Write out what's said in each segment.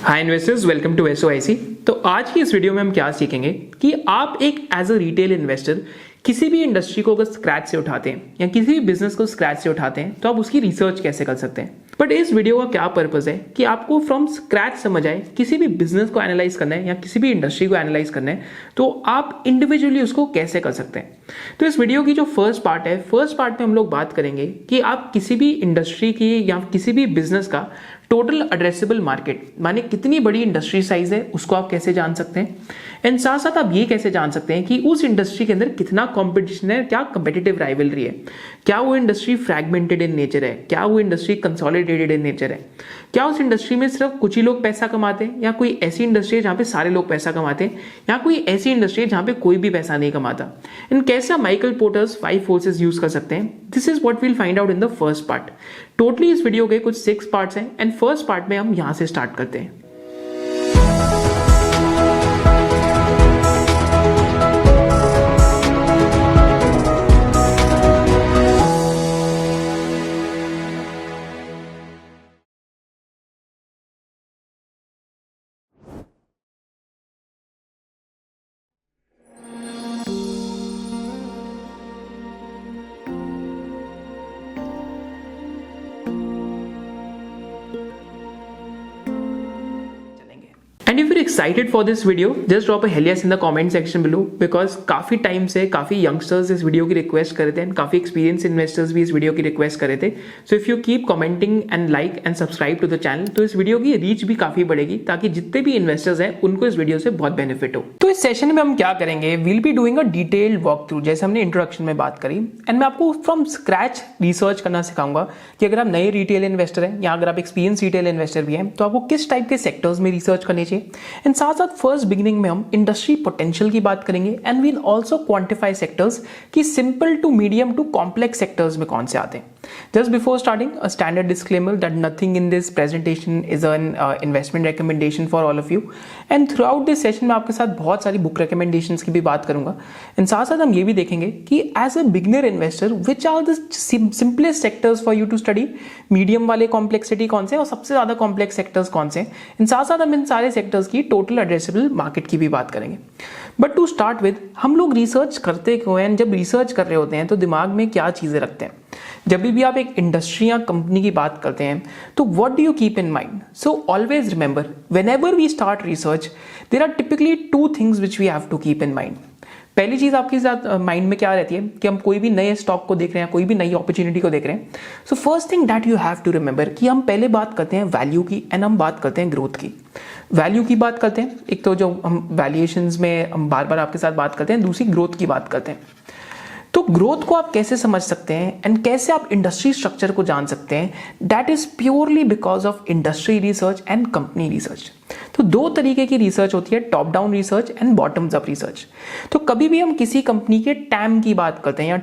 Hi investors, welcome to SOIC. तो आज की इस वीडियो में हम क्या सीखेंगे कि आप एक एज अ रिटेल इन्वेस्टर किसी भी इंडस्ट्री को अगर स्क्रैच से उठाते हैं या किसी भी बिजनेस को स्क्रैच से उठाते हैं तो आप उसकी रिसर्च कैसे कर सकते हैं। बट इस वीडियो का क्या पर्पस है कि आपको फ्रॉम स्क्रैच समझ आए किसी भी बिजनेस को एनालाइज करना है या किसी भी इंडस्ट्री को एनालाइज करना है तो आप इंडिविजुअली उसको कैसे कर सकते हैं। तो इस वीडियो की जो फर्स्ट पार्ट है, फर्स्ट पार्ट में हम लोग बात करेंगे कि आप किसी भी इंडस्ट्री की या किसी भी बिजनेस का टोटल एड्रेसेबल मार्केट माने कितनी बड़ी इंडस्ट्री साइज है उसको आप कैसे जान सकते हैं। एंड साथ साथ आप ये कैसे जान सकते हैं कि उस इंडस्ट्री के अंदर कितना कंपटीशन है, क्या कंपेटिटिव राइवलरी है, क्या वो इंडस्ट्री फ्रैगमेंटेड इन नेचर है, क्या वो इंडस्ट्री कंसोलिडेटेड इन नेचर है, क्या उस इंडस्ट्री में सिर्फ कुछ ही लोग पैसा कमाते हैं या कोई ऐसी इंडस्ट्री है जहां पे सारे लोग पैसा कमाते हैं या कोई ऐसी इंडस्ट्री है जहां पे कोई भी पैसा नहीं कमाता। इन कैसे माइकल पोर्टर्स 5 फोर्सेस यूज कर सकते हैं। This is what we'll find out in the first part. Totally इस वीडियो के कुछ 6 पार्ट्स हैं एंड फर्स्ट पार्ट में हम यहां से स्टार्ट करते हैं। And if you're excited for this video, just drop a hell yes in the comment section below because काफी टाइम से काफी यंगस्टर्स इस वीडियो की रिक्वेस्ट कर रहे थे, काफी एक्सपीरियंस इन्वेस्टर्स भी इस वीडियो की रिक्वेस्ट कर रहे थे। So if you keep commenting and like and subscribe to the channel तो इस वीडियो की रीच भी काफी बढ़ेगी ताकि जितने भी इन्वेस्टर्स हैं उनको इस वीडियो से बहुत बेनिफिट हो। तो इस सेशन में हम क्या करेंगे, we'll be doing a detailed walk through जैसे हमने इंट्रोडक्शन में बात करी एंड मैं आपको फ्रॉम स्क्रैच रिसर्च करना सिखाऊंगा कि अगर आप नए रिटेल इन्वेस्टर हैं या अगर आप एक्सपीरियंस रिटेल इन्वेस्टर भी हैं तो आपको किस टाइप के सेक्टर्स में रिसर्च करनी चाहिए। एंड साथ फर्स्ट बिगिनिंग में हम इंडस्ट्री पोटेंशियल की बात करेंगे and we'll also quantify sectors कि simple to medium to complex sectors में कौन से आते हैं। Just before starting, a standard disclaimer that nothing in this presentation is an investment recommendation for all of you. And throughout this session मैं आपके साथ बहुत सारी book recommendations की भी बात करूंगा। And साथ साथ हम ये भी देखेंगे कि as a beginner investor, which are the simplest sectors for you to study, medium वाले complexity कौन से और सबसे ज़्यादा complex sectors कौन से। And साथ साथ हम इन सारे sectors की total addressable market की भी बात करेंगे। बट टू स्टार्ट विद, हम लोग रिसर्च करते क्यों हैं? जब रिसर्च कर रहे होते हैं तो दिमाग में क्या चीज़ें रखते हैं? जब भी आप एक इंडस्ट्री या कंपनी की बात करते हैं तो what do you keep in mind? So always remember, whenever we start research there are typically 2 things which we have to keep in mind. पहली चीज आपके साथ माइंड में क्या रहती है कि हम कोई भी नए स्टॉक को देख रहे हैं, कोई भी नई अपॉर्चुनिटी को देख रहे हैं। So first thing that you have to remember कि हम पहले बात करते हैं वैल्यू की एंड हम बात करते हैं ग्रोथ की। वैल्यू की बात करते हैं, एक तो जो हम वैल्यूएशंस में हम बार बार आपके साथ बात करते हैं, दूसरी ग्रोथ की बात करते हैं। तो ग्रोथ को आप कैसे समझ सकते हैं एंड कैसे आप इंडस्ट्री स्ट्रक्चर को जान सकते हैं? That is purely because of industry research and company research. तो 2 तरीके की रिसर्च होती है, top down research and bottoms up research. तो कभी भी हम किसी कंपनी के टैम की बात करते हैं या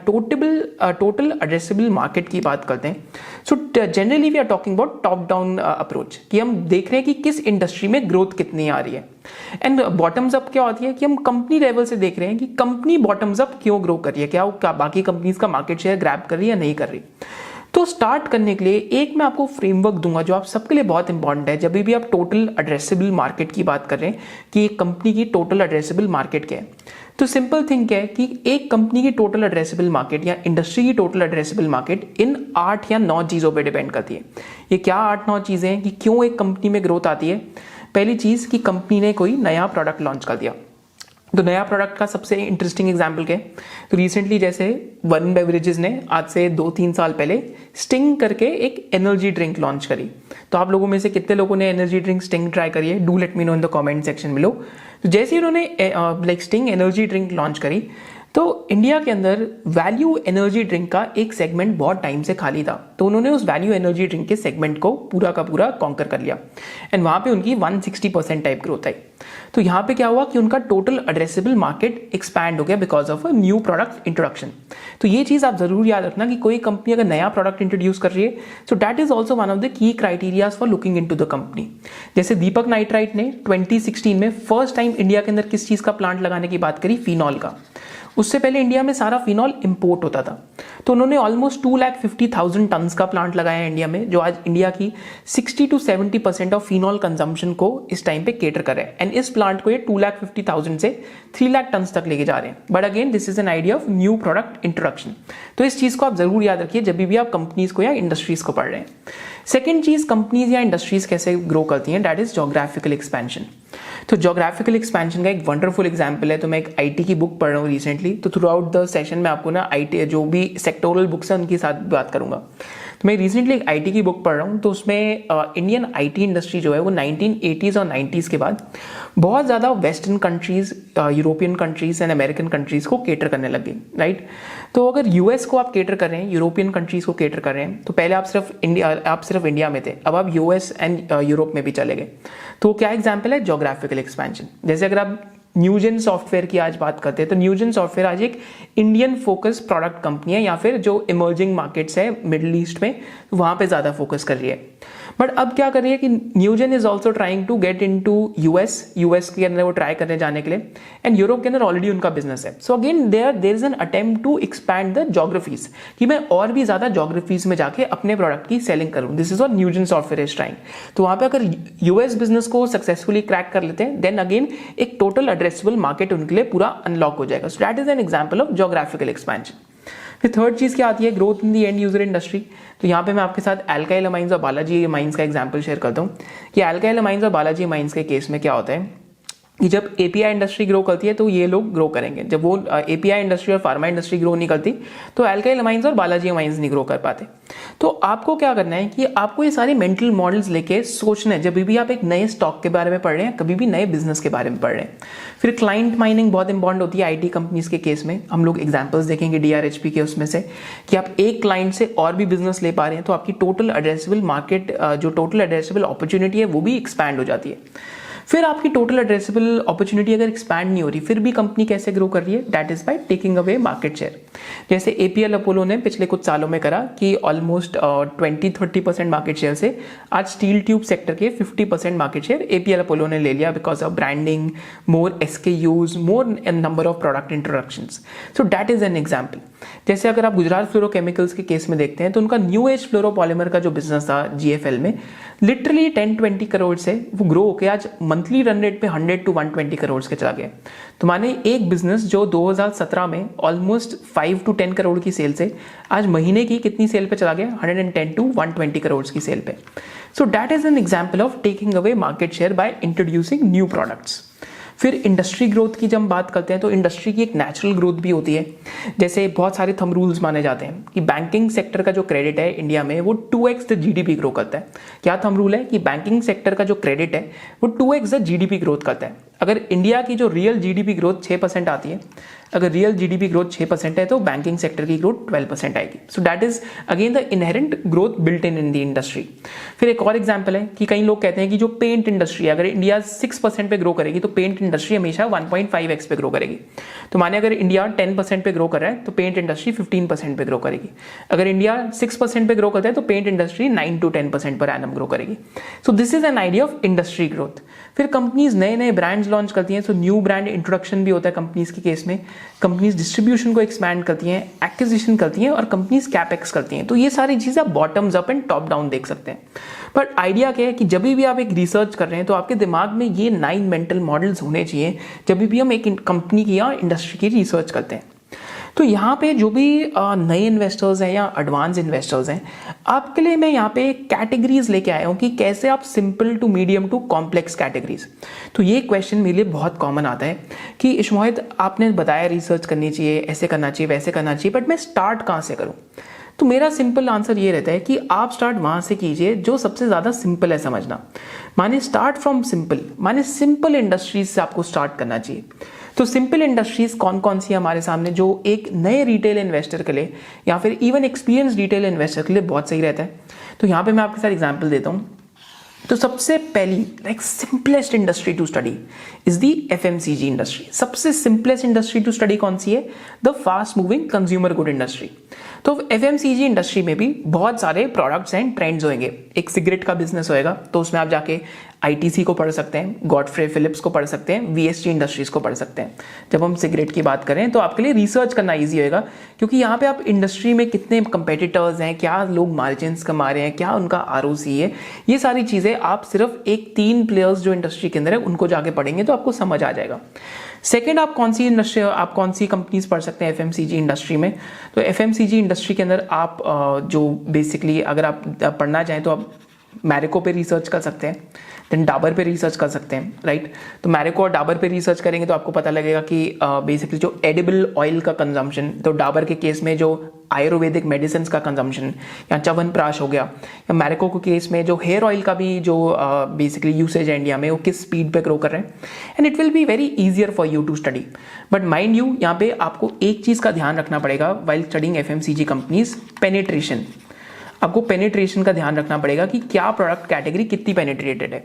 टोटल एड्रेसेबल मार्केट की बात करते हैं, so generally we are talking about top down approach कि हम देख रहे हैं कि किस इंडस्ट्री में ग्रोथ कितनी आ रही है। एंड बॉटम्स अप क्या होती है कि हम कंपनी लेवल से देख रहे हैं कि कंपनी बॉटम्स अप क्यों ग्रो कर रही है, क्या बाकी कंपनीज का मार्केट शेयर ग्रैब कर रही है या नहीं कर रही। तो स्टार्ट करने के लिए एक मैं आपको फ्रेमवर्क दूंगा जो आप सबके लिए बहुत इंपॉर्टेंट है जब भी आप टोटल एड्रेसेबल मार्केट की बात कर रहे हैं कि एक कंपनी की टोटल एड्रेसेबल मार्केट क्या है। तो सिंपल थिंग क्या है कि एक कंपनी की टोटल एड्रेसेबल मार्केट या इंडस्ट्री की टोटल एड्रेसेबल मार्केट इन 8 या 9 चीज़ों पे डिपेंड करती है। ये क्या 8-9 चीज़ें हैं कि क्यों एक कंपनी में ग्रोथ आती है? पहली चीज़ कि कंपनी ने कोई नया प्रोडक्ट लॉन्च कर दिया। तो नया प्रोडक्ट का सबसे इंटरेस्टिंग एग्जांपल क्या है? तो रिसेंटली जैसे वरुण बेवरेजेस ने आज से 2-3 साल पहले स्टिंग करके एक एनर्जी ड्रिंक लॉन्च करी। तो आप लोगों में से कितने लोगों ने एनर्जी ड्रिंक स्टिंग ट्राई करी है? Do let me know in the comment section below. तो जैसे ही उन्होंने स्टिंग एनर्जी ड्रिंक लॉन्च करी तो इंडिया के अंदर वैल्यू एनर्जी ड्रिंक का एक सेगमेंट बहुत टाइम से खाली था। तो उन्होंने उस वैल्यू एनर्जी ड्रिंक के सेगमेंट को पूरा का पूरा कॉन्कर कर लिया एंड वहां पे उनकी 160% टाइप ग्रोथ आई। तो यहाँ पे क्या हुआ कि उनका टोटल एड्रेसेबल मार्केट एक्सपैंड हो गया because of a new product introduction. तो ये चीज आप जरूर याद रखना कि कोई कंपनी अगर नया प्रोडक्ट इंट्रोड्यूस कर रही है सो that is also one of the key criterias for looking into the company. जैसे दीपक नाइट्राइट ने 2016 में फर्स्ट टाइम इंडिया के अंदर किस चीज का प्लांट लगाने की बात करी? फिनॉल का। उससे पहले इंडिया में सारा फिनॉल इंपोर्ट होता था। तो उन्होंने ऑलमोस्ट 2,50,000 टन्स का प्लांट लगाया है इंडिया में, जो आज इंडिया की 60 to 70% ऑफ फिनॉल कंजम्पशन को इस टाइम पे केटर कर रहे हैं। एंड इस प्लांट को ये 2,50,000 से 3,00,000 टन्स तक लेके जा रहे हैं। But again this is an idea of new product introduction. तो इस चीज को आप जरूर याद रखिए जब भी आप कंपनीज को या इंडस्ट्रीज को पढ़ रहे हैं। सेकेंड चीज, कंपनीज या इंडस्ट्रीज कैसे ग्रो करती हैं, दैट इज जोग्राफिकल एक्सपेंशन। तो जोग्राफिकल एक्सपेंशन का एक वंडरफुल एग्जांपल है। तो मैं एक आईटी की बुक पढ़ रहा हूँ रिसेंटली, तो थ्रू आउट द सेशन में आपको ना आईटी जो भी सेक्टोरल बुक्स हैं उनके साथ बात करूंगा। तो मैं रिसेंटली एक आईटी की बुक पढ़ रहा हूँ, तो उसमें इंडियन आईटी इंडस्ट्री जो है वो 1980s और 90s के बाद बहुत ज़्यादा western countries, European countries and American countries को केटर करने लग गई, राइट। तो अगर यूएस को आप केटर कर रहे हैं, यूरोपियन कंट्रीज को केटर कर रहे हैं, तो पहले आप सिर्फ इंडिया में थे, अब आप यूएस एंड यूरोप में भी चले गए। तो क्या एग्जाम्पल है, जोग्राफिकल एक्सपेंशन। जैसे अगर आप न्यूजेन सॉफ्टवेयर की आज बात करते हैं, तो न्यूजेन सॉफ्टवेयर आज एक इंडियन फोकस प्रोडक्ट कंपनी है, या फिर जो इमर्जिंग मार्केट्स है मिडिल ईस्ट में, वहां पे ज्यादा फोकस कर रही है। बट अब क्या कर रही है कि Newgen is also trying to get into US के अंदर वो ट्राई करने जाने के लिए, एंड यूरोप के अंदर ऑलरेडी उनका बिजनेस है। So again there is an attempt to expand the geographies, कि मैं और भी ज्यादा जोग्राफीज में जाके अपने प्रोडक्ट की सेलिंग करूं। This is what Newgen software is trying. तो वहां पे अगर यूएस बिजनेस को सक्सेसफुली क्रैक कर लेते हैं, देन अगेन एक टोटल एड्रेसेबल मार्केट उनके लिए पूरा अनलॉक हो जाएगा। सो that is an example of geographical expansion. फिर थर्ड चीज क्या आती है, growth in the and user industry. तो यहाँ पे मैं आपके साथ अल्काइल अमाइंस और बालाजी माइंस का एग्जांपल शेयर करता हूँ कि अल्काइल अमाइंस और बालाजी माइंस के केस में क्या होता है कि जब एपीआई इंडस्ट्री ग्रो करती है तो ये लोग ग्रो करेंगे। जब वो एपीआई इंडस्ट्री और फार्मा इंडस्ट्री ग्रो नहीं करती तो अल्काइल अमाइंस और बालाजी अमाइंस नहीं ग्रो कर पाते। तो आपको क्या करना है कि आपको ये सारे मेंटल मॉडल्स लेके सोचना है जब भी आप एक नए स्टॉक के बारे में पढ़ रहे हैं, कभी भी नए बिजनेस के बारे में पढ़ रहे हैं। फिर क्लाइंट माइनिंग बहुत इंपॉर्टेंट होती है आईटी कंपनीज के केस में। हम लोग एग्जांपल्स देखेंगे डीआरएचपी के उसमें से कि आप एक क्लाइंट से और भी बिजनेस ले पा रहे हैं, तो आपकी टोटल एड्रेसेबल मार्केट, जो टोटल एड्रेसेबल अपॉर्चुनिटी है वो भी एक्सपैंड हो जाती है। फिर आपकी टोटल एड्रेसेबल अपॉर्चुनिटी अगर एक्सपैंड नहीं हो रही, फिर भी कंपनी कैसे ग्रो कर रही है, that is by taking away market share. जैसे एपीएल अपोलो ने पिछले कुछ सालों में करा कि ऑलमोस्ट 20-30% मार्केट शेयर से आज स्टील ट्यूब सेक्टर के 50% मार्केट शेयर एपीएल अपोलो ने ले लिया, because of branding, more SKUs, more number of product introductions. So that is an example. जैसे अगर आप गुजरात फ्लोरोकेमिकल्स के केस में देखते हैं, तो उनका न्यू एज फ्लोरोपॉलीमर का जो बिजनेस था जीएफएल में, लिटरली 10-20 करोड़ से वो ग्रो होकर आज मंथली रन रेट पे 100 to 120 करोड़ के चला गया। तो माने एक बिजनेस जो 2017 में ऑलमोस्ट 5 to 10 करोड़ की सेल से आज महीने की कितनी सेल पे चला गया, 110 to 120 करोड़ की सेल पे। सो that is an example of taking away market share by introducing new products. फिर इंडस्ट्री ग्रोथ की जब हम बात करते हैं तो इंडस्ट्री की एक नेचुरल ग्रोथ भी होती है। जैसे बहुत सारे थंब रूल्स माने जाते हैं कि बैंकिंग सेक्टर का जो क्रेडिट है इंडिया में वो 2x द जीडीपी ग्रो करता है। क्या थंब रूल है कि बैंकिंग सेक्टर का जो क्रेडिट है वो 2x द जीडीपी ग्रोथ करता है। अगर इंडिया की जो रियल जीडीपी ग्रोथ 6% आती है, अगर रियल जीडीपी ग्रोथ 6% है तो बैंकिंग सेक्टर की ग्रोथ 12% आएगी। सो that is again the inherent growth built in the industry. फिर एक और एग्जांपल है कि कई लोग कहते हैं कि जो पेंट इंडस्ट्री है, अगर इंडिया 6% पे ग्रो करेगी तो पेंट इंडस्ट्री हमेशा 1.5x पे ग्रो करेगी। तो माने अगर इंडिया 10% पे ग्रो कर रहा है तो पेंट इंडस्ट्री 15% पे ग्रो करेगी। अगर इंडिया 6% पे ग्रो करता है तो paint industry 9 to 10% per annum grow करेगी। सो this is an idea of industry growth. फिर कंपनीज नए नए ब्रांड्स लॉन्च करती हैं, सो न्यू ब्रांड इंट्रोडक्शन भी होता है कंपनीज के केस में। कंपनीज डिस्ट्रीब्यूशन को एक्सपैंड करती हैं, एक्विजिशन करती हैं और कंपनीज कैपेक्स करती हैं। तो ये सारी चीजें आप bottoms up and top down देख सकते हैं। बट आइडिया क्या है कि जब भी आप एक रिसर्च कर रहे हैं तो आपके दिमाग में ये 9 मेंटल मॉडल्स होने चाहिए जब भी हम एक कंपनी की या इंडस्ट्री की रिसर्च करते हैं। तो यहाँ पे जो भी नए इन्वेस्टर्स हैं या एडवांस इन्वेस्टर्स हैं, आपके लिए मैं यहाँ पे कैटेगरीज लेके आया हूँ कि कैसे आप simple to medium to complex categories. तो ये क्वेश्चन मेरे लिए बहुत कॉमन आता है कि इशमोहित आपने बताया रिसर्च करनी चाहिए, ऐसे करना चाहिए, वैसे करना चाहिए, बट मैं स्टार्ट कहाँ से करूँ? तो मेरा सिंपल आंसर ये रहता है कि आप स्टार्ट वहां से कीजिए जो सबसे ज्यादा सिंपल है समझना। माने स्टार्ट फ्रॉम सिंपल, माने सिंपल इंडस्ट्रीज से आपको स्टार्ट करना चाहिए। तो सिंपल इंडस्ट्रीज कौन कौन सी है हमारे सामने जो एक नए रिटेल इन्वेस्टर के लिए या फिर इवन एक्सपीरियंस रिटेल इन्वेस्टर के लिए बहुत सही रहता है? तो यहाँ पे मैं आपके साथ एग्जांपल देता हूँ। तो सबसे पहली simplest industry to study is the FMCG industry. सबसे सिंपलेस्ट इंडस्ट्री टू स्टडी कौन सी है? The fast moving consumer good industry. तो एफएमसीजी इंडस्ट्री में भी बहुत सारे प्रोडक्ट्स एंड ट्रेंड्स होंगे। एक सिगरेट का बिजनेस होएगा, तो उसमें आप जाके आईटीसी को पढ़ सकते हैं, गॉडफ्रे फिलिप्स को पढ़ सकते हैं, वीएसटी इंडस्ट्रीज को पढ़ सकते हैं। जब हम सिगरेट की बात करें तो आपके लिए रिसर्च करना ईजी होएगा, क्योंकि यहाँ पे आप इंडस्ट्री में कितने कंपेटिटर्स हैं, क्या लोग मार्जिन कमा रहे हैं, क्या उनका आरओसी है, ये सारी चीजें आप सिर्फ एक 3 प्लेयर्स जो इंडस्ट्री के अंदर है उनको जाके पढ़ेंगे तो आपको समझ आ जाएगा। सेकेंड, आप कौन सी इंडस्ट्री, आप कौन सी कंपनीज पढ़ सकते हैं एफएमसीजी इंडस्ट्री में? तो एफएमसीजी इंडस्ट्री के अंदर आप जो बेसिकली अगर आप पढ़ना चाहें तो आप मैरिको पे रिसर्च कर सकते हैं, देन डाबर पे रिसर्च कर सकते हैं, राइट। तो मैरिको और डाबर पे रिसर्च करेंगे तो आपको पता लगेगा कि बेसिकली जो एडिबल ऑयल का कंजम्पशन, तो डाबर के केस में जो आयुर्वेदिक मेडिसिन का कंजम्पशन या च्यवनप्राश हो गया, या मैरिको के केस में जो हेयर ऑयल का भी जो बेसिकली यूसेज है इंडिया में, वो किस स्पीड पे ग्रो कर रहे हैं, and it will be very easier for you to study. But mind you, यहाँ पे आपको एक चीज का ध्यान रखना पड़ेगा while studying FMCG companies, penetration. आपको पेनिट्रेशन का ध्यान रखना पड़ेगा कि क्या प्रोडक्ट कैटेगरी कितनी पेनिट्रेटेड है।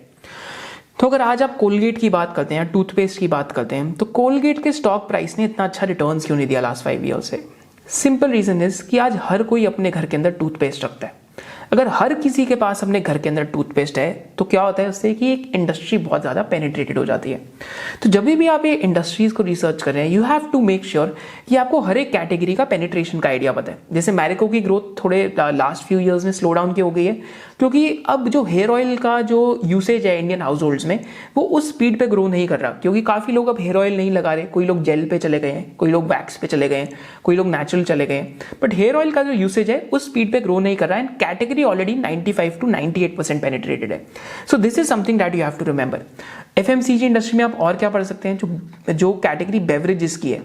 तो अगर आज आप कोलगेट की बात करते हैं, टूथपेस्ट की बात करते हैं, तो कोलगेट के स्टॉक प्राइस ने इतना अच्छा रिटर्न्स क्यों नहीं दिया लास्ट 5 ईयर से? सिंपल रीजन इज कि आज हर कोई अपने घर के अंदर टूथपेस्ट रखता है। अगर हर किसी के पास अपने घर के अंदर टूथपेस्ट है तो क्या होता है उससे कि एक इंडस्ट्री बहुत ज़्यादा पेनिट्रेटेड हो जाती है। तो जब भी आप ये इंडस्ट्रीज को रिसर्च कर रहे हैं, you have to make sure कि आपको हर एक कैटेगरी का पेनिट्रेशन का आइडिया पता है। जैसे मैरिको की ग्रोथ थोड़े लास्ट फ्यू ईयर्स में स्लो डाउन की हो गई है, क्योंकि अब जो हेयर ऑयल का जो यूसेज है इंडियन हाउस होल्ड्स में, वो उस स्पीड पे ग्रो नहीं कर रहा, क्योंकि काफ़ी लोग अब हेयर ऑयल नहीं लगा रहे। कोई लोग जेल पे चले गए हैं, कोई लोग वैक्स पे चले गए हैं, कोई लोग नेचुरल चले गए हैं, बट हेयर ऑयल का जो यूसेज है उस स्पीड पे ग्रो नहीं कर रहा है। And category already 95 to 98% penetrated है। So this is something that you have to remember. FMCG industry में आप और क्या पढ़ सकते हैं? जो कैटेगरी बेवरेजेस की है,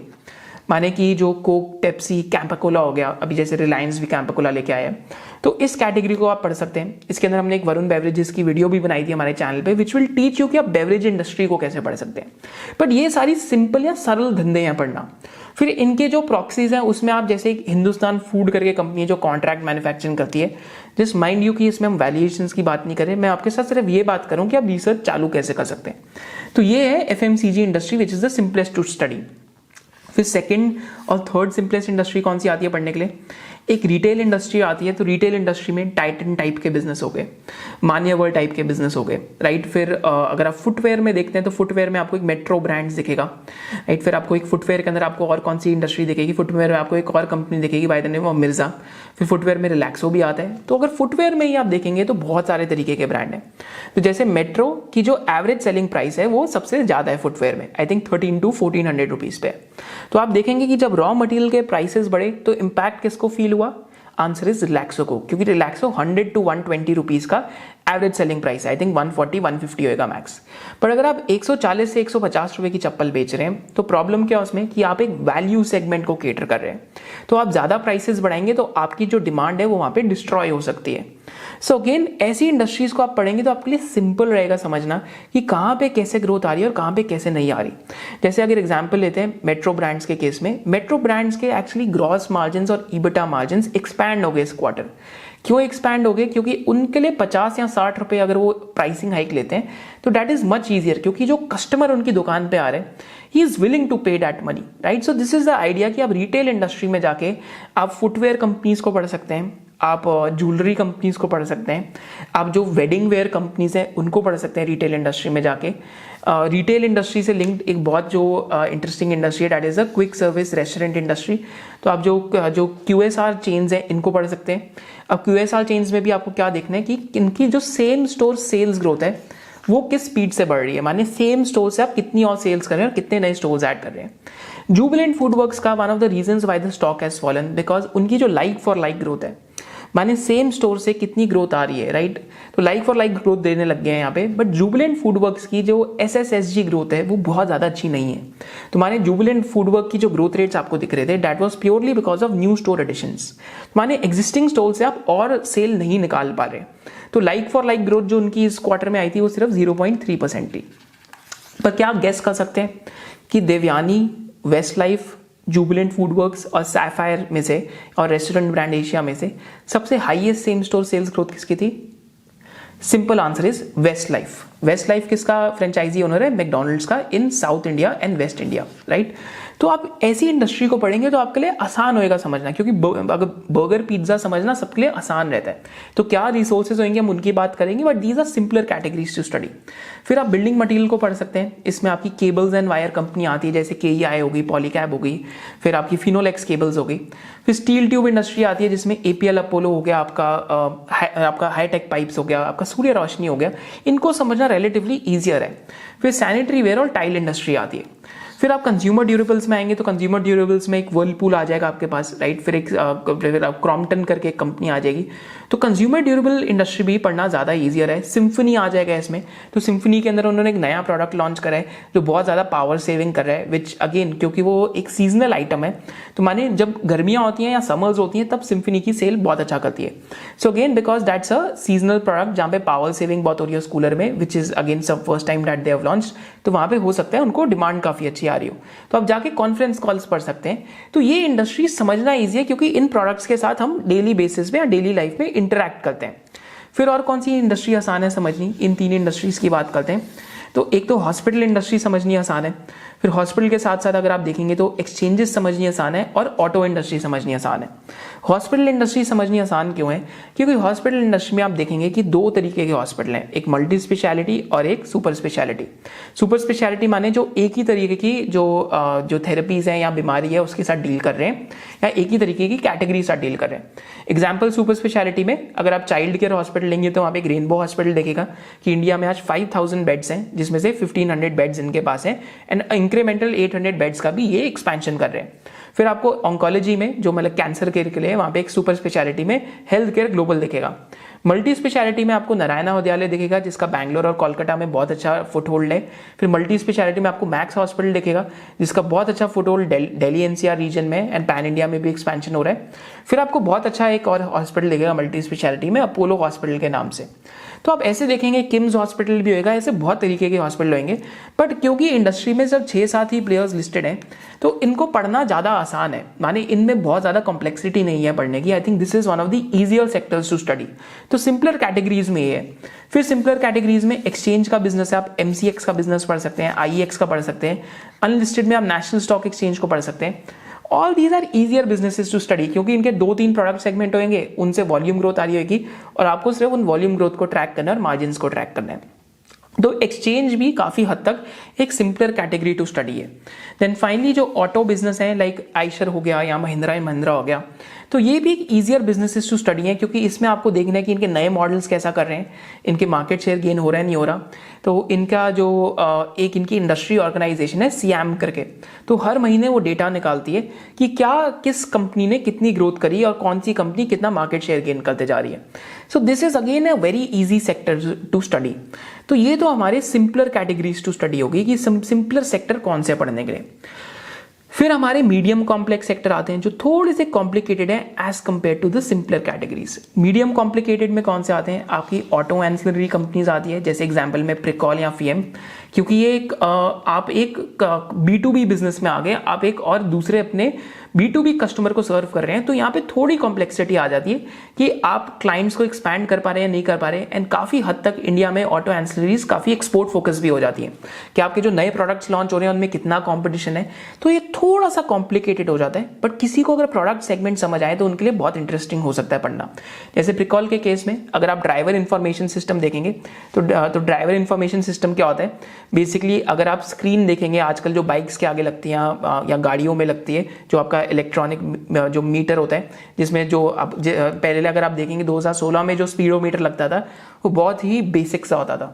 माने कि जो कोक, पेप्सी, कैंपाकोला हो गया, अभी जैसे रिलायंस भी कैंपाकोला लेके आया है, तो इस कैटेगरी को आप पढ़ सकते हैं। इसके अंदर हमने एक वरुण बेवरेजेस की वीडियो भी बनाई थी हमारे चैनल पे, विच विल टीच यू कि आप बेवरेज इंडस्ट्री को कैसे पढ़ सकते हैं। बट ये सारी सिंपल या सरल धंधे हैं पढ़ना। फिर इनके जो प्रॉक्सीज हैं उसमें आप जैसे एक हिंदुस्तान फूड करके कंपनी है जो कॉन्ट्रैक्ट मैन्युफैक्चरिंग करती है, जस्ट माइंड यू कि इसमें हम वैल्यूएशंस की बात नहीं कर रहे, मैं आपके साथ सिर्फ ये बात करूं कि आप रिसर्च चालू कैसे कर सकते हैं। तो ये है FMCG industry which is the simplest to study. फिर सेकंड और थर्ड सिंपलेस्ट इंडस्ट्री कौन सी आती है पढ़ने के लिए? एक रिटेल इंडस्ट्री आती है। तो रिटेल इंडस्ट्री में टाइटन टाइप के बिजनेस हो गए, मान्यवर टाइप के बिजनेस हो गए, राइट। फिर अगर आप फुटवेयर में देखते हैं तो फुटवेयर में आपको एक मेट्रो ब्रांड्स दिखेगा, राइट। फिर आपको एक फुटवेयर के अंदर आपको और कौन सी इंडस्ट्री दिखेगी? फुटवेयर में आपको एक और कंपनी दिखेगी bye the name of Mirza. फिर फुटवेयर में रिलैक्सो भी आता है। तो अगर फुटवेयर में ही आप देखेंगे तो बहुत सारे तरीके के ब्रांड हैं। तो जैसे मेट्रो की जो एवरेज सेलिंग प्राइस है वो सबसे ज्यादा है फुटवेयर में, आई थिंक 1300 to 1400 रुपीज पे। तो आप देखेंगे कि जब रॉ मटेरियल के प्राइसेस बढ़े तो इंपैक्ट किसको फील हुआ? आंसर इज रिलैक्सो को, क्योंकि रिलैक्सो 100 to 120 रुपीज का एवरेज सेलिंग प्राइस है, आई थिंक 140-150 होएगा मैक्स। पर अगर आप 140 से 150 रुपए की चप्पल बेच रहे हैं तो प्रॉब्लम क्या है उसमें कि आप एक वैल्यू सेगमेंट को केटर कर रहे हैं। तो आप ज्यादा प्राइसेस बढ़ाएंगे तो आपकी जो डिमांड है वो वहां पे डिस्ट्रॉय हो सकती है। सो अगेन ऐसी इंडस्ट्रीज को आप पढ़ेंगे तो आपके लिए सिंपल रहेगा समझना कि कहां पे कैसे ग्रोथ आ रही है और कहां पे कैसे नहीं आ रही। जैसे अगर एग्जांपल लेते हैं मेट्रो ब्रांड्स के केस में, मेट्रो ब्रांड्स के एक्चुअली ग्रॉस मार्जिन और ईबिटा मार्जिन एक्सपैंड हो गए इस क्वार्टर। क्यों एक्सपैंड हो गए? क्योंकि उनके लिए 50 या 60 रुपए अगर वो प्राइसिंग हाइक लेते हैं तो दैट इज मच ईजियर, क्योंकि जो कस्टमर उनकी दुकान पे आ रहे हैं ही इज विलिंग टू पे that money, right. So this is the idea कि आप रिटेल इंडस्ट्री में जाके आप फुटवेयर कंपनीज को पढ़ सकते हैं, आप ज्वेलरी कंपनीज को पढ़ सकते हैं, आप जो वेडिंग वेयर कंपनीज हैं उनको पढ़ सकते हैं रिटेल इंडस्ट्री में जाके। रिटेल इंडस्ट्री से लिंक्ड एक बहुत जो इंटरेस्टिंग इंडस्ट्री है that is a quick service restaurant industry. तो आप जो QSR चेन्स हैं इनको पढ़ सकते हैं। अब QSR चेन्स में भी आपको क्या देखना है कि इनकी जो सेम स्टोर सेल्स ग्रोथ है वो किस स्पीड से बढ़ रही है, माने सेम स्टोर से आप कितनी और सेल्स कर रहे हैं और कितने नए स्टोर्स ऐड कर रहे हैं। जुबिलेंट फूडवर्क्स का one of the reasons why the stock has fallen because उनकी जो लाइक फॉर लाइक ग्रोथ है, माने सेम स्टोर से कितनी ग्रोथ आ रही है, राइट। तो लाइक फॉर लाइक ग्रोथ देने लग गए हैं यहाँ पे। बट जुबिलेंट फूडवर्क्स की जो SSSG ग्रोथ है वो बहुत ज्यादा अच्छी नहीं है। तो माने जुबिलेंट फूडवर्क की जो ग्रोथ रेट्स आपको दिख रहे थे that was purely because of new store additions, माने एग्जिस्टिंग स्टोर से आप और सेल नहीं निकाल पा रहे। तो लाइक फॉर लाइक ग्रोथ जो उनकी इस क्वार्टर में आई थी वो सिर्फ 0.3% थी। पर क्या आप गेस कर सकते हैं कि Devyani, Westlife, Jubilant FoodWorks और सैफायर में से और रेस्टोरेंट ब्रांड एशिया में से सबसे highest same store sales growth किसकी थी? Simple answer is Westlife. Westlife किसका फ्रेंचाइजी ओनर है? मैकडोनल्ड्स का in south India and west India, right. तो आप ऐसी इंडस्ट्री को पढ़ेंगे तो आपके लिए आसान होएगा समझना, क्योंकि अगर बर्गर पिज्जा समझना सबके लिए आसान रहता है। तो क्या रिसोर्सेज होंगे हम उनकी बात करेंगे, but these are simpler categories to study. फिर आप बिल्डिंग मटेरियल को पढ़ सकते हैं, इसमें आपकी केबल्स एंड वायर कंपनी आती है, जैसे KEI हो गई, पॉलीकैब हो गई, फिर आपकी फिनोलेक्स केबल्स हो गई। फिर स्टील ट्यूब इंडस्ट्री आती है, जिसमें APL अपोलो हो गया, आपका हाईटेक पाइप्स हो गया, आपका सूर्य रोशनी हो गया, इनको समझना रिलेटिवली ईजियर है। फिर सैनिटरी वेयर और टाइल इंडस्ट्री आती है। फिर आप कंज्यूमर ड्यूरेबल्स में आएंगे तो कंज्यूमर ड्यूरेबल्स में एक वर्लपूल आ जाएगा आपके पास, राइट। फिर आप क्रॉम्पटन करके एक कंपनी आ जाएगी। तो कंज्यूमर ड्यूरेबल इंडस्ट्री भी पढ़ना ज़्यादा ईजियर है। सिम्फनी आ जाएगा इसमें। तो सिम्फनी के अंदर उन्होंने एक नया प्रोडक्ट लॉन्च करा है जो बहुत ज़्यादा पावर सेविंग कर रहा है, विच अगेन क्योंकि वो एक सीजनल आइटम है, तो माने जब गर्मियाँ होती हैं या समर्स होती हैं तब सिम्फनी की सेल बहुत अच्छा करती है। So again because that's a seasonal product जहाँ पे पावर सेविंग बहुत हो रही है उस कूलर में, विच इज अगेन सब first time that they have launched, तो वहाँ पे हो सकता है उनको डिमांड काफ़ी अच्छी आ रही हो। तो आप जाके कॉन्फ्रेंस कॉल्स पढ़ सकते हैं। तो ये इंडस्ट्री समझना ईजी है क्योंकि इन प्रोडक्ट्स के साथ हम डेली बेसिस पे या डेली लाइफ में इंटरैक्ट करते हैं। फिर और कौन सी इंडस्ट्री आसान है समझनी, इन 3 इंडस्ट्रीज की बात करते हैं। तो एक तो हॉस्पिटल इंडस्ट्री समझनी आसान है। फिर हॉस्पिटल के साथ साथ अगर आप देखेंगे तो एक्सचेंजेस समझनी आसान है और ऑटो इंडस्ट्री समझनी आसान है। हॉस्पिटल इंडस्ट्री समझनी आसान क्यों है? क्योंकि हॉस्पिटल इंडस्ट्री में आप देखेंगे कि 2 तरीके के हॉस्पिटल हैं, एक मल्टी स्पेशलिटी और एक सुपर स्पेशलिटी। सुपर स्पेशलिटी माने जो एक ही तरीके की जो थेरेपीज हैं या बीमारी है उसके साथ डील कर रहे हैं या एक ही तरीके की कैटेगरी साथ डील कर रहे हैं। एग्जाम्पल सुपर स्पेशलिटी में अगर आप चाइल्ड केयर हॉस्पिटल लेंगे तो वहाँ पे एक रेनबो हॉस्पिटल देखेगा कि इंडिया में आज 5000 बेड्स हैं, जिसमें से 1500 बेड्स इनके पास हैं एंड इंक्रीमेंटल 800 बेड्स का भी ये एक्सपेंशन कर रहे हैं। फिर आपको ऑन्कोलॉजी में जो मतलब कैंसर केयर के लिए वहाँ पे एक सुपर स्पेशलिटी में हेल्थ केयर ग्लोबल दिखेगा। मल्टी स्पेशलिटी में आपको नारायणा हृदयालय दिखेगा जिसका बैंगलोर और कोलकाता में बहुत अच्छा फुटहोल्ड है। फिर मल्टी स्पेशलिटी में आपको मैक्स हॉस्पिटल दिखेगा जिसका बहुत अच्छा फुटहोल्ड दिल्ली NCR रीजन में एंड पैन इंडिया में भी एक्सपेंशन हो रहा है। फिर आपको बहुत अच्छा एक और हॉस्पिटल दिखेगा मल्टी स्पेशलिटी में, अपोलो हॉस्पिटल के नाम से। तो आप ऐसे देखेंगे किम्स हॉस्पिटल भी होगा, ऐसे बहुत तरीके के हॉस्पिटल होंगे। बट क्योंकि इंडस्ट्री में सिर्फ 6-7 ही प्लेयर्स लिस्टेड हैं तो इनको पढ़ना ज़्यादा आसान है, माने इनमें बहुत ज़्यादा कॉम्प्लेक्सिटी नहीं है पढ़ने की। I think this is one of the easier sectors to study. तो सिंपलर कैटेगरीज में ये है। फिर सिंपलर कैटेगरीज में एक्सचेंज का बिजनेस है, आप MCX का बिजनेस पढ़ सकते हैं, IEX का पढ़ सकते हैं। अनलिस्टेड में आप नेशनल स्टॉक एक्सचेंज को पढ़ सकते हैं। All these are easier businesses to study क्योंकि इनके 2-3 प्रोडक्ट सेगमेंट होंगे, उनसे वॉल्यूम ग्रोथ आ रही होगी और आपको सिर्फ उन वॉल्यूम ग्रोथ को ट्रैक करना है और मार्जिन को ट्रैक करना है। तो एक्सचेंज भी काफ़ी हद तक एक सिंपलर कैटेगरी टू स्टडी है। देन फाइनली जो ऑटो बिजनेस है लाइक आइशर हो गया या महिंद्रा एंड महिंद्रा हो गया, तो ये भी एक ईजियर बिजनेसेस टू स्टडी है क्योंकि इसमें आपको देखना है कि इनके नए मॉडल्स कैसा कर रहे हैं, इनके मार्केट शेयर गेन हो रहा है नहीं हो रहा। तो इनका जो एक इनकी इंडस्ट्री ऑर्गेनाइजेशन है SIAM करके, तो हर महीने वो डेटा निकालती है कि किस कंपनी ने कितनी ग्रोथ करी और कौन सी कंपनी कितना मार्केट शेयर गेन करते जा रही है। So this is again a very easy sector to study. तो ये तो हमारे सिंपलर कैटेगरीज टू स्टडी होगी कि सिंपलर सेक्टर कौन से पढ़ने के लिए। फिर हमारे मीडियम कॉम्प्लेक्स सेक्टर आते हैं जो थोड़े से कॉम्प्लिकेटेड है as compare to the simpler categories. Medium complicated में कौन से आते हैं? आपकी ऑटो एंसिलरी कंपनीज आती है, जैसे एग्जांपल में प्रिकॉल या FIEM, क्योंकि ये आप एक B2B बिजनेस में आ गए, आप एक और दूसरे अपने B2B कस्टमर को सर्व कर रहे हैं। तो यहाँ पे थोड़ी कॉम्प्लेक्सिटी आ जाती है कि आप क्लाइंट्स को एक्सपैंड कर पा रहे हैं नहीं कर पा रहे हैं। एंड काफ़ी हद तक इंडिया में ऑटो एंसिलरीज काफ़ी एक्सपोर्ट फोकस भी हो जाती है कि आपके जो नए प्रोडक्ट्स लॉन्च हो रहे हैं उनमें कितना कॉम्पिटिशन है। तो ये थोड़ा सा कॉम्प्लिकेटेड हो जाता है, बट किसी को अगर प्रोडक्ट सेगमेंट समझ आए तो उनके लिए बहुत इंटरेस्टिंग हो सकता है पढ़ना। जैसे प्रिकॉल के केस में अगर आप ड्राइवर इंफॉर्मेशन सिस्टम देखेंगे तो ड्राइवर इंफॉर्मेशन सिस्टम क्या होता है? बेसिकली अगर आप स्क्रीन देखेंगे आजकल जो बाइक्स के आगे लगती है या गाड़ियों में लगती है, जो आपका इलेक्ट्रॉनिक जो मीटर होता है, जिसमें जो आप पहले अगर आप देखेंगे 2016 में जो स्पीडोमीटर लगता था वो बहुत ही बेसिक सा होता था,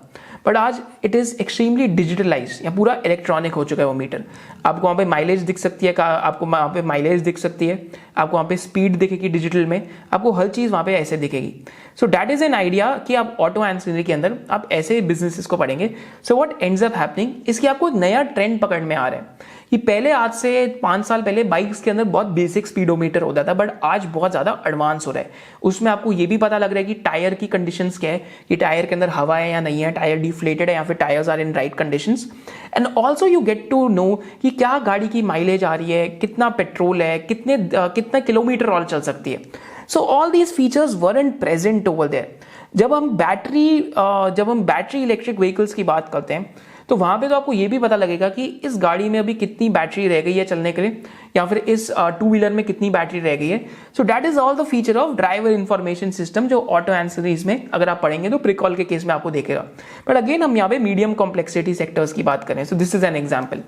बट आज इट इज़ एक्सट्रीमली डिजिटलाइज या पूरा इलेक्ट्रॉनिक हो चुका है वो मीटर। आपको वहाँ पे माइलेज दिख सकती है, आपको वहाँ पे माइलेज दिख सकती है, आपको वहाँ पे स्पीड दिखेगी डिजिटल में, आपको हर चीज़ वहाँ पे ऐसे दिखेगी। So that is an idea कि आप ऑटो एंसिलरी के अंदर आप ऐसे बिजनेसेस को पढ़ेंगे। So what ends up happening, इसकी आपको एक नया ट्रेंड पकड़ में आ रहा है कि पहले आज से 5 साल पहले बाइक्स के अंदर बहुत बेसिक स्पीडोमीटर होता था, बट आज बहुत ज़्यादा एडवांस हो रहा है। उसमें आपको ये भी पता लग रहा है कि टायर की कंडीशंस क्या है, कि टायर के अंदर हवा है या नहीं है, टायर डिफ्लेटेड है या फिर tyres are in right conditions. And also you get to know कि क्या गाड़ी की माइलेज आ रही है, कितना पेट्रोल है, कितना किलोमीटर और चल सकती है। So all these features weren't present over there. जब हम बैटरी इलेक्ट्रिक व्हीकल्स की बात करते हैं तो वहां पे तो आपको ये भी पता लगेगा कि इस गाड़ी में अभी कितनी बैटरी रह गई है चलने के लिए, या फिर इस टू व्हीलर में कितनी बैटरी रह गई है. सो that is all the feature of driver information system, जो ऑटो एंसरीज में अगर आप पढ़ेंगे तो प्रिकॉल के केस में आपको देखेगा. बट अगेन हम यहाँ पे मीडियम कॉम्प्लेक्सिटी सेक्टर्स की बात करें, so this is an example.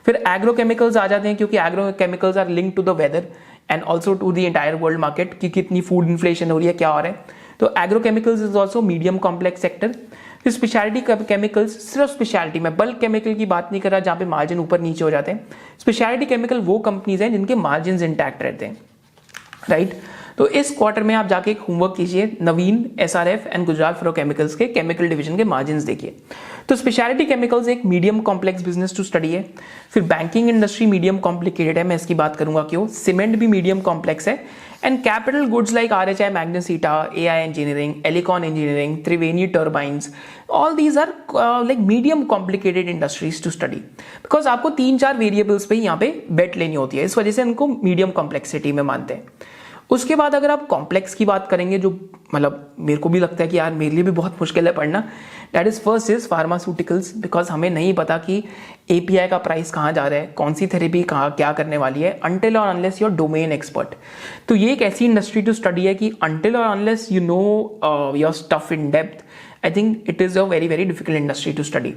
फिर एग्रोकेमिकल्स आ जाते हैं, क्योंकि agrochemicals are link to the weather and also to the entire world market, कि कितनी फूड इन्फ्लेशन हो रही है, क्या हो रहा है. तो agrochemicals is also medium complex sector. फिर स्पेशलिटी केमिकल्स, सिर्फ स्पेशलिटी में, बल्क केमिकल की बात नहीं कर रहा जहां पे मार्जिन ऊपर नीचे हो जाते हैं. स्पेशलिटी केमिकल वो कंपनीज हैं जिनके मार्जिन इंटैक्ट रहते हैं, राइट. तो इस क्वार्टर में आप जाके एक होमवर्क कीजिए, Navin, SRF and Gujarat fluorochemicals के केमिकल डिवीजन के मार्जिन्स देखिए. तो स्पेशलिटी केमिकल्स एक medium complex business to study है. फिर बैंकिंग इंडस्ट्री मीडियम कॉम्प्लिकेटेड है, मैं इसकी बात करूंगा क्यों. सीमेंट भी मीडियम कॉम्प्लेक्स है. And capital goods like RHI Magnesita, AI engineering, Elecon engineering, Triveni turbines, all these are like medium complicated industries to study, because आपको 3-4 वेरिएबल्स पे यहाँ पे बेट लेनी होती है, इस वजह से इनको मीडियम कॉम्प्लेक्सिटी में मानते हैं. उसके बाद अगर आप कॉम्प्लेक्स की बात करेंगे, जो मतलब मेरे को भी लगता है कि यार मेरे लिए भी बहुत मुश्किल है पढ़ना, that is first is pharmaceuticals, because हमें नहीं पता कि एपीआई का प्राइस कहाँ जा रहा है, कौन सी थेरेपी कहाँ क्या करने वाली है, अनटिल और अनलेस योर डोमेन एक्सपर्ट. तो ये एक ऐसी इंडस्ट्री टू स्टडी है कि अनटिल और unless you know your stuff in depth, I think it is a very very difficult industry to study.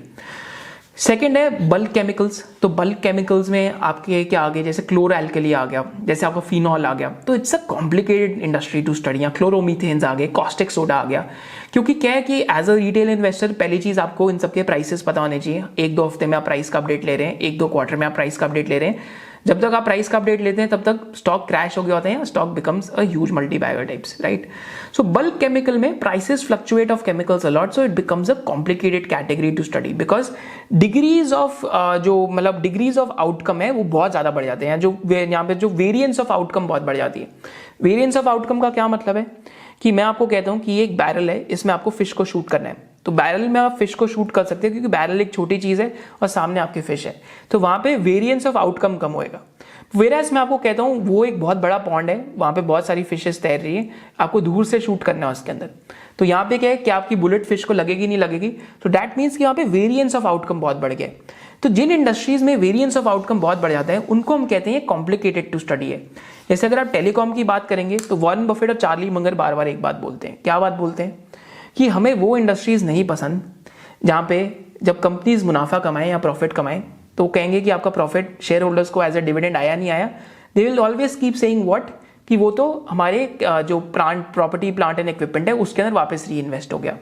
Second है बल्क केमिकल्स. तो बल्क केमिकल्स में आपके क्या आ गए, जैसे क्लोरोएल्कली आ गया, जैसे आपका फिनॉल आ गया, तो it's a complicated industry to study. या क्लोरोमीथेन्स आ गए, कॉस्टिक सोडा आ गया. क्योंकि क्या है कि एज अ रिटेल इन्वेस्टर पहली चीज आपको इन सबके प्राइसेस पता होने चाहिए. 1-2 हफ्ते में आप प्राइस का अपडेट ले रहे हैं, 1-2 क्वार्टर में आप प्राइस का अपडेट ले रहे हैं. जब तक आप प्राइस का अपडेट लेते हैं तब तक स्टॉक क्रैश हो गया होता है, stock becomes a huge multibagger types, right. So bulk chemical में prices fluctuate of chemicals a lot, so it becomes a complicated category to study, because degrees of degrees of outcome है वो बहुत ज्यादा बढ़ जाते हैं. जो यहाँ पे जो वेरिएंस ऑफ आउटकम बहुत बढ़ जाती है. वेरिएंस ऑफ आउटकम का क्या मतलब है कि मैं आपको कहता हूं कि ये एक बैरल है, इसमें आपको फिश को शूट करना है. तो बैरल में आप फिश को शूट कर सकते हैं, क्योंकि बैरल एक छोटी चीज है और सामने आपके फिश है, तो वहां पे वेरिएंस ऑफ आउटकम कम होएगा. वेराज मैं आपको कहता हूं वो एक बहुत बड़ा पॉन्ड है, वहां पे बहुत सारी फिशेस तैर रही है, आपको दूर से शूट करना है उसके अंदर. तो यहाँ पे क्या है कि आपकी बुलेट फिश को लगेगी नहीं लगेगी, तो दैट मीन्स कि यहाँ पे वेरिएंस ऑफ आउटकम बहुत बढ़ गया. तो जिन इंडस्ट्रीज में वेरिएंस ऑफ आउटकम बहुत बढ़ जाता है उनको हम कहते हैं कॉम्प्लिकेटेड टू स्टडी है. जैसे अगर आप टेलीकॉम की बात करेंगे तो वॉरेन बफेट और चार्ली मंगर बार बार एक बात बोलते हैं. क्या बात बोलते हैं? कि हमें वो इंडस्ट्रीज नहीं पसंद जहां पे जब कंपनीज मुनाफा कमाएं या प्रॉफिट कमाएं तो कहेंगे कि आपका प्रॉफिट शेयर होल्डर्स को एज ए डिविडेंड आया नहीं आया. They will always keep saying what, कि वो तो हमारे जो प्रॉपर्टी प्लांट एंड इक्विपमेंट है उसके अंदर वापस री इन्वेस्ट हो गया.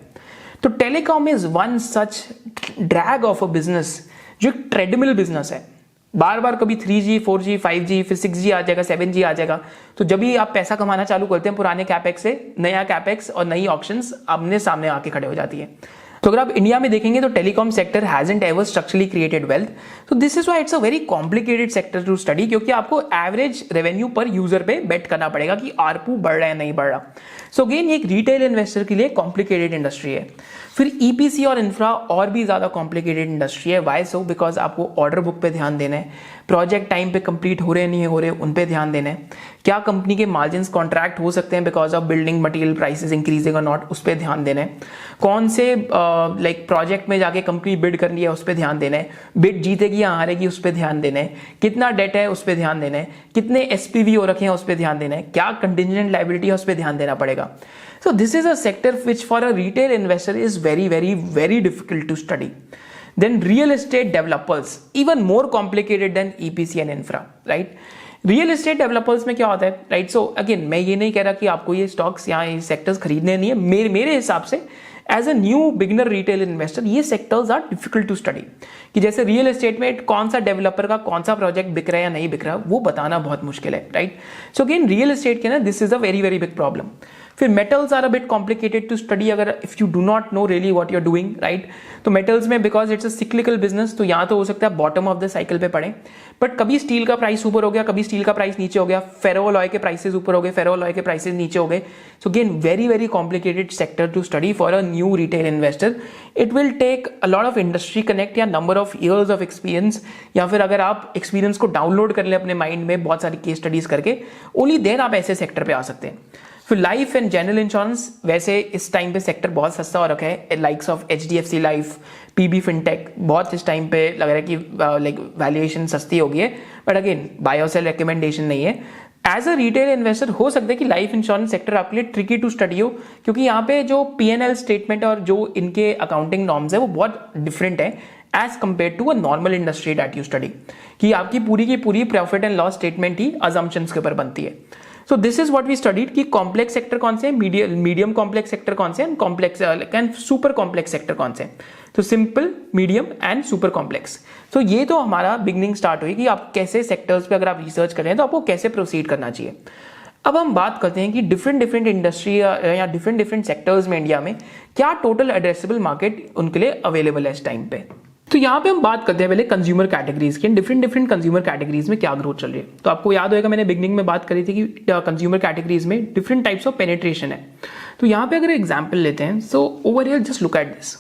तो telecom is one such drag of a business, जो एक ट्रेडमिल बिजनेस है. बार बार कभी 3G 4G 5G फिर 6G आ जाएगा, 7G आ जाएगा. तो जब भी आप पैसा कमाना चालू करते हैं पुराने कैपेक्स से, नया कैपेक्स और नई ऑप्शंस आमने सामने आके खड़े हो जाती है. तो अगर आप इंडिया में देखेंगे तो telecom sector hasn't ever structurally created wealth. तो this is why it's a very complicated sector to study, क्योंकि आपको एवरेज रेवेन्यू पर यूजर पे बेट करना पड़ेगा कि आरपू बढ़ रहा है नहीं बढ़ रहा. सो अगेन ये एक रिटेल इन्वेस्टर के लिए कॉम्प्लिकेटेड इंडस्ट्री है. फिर ईपीसी और इंफ्रा और भी ज्यादा कॉम्प्लिकेटेड इंडस्ट्री है. Why so? बिकॉज आपको ऑर्डर बुक पे ध्यान देना है, प्रोजेक्ट टाइम पे कंप्लीट हो रहे नहीं हो रहे उन पे ध्यान देना है, क्या कंपनी के मार्जिन कॉन्ट्रैक्ट हो सकते हैं because of building material prices increasing और नॉट, उस पर ध्यान देना है. कौन से लाइक प्रोजेक्ट में जाके कंपनी बिड करनी है उस पर ध्यान देना है, बिड जीतेगी या हारेगी उस पर ध्यान देना है, कितना डेट है उस पर ध्यान देना है, कितने एसपीवी हो रखे हैं उस पर ध्यान देना है, क्या कंटिजेंट लायबिलिटी है उस पर ध्यान देना पड़ेगा. So this is a sector which for a retail investor is very very very difficult to study. Then real estate developers, even more complicated than EPC and infra, right? Real estate developers में क्या होता है, right. So again मैं ये नहीं कह रहा कि आपको ये स्टॉक्स या ये सेक्टर्स खरीदने नहीं है. मेरे हिसाब से as a new beginner retail investor ये sectors are difficult to study. कि जैसे रियल एस्टेट में कौन सा डेवलपर का कौन सा प्रोजेक्ट बिक रहा है या नहीं बिक रहा वो बताना बहुत मुश्किल है, right. So again real estate के ना this is a very very big problem. फिर metals are a bit complicated to study अगर if you do not know really what you are doing, right. तो मेटल्स में because it's a cyclical business, तो यहाँ तो हो सकता है बॉटम ऑफ द साइकिल पे पड़े, बट कभी स्टील का प्राइस ऊपर हो गया, कभी स्टील का प्राइस नीचे हो गया, फेरोलॉय के प्राइसेस ऊपर हो गए, फेरोलॉय के प्राइसेस नीचे हो गए. So again very very complicated sector to study for a new retail investor. It will take a lot of industry connect या number of years of experience, या फिर अगर आप एक्सपीरियंस को डाउनलोड कर ले अपने माइंड में बहुत सारी केस स्टडीज करके, ओनली देन आप ऐसे सेक्टर पे आ सकते हैं. फिर लाइफ एंड जनरल इंश्योरेंस, वैसे इस टाइम पे सेक्टर बहुत सस्ता हो रखा है, likes of HDFC life, PB fintech, बहुत इस टाइम पे लग रहा है कि लाइक वैल्यूएशन सस्ती हो गई है, बट अगेन बाय और सेल रिकमेंडेशन नहीं है। एज अ रिटेल इन्वेस्टर हो सकता है कि लाइफ इंश्योरेंस सेक्टर आपके लिए ट्रिकी टू स्टडी हो, क्योंकि यहाँ पे जो P&L स्टेटमेंट और जो इनके अकाउंटिंग नॉर्म्स है वो बहुत डिफरेंट है as compare to a normal industry that you study, कि आपकी पूरी की पूरी प्रॉफिट एंड लॉस स्टेटमेंट ही अजम्पशंस के ऊपर बनती है। So this is what we studied कि कॉम्प्लेक्स सेक्टर कौन से हैं, मीडियम कॉम्प्लेक्स सेक्टर कौन से हैं, complex and super complex sector कौन से हैं। तो simple, medium and super complex. तो ये तो हमारा बिगनिंग स्टार्ट हुई कि आप कैसे सेक्टर्स पे अगर आप रिसर्च कर रहे हैं तो आपको कैसे प्रोसीड करना चाहिए। अब हम बात करते हैं कि डिफरेंट इंडस्ट्री या डिफरेंट सेक्टर्स में इंडिया में क्या टोटल एड्रेसेबल मार्केट उनके लिए अवेलेबल है इस टाइम पे। तो यहाँ पे हम बात करते हैं पहले कंज्यूमर कैटेगरीज की, डिफरेंट कंज्यूमर कैटेगरीज में क्या ग्रोथ चल रही है। तो आपको याद होगा मैंने बिगनिंग में बात करी थी कि कंज्यूमर कैटेगरीज में डिफरेंट टाइप्स ऑफ पेनिट्रेशन है। तो यहाँ पे अगर एग्जाम्पल लेते हैं, so over here just look at this,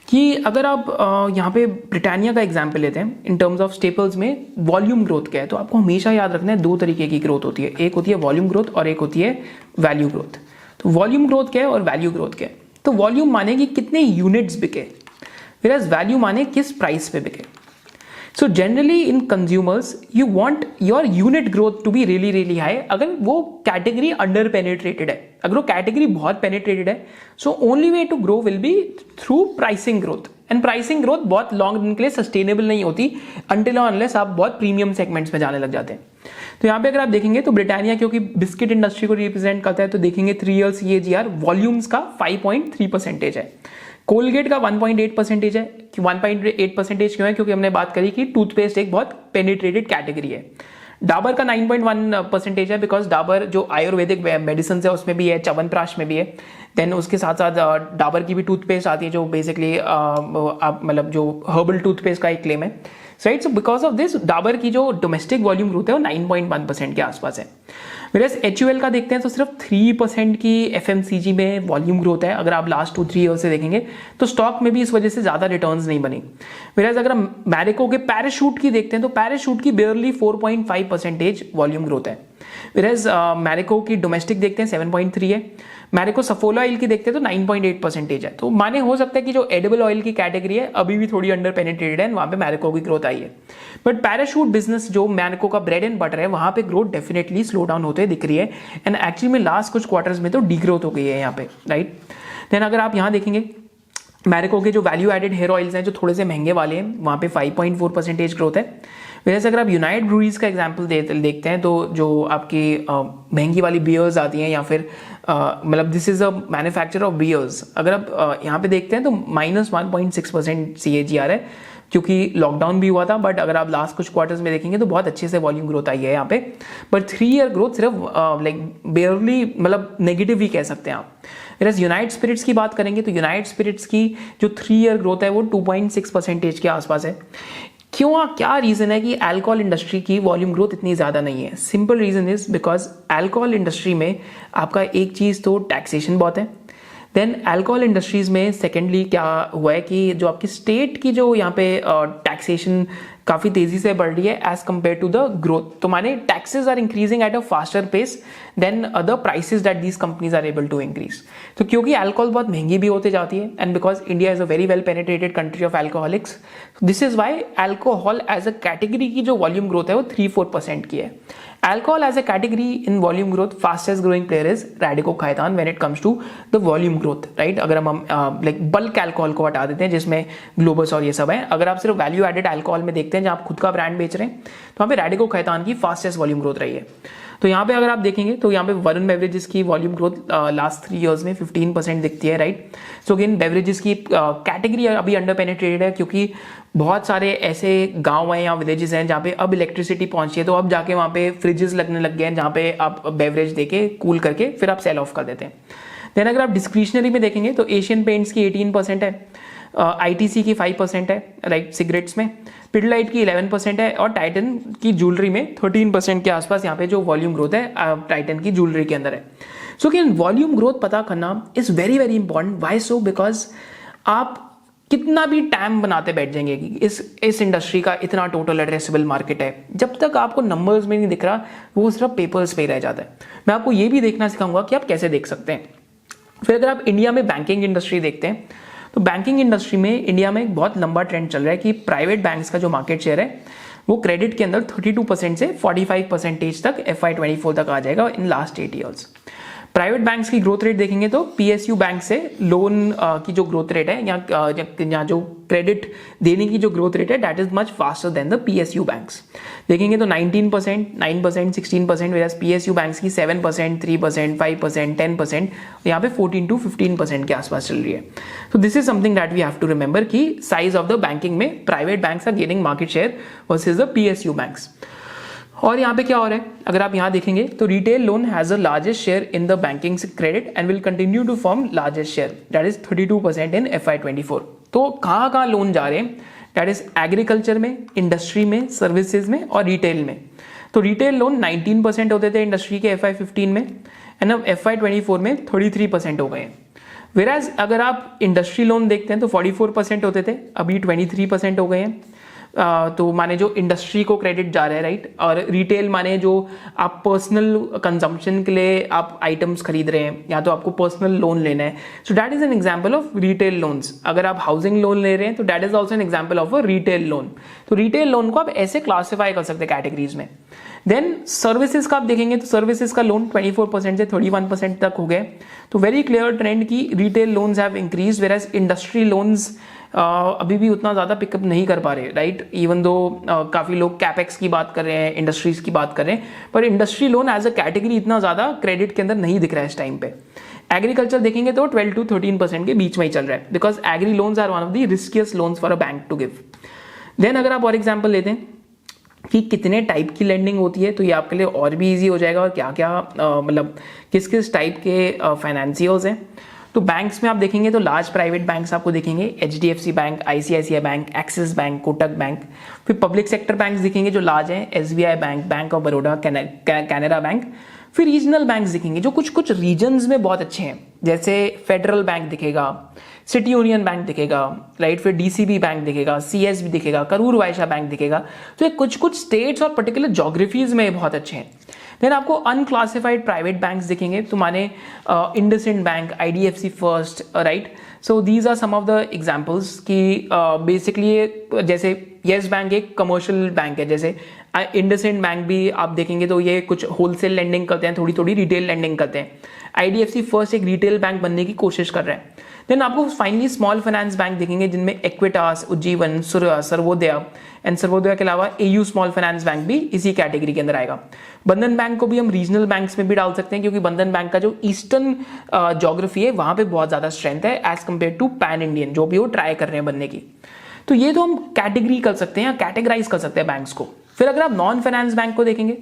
कि अगर आप यहाँ पे ब्रिटानिया का एग्जाम्पल लेते हैं इन टर्म्स ऑफ स्टेपल्स में वॉल्यूम ग्रोथ क्या है, तो आपको हमेशा याद रखना है दो तरीके की ग्रोथ होती है, एक होती है वॉल्यूम ग्रोथ और एक होती है वैल्यू ग्रोथ। तो वॉल्यूम ग्रोथ क्या है और वैल्यू ग्रोथ क्या है। तो वॉल्यूम माने कि कितने यूनिट्स बिके, whereas वैल्यू माने किस प्राइस पे बिके। So generally in consumers you want your unit growth to be really high. अगर वो कैटेगरी अंडर पेनिट्रेटेड है, अगर वो कैटेगरी बहुत पेनिट्रेटेड है, so only way to grow will be through pricing growth. And pricing growth बहुत long run के लिए सस्टेनेबल नहीं होती अनटिल अनलेस आप बहुत प्रीमियम सेगमेंट्स में जाने लग जाते हैं। तो यहाँ पे अगर आप देखेंगे तो ब्रिटानिया क्योंकि बिस्किट इंडस्ट्री को रिप्रेजेंट करता है, तो देखेंगे 3 ईयर CAGR वॉल्यूम्स का 5.3% है। कोलगेट का 1.8% है। 1.8% क्यों है, क्योंकि हमने बात करी कि टूथपेस्ट एक बहुत पेनिट्रेटेड कैटेगरी है। डाबर का 9.1% है, बिकॉज डाबर जो आयुर्वेदिक मेडिसिन है उसमें भी है, च्यवनप्राश में भी है। देन उसके साथ साथ डाबर की भी टूथपेस्ट आती है जो बेसिकली मतलब जो हर्बल टूथपेस्ट का एक क्लेम है, right. So because of this Dabur की जो डोमेस्टिक वॉल्यूम ग्रोथ है वो 9.1% के आसपास है। Whereas HUL का देखते हैं तो सिर्फ 3% की FMCG में वॉल्यूम ग्रोथ है। अगर आप लास्ट 2-3 ईयर से देखेंगे तो स्टॉक में भी इस वजह से ज्यादा रिटर्न्स नहीं बनी। Whereas अगर हम मैरिको के पैराशूट की देखते हैं तो पैराशूट की बेयरली 4.5% वॉल्यूम ग्रोथ है। Whereas मैरिको की डोमेस्टिक देखते हैं 7.3 है। मैरिको सफोला ऑयल की देखते हैं तो 9.8% है। तो माने हो सकता है कि जो एडिबल ऑयल की कैटेगरी है अभी भी थोड़ी अंडर पेनिट्रेटेड है, वहां पे मैरिको की ग्रोथ आई है। बट पैराशूट बिजनेस जो मैरिको का ब्रेड एंड बटर है वहां पे ग्रोथ डेफिनेटली स्लो डाउन होते दिख रही है। एंड एक्चुअली में लास्ट कुछ क्वार्टर्स में तो डी ग्रोथ हो गई है यहाँ पे, राइट। देन अगर आप यहाँ देखेंगे मैरिको के जो वैल्यू एडेड हेयर ऑयल्स हैं जो थोड़े से महंगे वाले हैं वहाँ पे 5.4% ग्रोथ है। वैसे अगर आप यूनाइटेड ब्रूरीज का एग्जांपल देखते हैं तो जो आपकी महंगी वाली बियर्स आती हैं या फिर मतलब this is a manufacture of beers, अगर आप यहाँ पे देखते हैं तो -1.6% CAGR है, क्योंकि लॉकडाउन भी हुआ था। बट अगर आप लास्ट कुछ क्वार्टर्स में देखेंगे तो बहुत अच्छे से वॉल्यूम ग्रोथ आई है यहाँ पे। बट 3 ईयर ग्रोथ सिर्फ लाइक बेयरली मतलब नेगेटिव ही कह सकते हैं आप। वैसे यूनाइटेड स्पिरिट्स की बात करेंगे तो यूनाइटेड स्पिरिट्स की जो 3 ईयर ग्रोथ है वो 2.6% के आसपास है। क्यों, क्या रीजन है कि अल्कोहल इंडस्ट्री की वॉल्यूम ग्रोथ इतनी ज्यादा नहीं है? Simple reason is because alcohol industry में आपका एक चीज तो टैक्सेशन बहुत है। देन अल्कोहल इंडस्ट्रीज में सेकेंडली क्या हुआ है कि जो आपकी स्टेट की जो यहाँ पे टैक्सेशन काफी तेजी से बढ़ रही है as compare to the growth. तो माने taxes are increasing at a faster pace than other prices that these companies are able to increase. तो क्योंकि अल्कोहल बहुत महंगी भी होते जाती है and because India is a very well penetrated country of alcoholics, this is why alcohol as a category की जो वॉल्यूम ग्रोथ है वो 3-4% की है। Alcohol as a category in volume growth, fastest growing player is Radico Khaitan when it comes to the volume growth, right? अगर हम like bulk alcohol को हटा देते हैं जिसमें ग्लोबस और ये सब है, अगर आप सिर्फ वैल्यू एडेड अल्कोहल में देखते हैं जहां आप खुद का ब्रांड बेच रहे हैं तो वहां पे Radico Khaitan की फास्टेस्ट वॉल्यूम ग्रोथ रही है। तो यहाँ पे अगर आप देखेंगे तो यहाँ पे वरुण बेवरेजेस की वॉल्यूम ग्रोथ लास्ट 3 इयर्स में 15% दिखती है, राइट। सो अगेन बेवरेजेस की कैटेगरी अभी अंडर पेनिट्रेटेड है क्योंकि बहुत सारे ऐसे गांव हैं या विलेजेस हैं जहाँ पे अब इलेक्ट्रिसिटी पहुंची है, तो अब जाके वहाँ पे फ्रिजेस लगने लग गए हैं जहाँ पे आप बेवरेज देके कूल करके फिर आप सेल ऑफ कर देते हैं। देन अगर आप डिस्क्रिशनरी में देखेंगे तो एशियन पेंट्स की 18% है, ITC की 5% है, राइट, सिगरेट्स में पिडलाइट की 11% है और टाइटन की ज्वेलरी में 13% के आसपास यहाँ पे जो वॉल्यूम ग्रोथ है टाइटन की ज्वेलरी के अंदर है। सो कि वॉल्यूम ग्रोथ पता करना is very very important. Why so? Because आप कितना भी टाइम बनाते बैठ जाएंगे कि इस इंडस्ट्री का इतना टोटल एड्रेसेबल मार्केट है, जब तक आपको नंबर्स में नहीं दिख रहा वो सिर्फ पेपर्स पे रह जाता है। मैं आपको ये भी देखना सिखाऊंगा कि आप कैसे देख सकते हैं। फिर अगर आप इंडिया में बैंकिंग इंडस्ट्री देखते हैं तो बैंकिंग इंडस्ट्री में इंडिया में एक बहुत लंबा ट्रेंड चल रहा है कि प्राइवेट बैंक्स का जो मार्केट शेयर है वो क्रेडिट के अंदर 32% से 45% तक FY24 तक आ जाएगा in last 8 years. Private banks की ग्रोथ रेट देखेंगे तो PSU बैंक से लोन की जो ग्रोथ रेट है या जो क्रेडिट देने की जो ग्रोथ रेट है that is much faster than the PSU banks. देखेंगे तो 19%, 9%, 16%, वेराज PSU बैंक्स की 7%, 3%, 5%, 10%, यहाँ पे 14 to 15% के आसपास चल रही है। तो this is something that we have to remember कि साइज ऑफ द बैंकिंग में private banks are gaining market share versus the PSU banks. और यहाँ पे क्या हो रहा है, अगर आप यहाँ देखेंगे तो retail loan has the largest share in the banking credit and will continue to form largest share that is 32% in FY24। तो कहाँ कहाँ लोन जा रहे हैं, दैट इज एग्रीकल्चर में, इंडस्ट्री में, सर्विसेज में और रिटेल में। तो रिटेल लोन 19% होते थे इंडस्ट्री के FY15 में एंड अब FY24 में 33% हो गए हैं। वेराज अगर आप इंडस्ट्री लोन देखते हैं तो 44% होते थे, अभी 23% हो गए हैं। तो माने जो इंडस्ट्री को क्रेडिट जा रहा है, राइट। और रिटेल माने जो आप पर्सनल कंजम्पशन के लिए आप आइटम्स खरीद रहे हैं या तो आपको पर्सनल लोन लेना है, सो that is an example of retail loans. अगर आप हाउसिंग लोन ले रहे हैं तो that is also an example of a retail loan. तो रिटेल लोन को आप ऐसे क्लासिफाई कर सकते हैं कैटेगरीज में। देन सर्विसेज का आप देखेंगे तो सर्विसेज का लोन 24% से 31% तक हो गए। तो वेरी क्लियर ट्रेंड की retail loans have increase वेराज industry loans अभी भी उतना ज़्यादा पिकअप नहीं कर पा रहे, राइट। इवन दो काफ़ी लोग कैपेक्स की बात कर रहे हैं, इंडस्ट्रीज की बात कर रहे हैं, पर industry loan as a category इतना ज़्यादा क्रेडिट के अंदर नहीं दिख रहा है इस टाइम पे। एग्रीकल्चर देखेंगे तो 12 to 13% के बीच में ही चल रहा है, because agri loans are one of the riskiest loans for a bank to give. Then अगर आप और एग्जाम्पल लेते हैं कि कितने टाइप की लेंडिंग होती है, तो ये आपके लिए और भी ईजी हो जाएगा और क्या क्या मतलब किस किस टाइप के फाइनेंशियल्स हैं। तो बैंक्स में आप देखेंगे तो लार्ज प्राइवेट बैंक्स आपको देखेंगे, HDFC bank, ICICI bank, axis bank, Kotak bank. फिर पब्लिक सेक्टर बैंक्स दिखेंगे जो लार्ज हैं, SBI bank, bank of Baroda, Canara bank. फिर रीजनल बैंक्स दिखेंगे जो कुछ कुछ रीजन्स में बहुत अच्छे हैं, जैसे फेडरल बैंक दिखेगा, सिटी यूनियन बैंक दिखेगा, राइट। फिर DCB बैंक दिखेगा, CSB दिखेगा, करूर वैश्य बैंक दिखेगा। तो ये कुछ कुछ स्टेट्स और पर्टिकुलर ज्योग्राफीज में बहुत अच्छे हैं। देन आपको अनक्लासिफाइड प्राइवेट बैंक्स दिखेंगे, तो माने IndusInd bank, IDFC first, right. So these are some of the examples कि बेसिकली जैसे येस बैंक एक कमर्शियल बैंक है, जैसे इंडसइंड बैंक भी आप देखेंगे तो ये कुछ होलसेल लेंडिंग करते हैं, थोड़ी थोड़ी रिटेल लेंडिंग करते हैं। IDFC फर्स्ट एक रिटेल बैंक बनने की कोशिश कर रहे हैं। देन आपको फाइनली स्मॉल फाइनेंस बैंक दिखेंगे जिनमें इक्विटास, उज्जीवन, सर्वोदय एंड सर्वोदय के अलावा AU स्मॉल फाइनेंस बैंक भी इसी कैटेगरी के अंदर आएगा। बंधन बैंक को भी हम रीजनल बैंक्स में भी डाल सकते हैं क्योंकि बंधन बैंक का जो ईस्टर्न ज्योग्राफी है वहां पे बहुत ज्यादा स्ट्रेंथ है as compare to pan Indian जो भी वो ट्राई कर रहे हैं बनने की। तो ये तो हम कैटेगरी कर सकते हैं या कैटेगराइज कर सकते हैं बैंक्स को। फिर अगर आप नॉन फाइनेंस बैंक को देखेंगे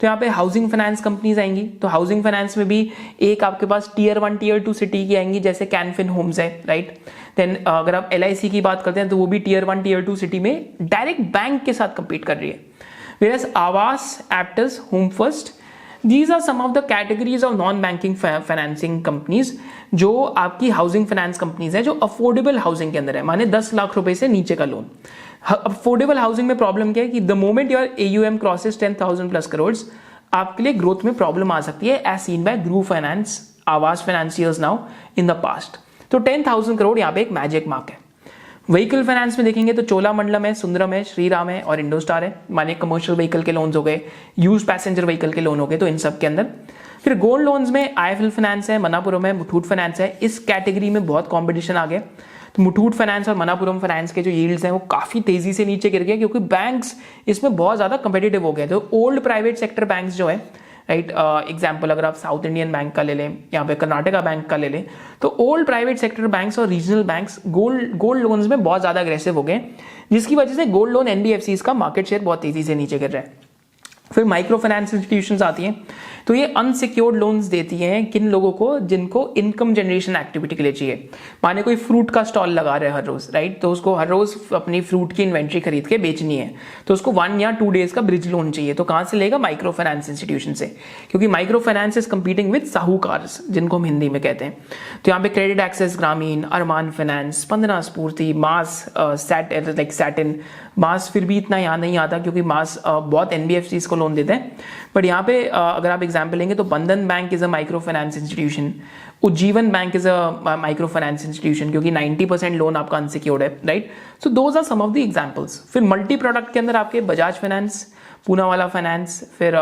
तो यहाँ पे हाउसिंग फाइनेंस कंपनीज आएंगी। तो हाउसिंग फाइनेंस में भी एक आपके पास Tier 1 Tier 2 सिटी की आएंगी, जैसे कैनफिन होम्स है, राइट। देन अगर आप LIC की बात करते हैं तो वो भी Tier 1 Tier 2 सिटी में डायरेक्ट बैंक के साथ कंपीट कर रही है। वेयरएज आवास, Aptus, home first, these are some of the categories of non-banking financing companies जो आपकी हाउसिंग फाइनेंस कंपनीज है जो अफोर्डेबल हाउसिंग के अंदर है, माने 10 लाख रुपए से नीचे का लोन। अफोर्डेबल हाउसिंग में प्रॉब्लम क्या है कि the moment your AUM crosses 10,000 plus crore आपके लिए ग्रोथ में प्रॉब्लम आ सकती है, एज सीन बाय ग्रू फाइनेंस, आवास financiers now in the past. तो 10,000 करोड़ यहाँ पे एक मैजिक मार्क है। व्हीकल फाइनेंस में देखेंगे तो चोलामंडलम है, सुंदरम है, श्रीराम है और इंडोस्टार है, माने कमर्शियल व्हीकल के लोन्स हो गए, यूज पैसेंजर व्हीकल के लोन हो गए, तो इन सब के अंदर। फिर गोल्ड लोन्स में IIFL फाइनेंस है, मनापुरम है, मुथूट फाइनेंस है। इस कैटेगरी में बहुत कॉम्पिटिशन आ गया, तो मुथूट फाइनेंस और मनापुरम फाइनेंस के जो यील्ड्स हैं वो काफी तेजी से नीचे गिर गए क्योंकि बैंक्स इसमें बहुत ज्यादा कंपेटिटिव हो गए। तो ओल्ड प्राइवेट सेक्टर बैंक्स जो है, राइट, एग्जाम्पल अगर आप साउथ इंडियन बैंक का ले लें, यहाँ पे कर्नाटका बैंक का ले लें, तो ओल्ड प्राइवेट सेक्टर बैंक्स और रीजनल बैंक्स गोल्ड लोन्स में बहुत ज्यादा अग्रेसिव हो गए, जिसकी वजह से गोल्ड लोन NBFCs का मार्केट शेयर बहुत तेजी से नीचे गिर रहा है। फिर माइक्रो फाइनेंस इंस्टीट्यूशंस आती हैं, तो ये अनसिक्योर्ड लोन्स देती हैं किन लोगों को, जिनको इनकम जनरेशन एक्टिविटी के लिए चाहिए। माने कोई फ्रूट का स्टॉल लगा रहे हैं हर रोज, राइट, तो उसको हर रोज अपनी फ्रूट की इन्वेंट्री खरीद के बेचनी है, तो उसको 1 या 2 डेज का ब्रिज लोन चाहिए। तो कहां से लेगा? माइक्रो फाइनेंस इंस्टीट्यूशन से, क्योंकि micro finance is competing with साहूकार्स, जिनको हम हिंदी में कहते हैं। तो यहाँ पे क्रेडिट एक्सेस ग्रामीण, अरमान फाइनेंस, स्पंदना स्फूर्ति, मास, सैटिन, मास फिर भी इतना यहाँ नहीं आता क्योंकि मास बहुत एनबीएफसीज को लोन देते हैं, बट यहाँ पे अगर आप एग्जाम्पल लेंगे तो Bandhan bank is a micro finance institution, Ujjivan bank is a micro finance institution, क्योंकि 90% लोन आपका अनसिक्योर्ड है, right. So those are some of the examples. फिर मल्टी प्रोडक्ट के अंदर आपके बजाज फाइनेंस, पूनावाला फाइनेंस, फिर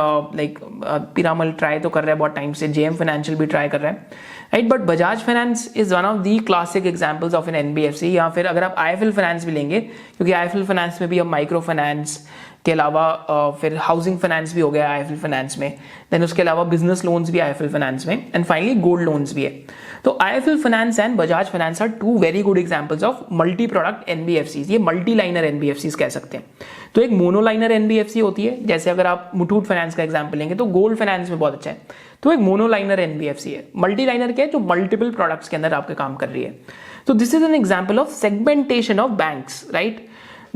पिरामल ट्राई तो कर रहा है बहुत टाइम से, जेएम फाइनेंशियल भी ट्राई कर रहा है, right, but Bajaj finance is one of the classic examples of an NBFC. या फिर अगर आप आईएफएल फाइनेंस भी लेंगे, क्योंकि आईएफएल फाइनेंस में भी अब माइक्रो फाइनेंस के अलावा फिर हाउसिंग फाइनेंस भी हो गया आईएफएल फाइनेंस में, देन उसके अलावा बिजनेस लोन्स भी आईएफएल फाइनेंस में, एंड फाइनली गोल्ड लोन्स भी है। तो IIFL finance and Bajaj finance are 2 very good examples of multi product NBFCs. ये मल्टी लाइनर एनबीएफसीज कह सकते हैं। तो एक मोनोलाइनर एनबीएफसी होती है, जैसे अगर आप मुथूट फाइनेंस का एग्जांपल लेंगे तो गोल्ड फाइनेंस में बहुत अच्छा है, तो एक मोनोलाइनर एनबीएफसी है। मल्टी लाइनर क्या है? जो मल्टीपल प्रोडक्ट्स के अंदर आपके काम कर रही है। तो this is an example of segmentation of banks, right.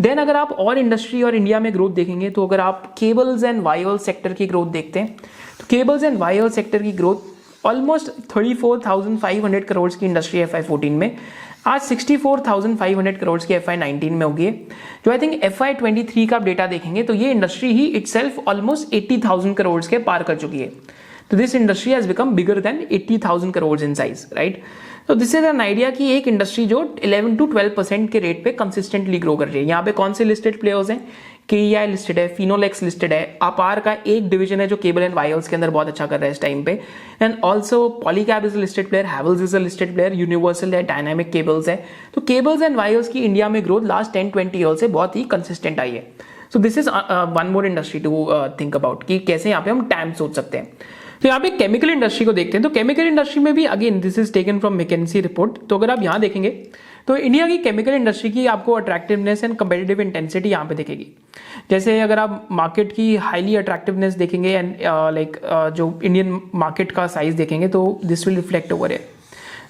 Then अगर आप और इंडस्ट्री और इंडिया में ग्रोथ देखेंगे, तो अगर आप केबल्स एंड वायर्स सेक्टर की ग्रोथ देखते हैं, तो केबल्स एंड वायर्स सेक्टर की ग्रोथ ऑलमोस्ट 34,500 करोड़ की इंडस्ट्री FY14 में, आज 64,500 करोड़ की FY19 में होगी। जो आई थिंक FY23 का आप डेटा देखेंगे तो ये इंडस्ट्री ही इटसेल्फ ऑलमोस्ट 80,000 करोड़ के पार कर चुकी है। तो this industry has become bigger than 80,000 crore in size, right. तो दिस इज एन आइडिया कि एक इंडस्ट्री जो 11 to 12% के रेट पे कंसिस्टेंटली ग्रो कर रही है। यहाँ पे कौन से लिस्टेड प्लेयर्स हैं? KEI लिस्टेड है, फिनोलेक्स लिस्टेड है, अपार का एक डिवीजन है जो केबल एंड वायर्स के अंदर बहुत अच्छा कर रहा है इस टाइम पे, and also Polycab is a listed player, Havells is a listed player, universal है, डायनामिक केबल्स है। तो केबल्स एंड वायर्स की इंडिया में ग्रोथ लास्ट 10-20 ईयर्स से बहुत ही कंसिस्टेंट आई है। So this is one more industry to think about कि कैसे यहाँ पे हम टैम सोच सकते हैं। तो यहाँ पे केमिकल इंडस्ट्री को देखते हैं, तो केमिकल इंडस्ट्री में भी again this is taken from McKinsey report. तो अगर आप यहाँ देखेंगे तो इंडिया की केमिकल इंडस्ट्री की आपको अट्रैक्टिवनेस एंड कंपेटिटिव इंटेंसिटी यहाँ पे दिखेगी। जैसे अगर आप मार्केट की हाईली अट्रैक्टिवनेस देखेंगे एंड जो इंडियन मार्केट का साइज देखेंगे, तो दिस विल रिफ्लेक्ट ओवर है,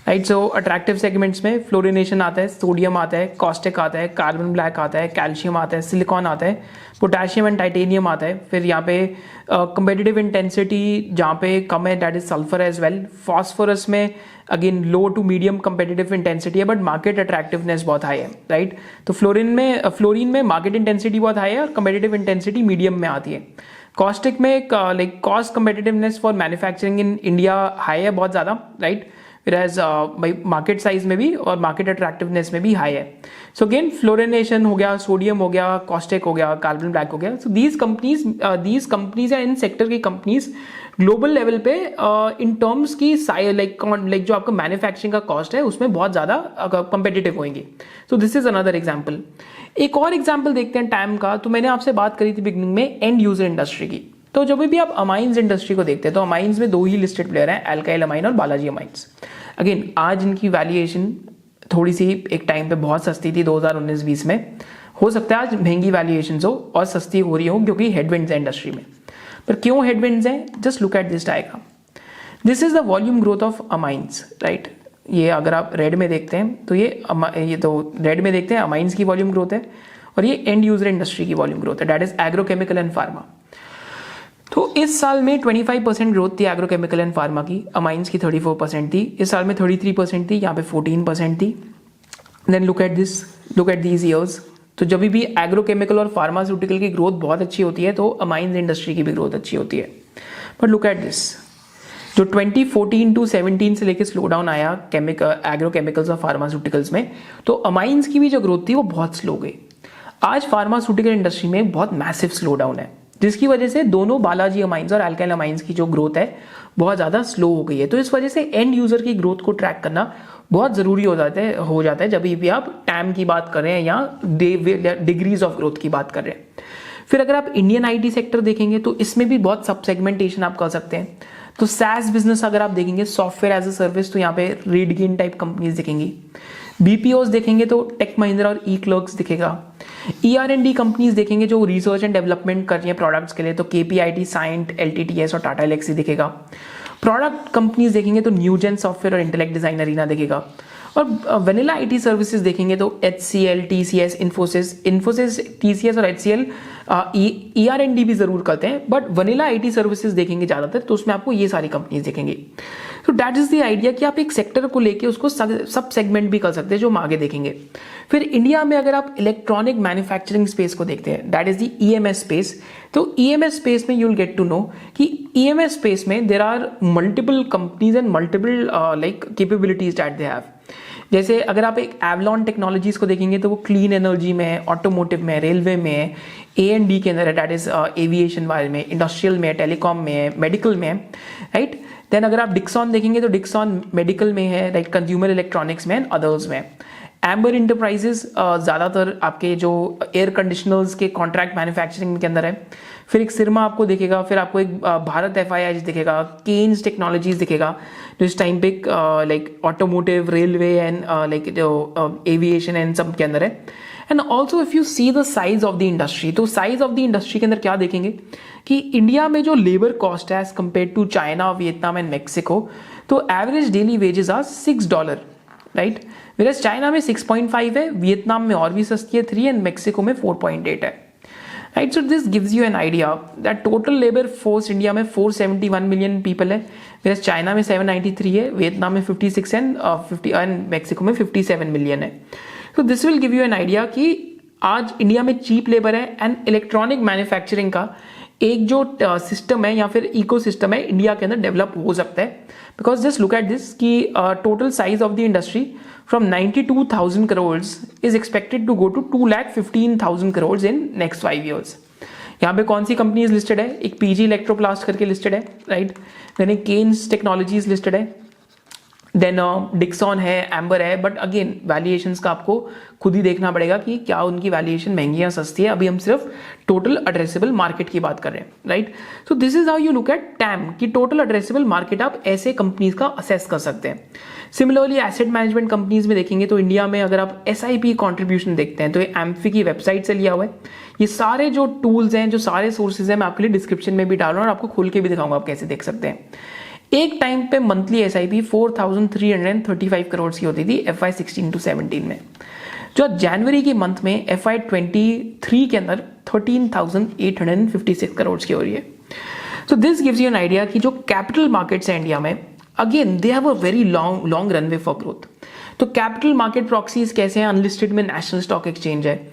राइट। सो अट्रैक्टिव सेगमेंट्स में फ्लोरिनेशन आता है, सोडियम आता है, कॉस्टिक आता है, कार्बन ब्लैक आता है, कैल्शियम आता है, सिलिकॉन आता है, पोटेशियम एंड टाइटेनियम आता है। फिर यहाँ पे कंपेटिटिव इंटेंसिटी जहाँ पे कम है that is sulphur as well. Phosphorus में again low to medium competitive intensity है, बट मार्केट अट्रैक्टिवनेस बहुत हाई है, राइट। तो फ्लोरीन में मार्केट इंटेंसिटी बहुत हाई है और कंपेटिटिव इंटेंसिटी मीडियम में आती है। कॉस्टिक में like cost competitiveness for manufacturing in India high है बहुत ज़्यादा, राइट। Whereas मार्केट साइज में भी और मार्केट अट्रैक्टिवनेस में भी हाई है। सो अगेन फ्लोरिनेशन हो गया, सोडियम हो गया, कॉस्टिक हो गया, कार्बन ब्लैक हो गया। सो दीज कंपनीज या इन सेक्टर की कंपनीज ग्लोबल लेवल पे इन टर्म्स की लाइक जो आपका मैन्युफैक्चरिंग का कॉस्ट है उसमें बहुत ज़्यादा कंपेटिटिव होंगे। सो दिस इज अनदर एग्जाम्पल। एक और एग्जाम्पल देखते हैं टाइम का। तो मैंने आपसे बात करी थी बिगनिंग में एंड यूजर इंडस्ट्री की। तो जब भी आप अमाइंस इंडस्ट्री को देखते हैं तो अमाइंस में 2 ही लिस्टेड प्लेयर हैं, अल्काइल अमाइन और बालाजी अमाइंस। अगेन आज इनकी वैल्यूएशन थोड़ी सी एक टाइम पे बहुत सस्ती थी 2019-20 में, हो सकता है आज महंगी वैल्यूएशन हो और सस्ती हो रही हो क्योंकि हेडविंड्स है इंडस्ट्री में। पर क्यों हेडविंड्स हैं? Just look at this diagram. This is the volume growth of amines, right. ये अगर आप रेड में देखते हैं तो ये तो रेड में देखते हैं अमाइंस की वॉल्यूम ग्रोथ है, और ये एंड यूजर इंडस्ट्री की वॉल्यूम ग्रोथ है, that is agrochemical and pharma. तो इस साल में 25% ग्रोथ थी एग्रोकेमिकल एंड फार्मा की, अमाइंस की 34% थी, इस साल में 33% थी, यहाँ पे 14% थी। Then look at these years. तो जब भी एग्रोकेमिकल और फार्मास्यूटिकल की ग्रोथ बहुत अच्छी होती है तो अमाइंस इंडस्ट्री की भी ग्रोथ अच्छी होती है। बट लुक एट दिस, जो 2014 to 17 से लेकर स्लो डाउन आया एग्रोकेमिकल्स और फार्मास्यूटिकल्स में, तो अमाइंस की भी जो ग्रोथ थी वो बहुत स्लो गई। आज फार्मास्यूटिकल इंडस्ट्री में बहुत मैसिव स्लो डाउन है, जिसकी वजह से दोनों बालाजी अमाइंस और अल्काइल अमाइंस की जो ग्रोथ है बहुत ज़्यादा स्लो हो गई है। तो इस वजह से एंड यूजर की ग्रोथ को ट्रैक करना बहुत ज़रूरी हो जाता है जब भी आप टैम की बात कर रहे हैं या डिग्रीज ऑफ ग्रोथ की बात कर रहे हैं। फिर अगर आप इंडियन आईटी सेक्टर देखेंगे तो इसमें भी बहुत सब सेगमेंटेशन आप कर सकते हैं। तो SaaS बिजनेस अगर आप देखेंगे, सॉफ्टवेयर एज अ सर्विस, तो यहाँ पे रेडगेन टाइप कंपनीज दिखेंगी। BPOs देखेंगे तो टेक महिंद्रा और ई क्लर्क्स दिखेगा। ER&D कंपनीज देखेंगे जो रिसर्च एंड डेवलपमेंट कर रही हैं प्रोडक्ट्स के लिए, तो KPIT, साइंट, LTTS और टाटा एलेक्सी दिखेगा। प्रोडक्ट कंपनीज देखेंगे तो न्यूजेन सॉफ्टवेयर और इंटेलेक्ट डिजाइन अरीना दिखेगा। और वनीला IT सर्विसेज देखेंगे तो HCL, TCS, इन्फोसिस, TCS और HCL ER&D भी जरूर करते हैं, बट वनीला IT सर्विसेज देखेंगे ज्यादातर, तो उसमें आपको ये सारी कंपनीज दिखेंगी। तो दैट इज द आइडिया कि आप एक सेक्टर को लेके उसको सब सेगमेंट भी कर सकते हैं, जो हम आगे देखेंगे। फिर इंडिया में अगर आप इलेक्ट्रॉनिक मैन्युफैक्चरिंग स्पेस को देखते हैं, that is the EMS space. तो EMS स्पेस में you will get to know कि EMS स्पेस में there are multiple companies and multiple like capabilities that they have. जैसे अगर आप एक एवलॉन टेक्नोलॉजीज को देखेंगे तो वो क्लीन एनर्जी में है, ऑटोमोटिव में, रेलवे में है, A&D के अंदर है, दैट इज एविएशन वाले में, इंडस्ट्रियल में, टेलीकॉम में है, मेडिकल में है, राइट। देन अगर आप डिक्सॉन देखेंगे तो डिक्सॉन मेडिकल में है, राइट, कंज्यूमर इलेक्ट्रॉनिक्स में एंड अदर्स में। एम्बर इंटरप्राइजेस ज़्यादातर आपके जो एयर कंडीशनर्स के कॉन्ट्रैक्ट मैन्युफैक्चरिंग के अंदर है। फिर एक सिरमा आपको दिखेगा, फिर आपको एक भारत FIIs दिखेगा, केन्स टेक्नोलॉजीज दिखेगा जो इस टाइम पे like automotive, railway and like जो एविएशन एंड सब के अंदर है। And also if you see the size of the industry, तो साइज ऑफ द इंडस्ट्री के अंदर क्या देखेंगे कि इंडिया में जो लेबर कॉस्ट है as compared to China, Vietnam and Mexico, तो average daily wages are $6, right. Whereas China में 6.5 है, वियतनाम में और भी सस्ती है 3 एंड मैक्सिको में 4.8 है, right. So this gives you N idea that total labour force India में 471 मिलियन पीपल है, वेरएज चाइना में 793 है, वियतनाम में 56 एंड मैक्सिको में 57 मिलियन है। तो this will give you N idea कि आज इंडिया में चीप लेबर है एंड इलेक्ट्रॉनिक मैन्युफैक्चरिंग का एक जो सिस्टम है या फिर इकोसिस्टम है इंडिया के अंदर डेवलप हो सकता है। Because just look at this कि total size of the industry from 92,000 crores is expected to go to 2,15,000 crores in next 5 years। यहाँ पे कौन सी कंपनीज लिस्टेड है? एक PG इलेक्ट्रोप्लास्ट करके लिस्टेड है, राइट। देन एक केन्स टेक्नोलॉजीज लिस्टेड है, देन डिक्सॉन है, एम्बर है, बट अगेन वैल्यूएशंस का आपको खुद ही देखना पड़ेगा कि क्या उनकी वैल्यूएशन महंगी या सस्ती है। अभी हम सिर्फ टोटल एड्रेसेबल मार्केट की बात कर रहे हैं, right. So this is how you look at time कि टोटल एड्रेसेबल मार्केट आप ऐसे कंपनीज का असेस कर सकते हैं। सिमिलरली एसेट मैनेजमेंट कंपनीज में देखेंगे तो इंडिया में अगर आप SIP कॉन्ट्रीब्यूशन देखते हैं तो ये एम्फी की वेबसाइट से लिया हुआ है। ये सारे जो टूल्स हैं, जो सारे सोर्सेज हैं, मैं आपके लिए डिस्क्रिप्शन में भी डाल रहा हूँ और आपको खोल के भी दिखाऊंगा आप कैसे देख सकते हैं। एक टाइम पे मंथली SIP 4,335 करोड़ की होती थी FY 16 to 17 में, जो जनवरी के मंथ में FY 23 के अंदर 13,856 करोड़ की हो रही है। So this gives you N idea कि जो कैपिटल मार्केट्स हैं इंडिया में, again they have a very long runway for growth. तो कैपिटल मार्केट प्रॉक्सीज कैसे हैं? अनलिस्टेड में नेशनल स्टॉक एक्सचेंज है,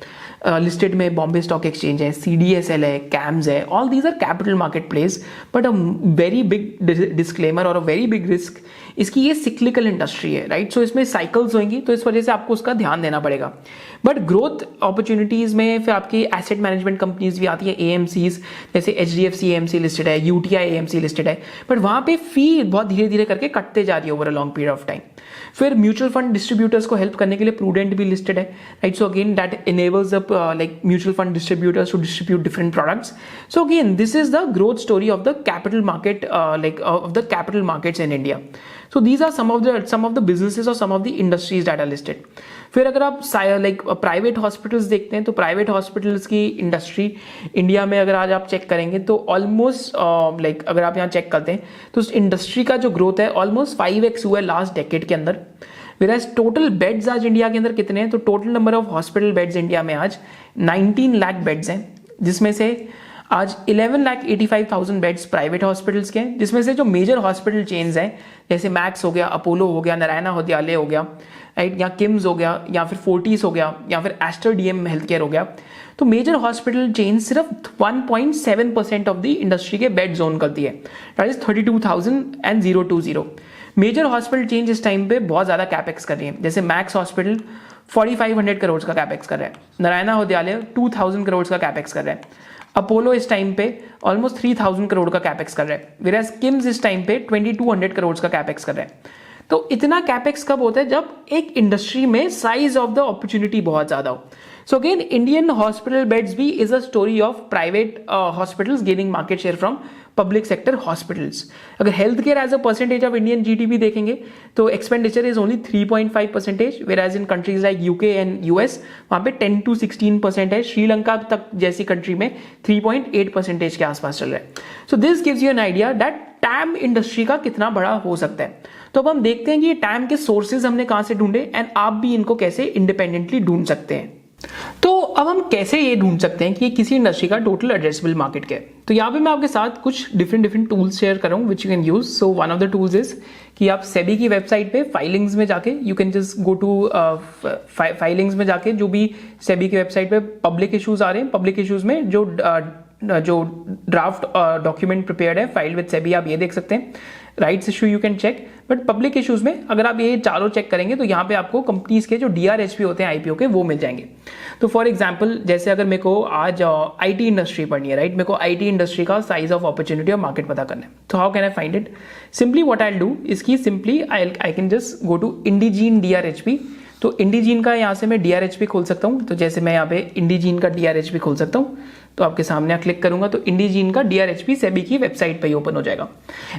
लिस्टेड में बॉम्बे स्टॉक एक्सचेंज है, CDSL है, CAMS है, all these are capital market place. But a very big disclaimer और अ वेरी बिग रिस्क, इसकी ये सिक्लिकल इंडस्ट्री है, राइट। सो इसमें साइकिल्स होंगी, तो इस वजह से आपको उसका ध्यान देना पड़ेगा। बट ग्रोथ अपॉर्चुनिटीज में फिर आपकी एसेट मैनेजमेंट कंपनीज भी आती है, AMCs जैसे HDFC AMC लिस्टेड है, UTI AMC लिस्टेड है, बट वहां पे फी बहुत धीरे धीरे करके कटते जा रही है over a long period of time. फिर म्यूचुअल फंड डिस्ट्रीब्यूटर्स को हेल्प करने के लिए प्रूडेंट भी लिस्टेड है, right. So again that enables the like mutual fund distributors to distribute different products. So again, this is the growth story of the capital market, of the capital markets in India. So these are some of the businesses or some of the industries that are listed. फिर अगर आप private hospitals देखते हैं तो private hospitals की industry India में अगर आज आप चेक करेंगे तो ऑलमोस्ट अगर आप यहाँ चेक करते हैं तो उस इंडस्ट्री का जो ग्रोथ है ऑलमोस्ट 5x हुआ है लास्ट डेकेड के अंदर। Whereas टोटल बेड्स आज इंडिया के अंदर कितने हैं? तो total number of hospital beds India में आज 19 लाख बेड्स हैं, जिसमें से आज 11,85,000 बेड्स प्राइवेट हॉस्पिटल्स के हैं, जिसमें से जो मेजर हॉस्पिटल चेन्स हैं जैसे मैक्स हो गया, अपोलो हो गया, नारायणा हृदयालय हो गया, राइट, या किम्स हो गया, या फिर फोर्टिस हो गया, या फिर एस्टर DM हेल्थ केयर हो गया, तो मेजर हॉस्पिटल चेन सिर्फ 1.7% ऑफ द इंडस्ट्री के बेड जोन करती है, that is 32,020. Major hospital chains इस टाइम पे बहुत ज्यादा कैपेक्स कर रही है, जैसे मैक्स हॉस्पिटल 4,500 करोड़ का कैपेक्स कर रहा है, नारायणा हृदयालय 2,000 करोड़ का कैपेक्स कर रहा है, अपोलो इस टाइम पे ऑलमोस्ट 3,000 करोड़ का कैपेक्स कर रहा है, वेराज किम्स इस टाइम पे 2,200 करोड़ का कैपेक्स कर रहा है. तो इतना कैपेक्स कब होता है? जब एक इंडस्ट्री में साइज ऑफ द अपॉर्चुनिटी बहुत ज्यादा हो. So again, Indian hospital beds भी is a story of private hospitals gaining market share from public sector hospitals. अगर health care as a percentage of Indian GDP देखेंगे तो expenditure is only 3.5%, whereas in countries like UK and US वहाँ पे 10 to 16% है। श्रीलंका तक जैसी country में 3.8% के आसपास चल रहा है। So this gives you N idea that time industry का कितना बड़ा हो सकता है। तो अब हम देखते हैं कि ये टैम के सोर्सेज हमने कहाँ से ढूंढे एंड आप भी इनको कैसे इंडिपेंडेंटली ढूंढ सकते हैं। तो अब हम कैसे ये ढूंढ सकते हैं कि किसी इंडस्ट्री का टोटल एड्रेसेबल मार्केट क्या है। तो यहाँ पे मैं आपके साथ कुछ डिफरेंट टूल्स शेयर कर रहा हूँ which you can use. So one of the tools is कि आप सेबी की वेबसाइट पे फाइलिंग्स में जाके you can just go to filings में जाके जो भी सेबी की वेबसाइट पे पब्लिक इश्यूज आ रहे हैं, पब्लिक इश्यूज में जो ड्राफ्ट डॉक्यूमेंट प्रिपेयर्ड है फाइल्ड विद सेबी आप ये देख सकते हैं। Rights issue you can check, but public issues में अगर आप ये चारों चेक करेंगे तो यहाँ पे आपको कंपनीज के जो DRHP होते हैं IPO के वो मिल जाएंगे। तो फॉर एग्जांपल जैसे अगर मेरे को आज IT इंडस्ट्री पढ़नी है, राइट, मेरे को IT इंडस्ट्री का साइज ऑफ अपॉर्चुनिटी और मार्केट पता करना है, तो how can I find it? Simply what I will do इसकी simply I can just go to Indegene DRHP। तो इंडिजीन का यहाँ से मैं DRHP खोल सकता हूँ। तो जैसे मैं यहाँ पे इंडिजीन का DRHP खोल सकता हूँ, तो आपके सामने क्लिक करूंगा तो इंडिजीन का DRHP सेबी की वेबसाइट पे ही ओपन हो जाएगा।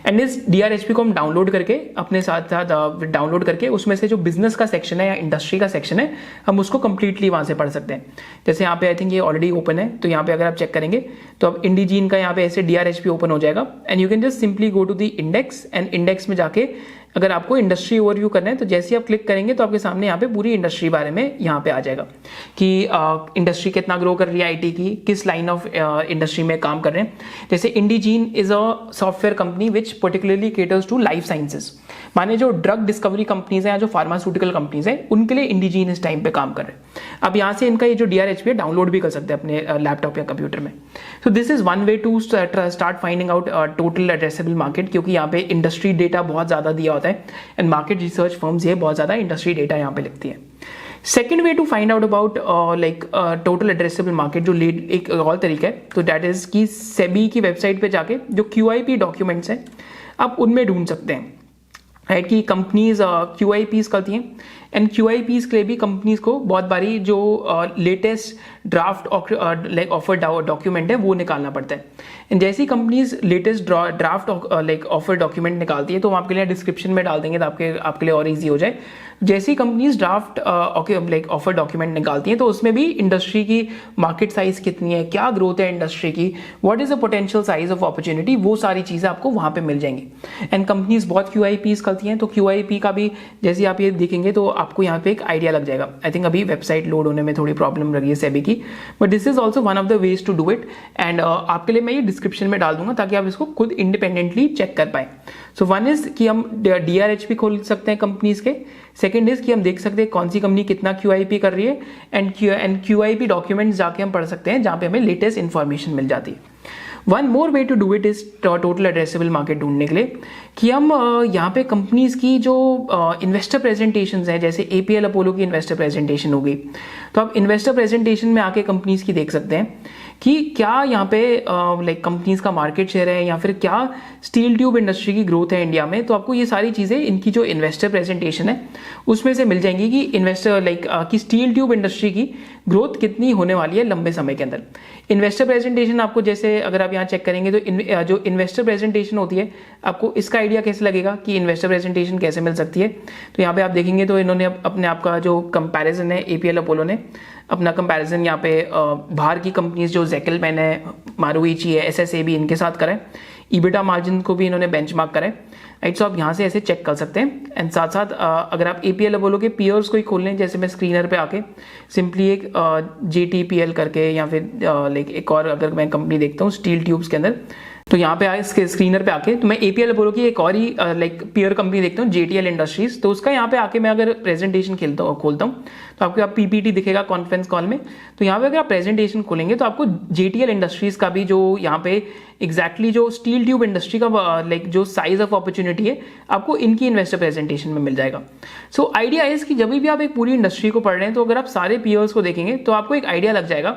एंड इस DRHP को हम डाउनलोड करके अपने साथ साथ डाउनलोड करके उसमें से जो बिजनेस का सेक्शन है या इंडस्ट्री का सेक्शन है हम उसको कंप्लीटली वहां से पढ़ सकते हैं। जैसे यहाँ पे आई थिंक ये ऑलरेडी ओपन है, तो यहाँ पे अगर आप चेक करेंगे तो अब इंडिजीन का यहाँ पे ऐसे DRHP ओपन हो जाएगा and you can just simply go to the index and index में जाके अगर आपको इंडस्ट्री ओवरव्यू करना है तो जैसे ही आप क्लिक करेंगे तो आपके सामने यहाँ पे पूरी इंडस्ट्री बारे में यहाँ पे आ जाएगा कि इंडस्ट्री कितना ग्रो कर रही है IT की, किस लाइन ऑफ इंडस्ट्री में काम कर रहे हैं। जैसे Indegene is a software company which particularly caters to life sciences, माने जो ड्रग डिस्कवरी कंपनीज हैं या जो फार्मास्यूटिकल कंपनीज हैं उनके लिए इंडिजीन इस टाइम पे काम कर रहे हैं। अब यहाँ से इनका ये जो DRHP है डाउनलोड भी कर सकते हैं अपने लैपटॉप या कंप्यूटर में। So this is one way to start finding out total addressable market, क्योंकि यहाँ पे इंडस्ट्री डेटा बहुत ज्यादा दिया होता है एंड मार्केट रिसर्च फर्म्स ये बहुत ज्यादा इंडस्ट्री डेटा यहाँ पे लिखती है। Second way to find out about like total addressable market जो एक और तरीका है, तो दैट इज कि सेबी की वेबसाइट पे जाके जो QIP डॉक्यूमेंट्स हैं आप उनमें ढूंढ सकते हैं, राइट, कि कंपनीज QIPs करती हैं एंड QIPs के लिए भी कंपनीज को बहुत बारी जो latest draft like offer document है वो निकालना पड़ता है। एंड जैसी companies latest draft like offer document निकालती है तो हम आपके लिए डिस्क्रिप्शन में डाल देंगे तो आपके लिए और ईजी हो जाए। जैसी companies draft like offer document निकालती हैं तो उसमें भी इंडस्ट्री की मार्केट साइज कितनी है, क्या ग्रोथ है इंडस्ट्री की, what is the potential size of opportunity, वो सारी चीजें आपको वहां पे मिल जाएंगी। एंड कंपनीज बहुत QIPs करती हैं तो QIP का भी जैसे आप ये देखेंगे तो आपको यहाँ पे एक आइडिया लग जाएगा। आई थिंक अभी वेबसाइट लोड होने में थोड़ी प्रॉब्लम लग रही है सेबी की, but this is also one of the ways to do it and आपके लिए मैं ये डिस्क्रिप्शन में डाल दूंगा ताकि आप इसको खुद इंडिपेंडेंटली चेक कर पाए। सो वन इज कि हम DRHP खोल सकते हैं कंपनीज के, सेकेंड इज कि हम देख सकते हैं कौन सी कंपनी कितना QIP कर रही है एंड QIP डॉक्यूमेंट्स जाके हम पढ़ सकते हैं जहां पे हमें लेटेस्ट इंफॉर्मेशन मिल जाती है। One more way to do it is total addressable market ढूंढने के लिए कि हम यहाँ पे कंपनीज की जो इन्वेस्टर प्रेजेंटेशन है, जैसे APL अपोलो की इन्वेस्टर प्रेजेंटेशन हो गई, तो आप इन्वेस्टर प्रेजेंटेशन में आके कंपनीज की देख सकते हैं कि क्या यहाँ पे लाइक कंपनीज का मार्केट शेयर है या फिर क्या स्टील ट्यूब इंडस्ट्री की ग्रोथ है इंडिया में। तो आपको ये सारी चीज़ें इनकी जो इन्वेस्टर प्रेजेंटेशन है उसमें से मिल जाएंगी कि इन्वेस्टर लाइक कि स्टील ट्यूब इंडस्ट्री की ग्रोथ कितनी होने वाली है लंबे समय के अंदर। इन्वेस्टर प्रेजेंटेशन आपको जैसे अगर आप यहाँ चेक करेंगे तो जो इन्वेस्टर प्रेजेंटेशन होती है आपको इसका आइडिया कैसे लगेगा कि इन्वेस्टर प्रेजेंटेशन कैसे मिल सकती है। तो यहाँ पे आप देखेंगे तो इन्होंने अपने आप का जो कंपैरिजन है APL अपोलो ने अपना कंपैरिजन यहाँ पे बाहर की कंपनीज जो ज़ेकलमैन है, मारुइची है, SSAB इनके साथ करें, EBITDA मार्जिन को भी इन्होंने बेंचमार्क करें, राइट। सो आप यहाँ से ऐसे चेक कर सकते हैं एंड साथ साथ अगर आप APL अपोलो के पीयर्स को ही खोल लें, जैसे मैं स्क्रीनर पे आके सिंपली एक JTPL करके या फिर लाइक एक और अगर मैं कंपनी देखता हूँ स्टील ट्यूब्स के अंदर, तो यहाँ पे आए इसके स्क्रीनर पे आके तो मैं APL अपोलो की एक और ही लाइक पीयर कंपनी देखता हूँ JTL इंडस्ट्रीज, तो उसका यहाँ पे आके मैं अगर प्रेजेंटेशन खोलता हूँ तो आपको आप PPT दिखेगा कॉन्फ्रेंस कॉल में। तो यहाँ पे अगर आप प्रेजेंटेशन खोलेंगे तो आपको JTL इंडस्ट्रीज का भी जो यहाँ पे एग्जैक्टली जो स्टील ट्यूब इंडस्ट्री का लाइक जो साइज ऑफ अपॉर्चुनिटी है आपको इनकी इन्वेस्टर प्रेजेंटेशन में मिल जाएगा। सो आइडिया इज कि जब भी आप एक पूरी इंडस्ट्री को पढ़ रहे हैं तो अगर आप सारे पीयर्स को देखेंगे तो आपको एक आइडिया लग जाएगा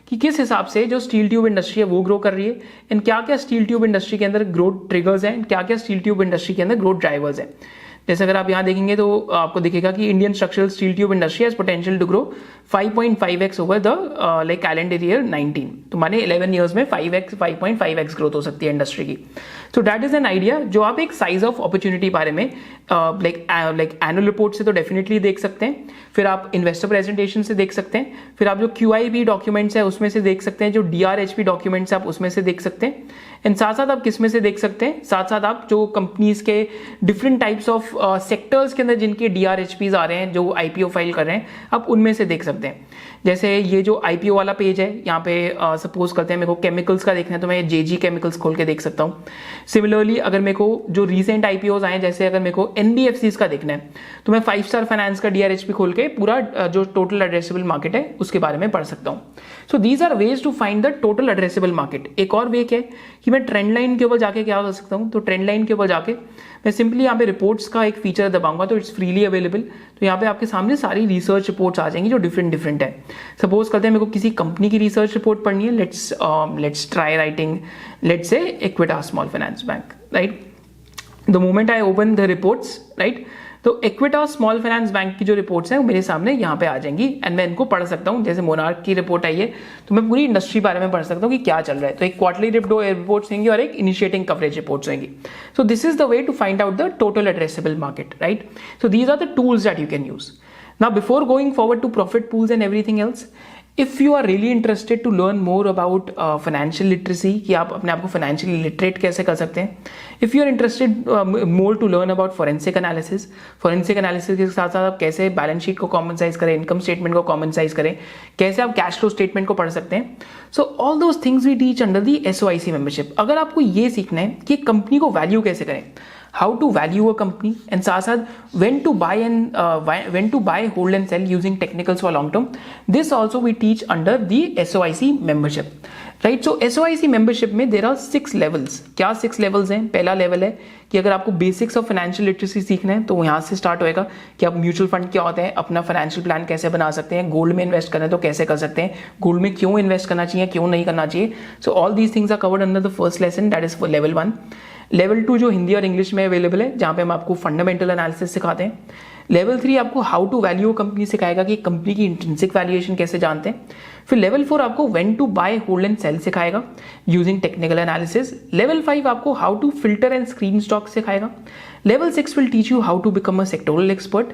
कि किस हिसाब से जो स्टील ट्यूब इंडस्ट्री है वो ग्रो कर रही है एंड क्या क्या स्टील ट्यूब इंडस्ट्री के अंदर ग्रोथ ट्रिगर्स हैं, क्या क्या स्टील ट्यूब इंडस्ट्री के अंदर ग्रोथ ड्राइवर्स हैं। जैसे अगर आप यहाँ देखेंगे तो आपको दिखेगा कि Indian structural steel tube industry has potential to grow 5.5x over the like calendar year 19, तो माने 11 ईयर्स में 5.5x ग्रोथ हो सकती है इंडस्ट्री की। तो दैट इज एन आइडिया जो आप एक साइज ऑफ अपॉर्चुनिटी बारे में लाइक एनुअल रिपोर्ट से तो डेफिनेटली देख सकते हैं, फिर आप इन्वेस्टर प्रेजेंटेशन से देख सकते हैं, फिर आप जो QIP डॉक्यूमेंट्स है उसमें से देख सकते हैं, जो DRHP डॉक्यूमेंट्स है आप उसमें से देख सकते हैं, एंड साथ साथ आप किस में से देख सकते हैं, साथ साथ आप जो कंपनीज के डिफरेंट टाइप्स ऑफ सेक्टर्स के अंदर जिनके DRHPs आ रहे हैं, जो IPO फाइल कर रहे हैं, आप उनमें से देख सकते हैं। जैसे ये जो IPO वाला पेज है, यहाँ पे सपोज करते हैं मेरे को केमिकल्स का देखना है तो मैं JG केमिकल्स खोल के देख सकता हूँ। सिमिलरली अगर मेरे को जो रीसेंट IPOs आए, जैसे अगर मेरे को NBFCs का देखना है तो मैं 5 स्टार फाइनेंस का DRHP खोल के पूरा जो टोटल एड्रेसेबल मार्केट है उसके बारे में पढ़ सकता हूँ। So these are ways to find the total addressable market. एक और वे क्या है कि मैं ट्रेंड लाइन के ऊपर जाके क्या कर सकता हूँ, तो ट्रेंड लाइन के ऊपर जाके मैं सिंपली यहाँ पे रिपोर्ट्स का एक फीचर दबाऊंगा तो इट्स फ्रीली अवेलेबल। तो यहाँ पे आपके सामने सारी रिसर्च रिपोर्ट्स आ जाएंगी जो डिफरेंट है। सपोज करते हैं मेरे को किसी कंपनी की रिसर्च रिपोर्ट पढ़नी है, let's try writing let's say Equitas small finance bank, right. The moment I open the reports, right, तो इक्विटास स्मॉल फाइनेंस बैंक की जो रिपोर्ट्स हैं वो मेरे सामने यहाँ पे आ जाएंगी एंड मैं इनको पढ़ सकता हूँ। जैसे मोनार्क की रिपोर्ट आई है तो मैं पूरी इंडस्ट्री बारे में पढ़ सकता हूँ कि क्या चल रहा है। तो एक क्वार्टरली रिपोर्ट्स होंगी और एक इनिशिएटिंग कवरेज रिपोर्ट्स होंगी। So this is the way to find out the total addressable market, right. So these are the tools that you can use. Now before going forward to profit pools and everything else, if you are really interested to learn more about financial literacy, कि आप अपने आप को financially literate कैसे कर सकते हैं, if you are interested more to learn about forensic analysis के साथ साथ आप कैसे बैलेंस शीट को कॉमन साइज करें, इनकम स्टेटमेंट को कॉमन साइज करें, कैसे आप कैश फ्लो स्टेटमेंट को पढ़ सकते हैं, so all those things we teach under the SOIC membership. अगर आपको ये सीखना है कि कंपनी को वैल्यू कैसे करें, how to value a company, and साथ साथ when to buy, hold and sell using technicals for long term, this also we teach under the SOIC membership, right? So SOIC membership में there are 6 levels। क्या 6 levels हैं? पहला level है कि अगर आपको बेसिक्स ऑफ फाइनेंशियल लिटरेसी सीखना है तो यहाँ से स्टार्ट होएगा कि आप म्यूचुअल फंड क्या होते हैं, अपना फाइनेंशियल प्लान कैसे बना सकते हैं, गोल्ड में इन्वेस्ट करना है तो कैसे कर सकते हैं, गोल्ड में क्यों इन्वेस्ट करना चाहिए, क्यों नहीं करना चाहिए। So all these things are covered under the first lesson, that is for level 1। Level 2 जो हिंदी और इंग्लिश में अवेलेबल है, जहाँ पे हम आपको फंडामेंटल एनालिसिस सिखाते हैं। लेवल 3 आपको हाउ टू वैल्यू कंपनी सिखाएगा कि कंपनी की इंट्रिंसिक वैल्यूएशन कैसे जानते हैं। फिर लेवल 4 आपको when to buy, hold and sell सिखाएगा यूजिंग टेक्निकल एनालिसिस। लेवल 5 आपको how to filter and screen stock सिखाएगा। Level 6 will teach you how to become a sectoral expert.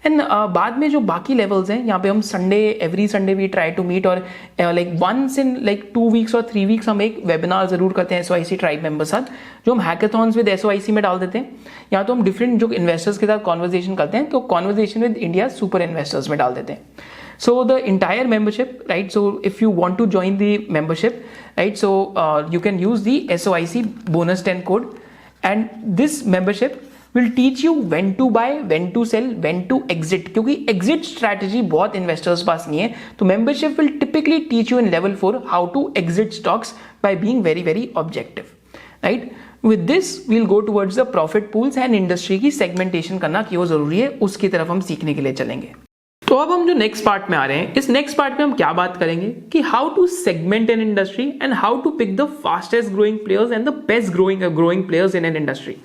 And बाद में जो बाकी लेवल्स हैं, यहाँ पे हम every Sunday we try to meet और like once in like 2 weeks और 3 वीक्स हम एक वेबिनार जरूर करते हैं SOIC ट्राइब मेंबर साथ, जो हम हैकाथॉन्स विद SOIC में डाल देते हैं, या तो हम डिफरेंट जो इन्वेस्टर्स के साथ कॉन्वर्जेशन करते हैं तो conversation with India super investors में डाल देते हैं। So the entire membership, right? So if you want to join the membership, right? So you can use the SOIC bonus 10 code, and this membership will teach you when to buy, when to sell, when to exit, क्योंकि exit strategy बहुत investors पास नहीं है। तो membership will typically teach you in level 4 how to exit stocks by being very objective, right? With this we'll go towards the profit pools and industry की segmentation करना क्यों जरूरी है, उसकी तरफ हम सीखने के लिए चलेंगे। तो अब हम जो नेक्स्ट पार्ट में आ रहे हैं, इस नेक्स्ट पार्ट में हम क्या बात करेंगे कि how to segment an industry and how to pick the fastest growing players and the best growing players in an industry.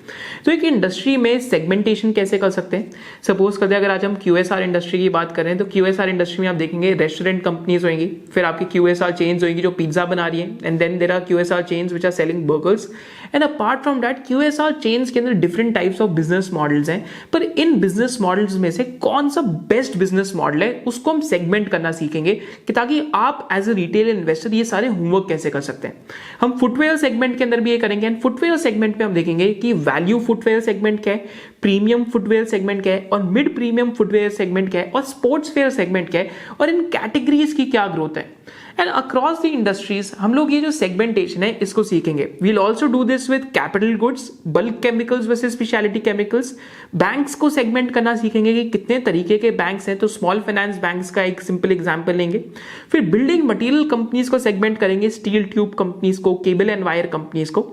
तो एक इंडस्ट्री में सेगमेंटेशन कैसे कर सकते हैं। सपोज करते हैं अगर आज हम QSR इंडस्ट्री की बात करें तो QSR इंडस्ट्री में आप देखेंगे रेस्टोरेंट कंपनीज होंगी, फिर आपकी QSR चेन्स होंगी जो पिज्जा बना रही है, and then there are QSR chains which are selling burgers, and apart from that QSR chains के अंदर different types of business models हैं। पर इन बिजनेस मॉडल्स में से कौन सा बेस्ट बिजनेस मॉडल है उसको हम सेगमेंट करना सीखेंगे, कि ताकि आप एज ए रिटेल इन्वेस्टर ये सारे होमवर्क कैसे कर सकते हैं। हम फुटवेयर सेगमेंट के अंदर भी ये करेंगे, एंड फुटवेयर सेगमेंट में हम देखेंगे कि वैल्यू फुटवेयर सेगमेंट क्या है, प्रीमियम फुटवेयर सेगमेंट क्या है, और मिड प्रीमियम फुटवेयर सेगमेंट क्या है, और स्पोर्ट्स वेयर सेगमेंट क्या है, और इन कैटेगरीज की क्या ग्रोथ है। एंड अक्रॉस द इंडस्ट्रीज हम लोग ये जो सेगमेंटेशन है इसको सीखेंगे। We'll also do this with capital goods, bulk chemicals versus speciality chemicals. Banks को सेगमेंट करना सीखेंगे कि कितने तरीके के बैंक्स हैं, तो स्मॉल फाइनेंस बैंक्स का एक सिंपल एग्जांपल लेंगे। फिर बिल्डिंग मटेरियल कंपनीज को सेगमेंट करेंगे, स्टील ट्यूब कंपनीज को, केबल एंड वायर कंपनीज को।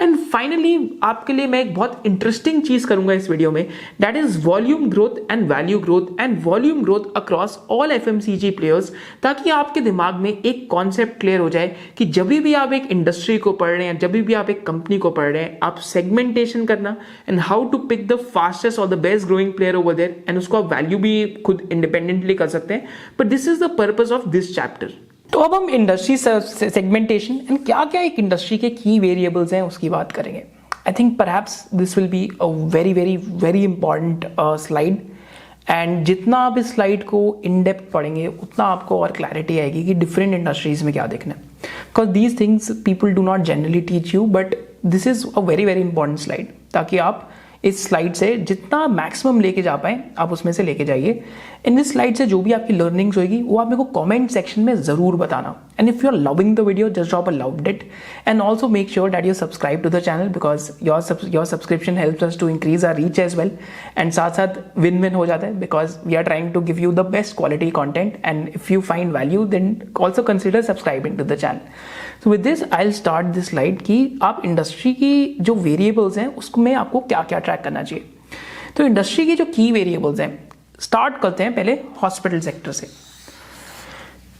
एंड फाइनली आपके लिए मैं एक बहुत इंटरेस्टिंग चीज करूंगा इस वीडियो में, that is volume growth and value growth and volume growth across all FMCG players, ताकि आपके दिमाग में एक कॉन्सेप्ट क्लियर हो जाए कि जब भी आप एक इंडस्ट्री को पढ़ रहे हैं, जब भी आप एक कंपनी को पढ़ रहे हैं, आप सेगमेंटेशन करना and how to pick the fastest और the best growing player over there, and उसको आप वैल्यू भी खुद इंडिपेंडेंटली कर सकते हैं। But this is the purpose of this chapter. तो अब हम इंडस्ट्री सेगमेंटेशन एंड क्या क्या एक इंडस्ट्री के की वेरिएबल्स हैं उसकी बात करेंगे। I think perhaps this will be a very very very important slide, and जितना आप इस स्लाइड को इन डेप्थ पढ़ेंगे उतना आपको और क्लैरिटी आएगी कि डिफरेंट इंडस्ट्रीज में क्या देखना है, because these things people do not generally teach you, but this is a very very important slide, ताकि आप इस स्लाइड से जितना मैक्सिमम लेके जा पाए आप उसमें से लेके जाइए। इन दिस स्लाइड से जो भी आपकी लर्निंग्स होगी वो आप मेरे को कमेंट सेक्शन में जरूर बताना, and if you are loving the video just drop a loved it, and also make sure that you subscribe to the channel, because your subscription helps us to increase our reach as well, and साथ साथ win win हो जाता है, because we are trying to give you the best quality content, and if you find value then also consider subscribing to the channel. So with this I'll start this slide कि आप industry की जो variables हैं उसमें आपको क्या क्या track करना चाहिए। तो इंडस्ट्री की जो की वेरिएबल्स हैं, स्टार्ट करते हैं पहले हॉस्पिटल सेक्टर से,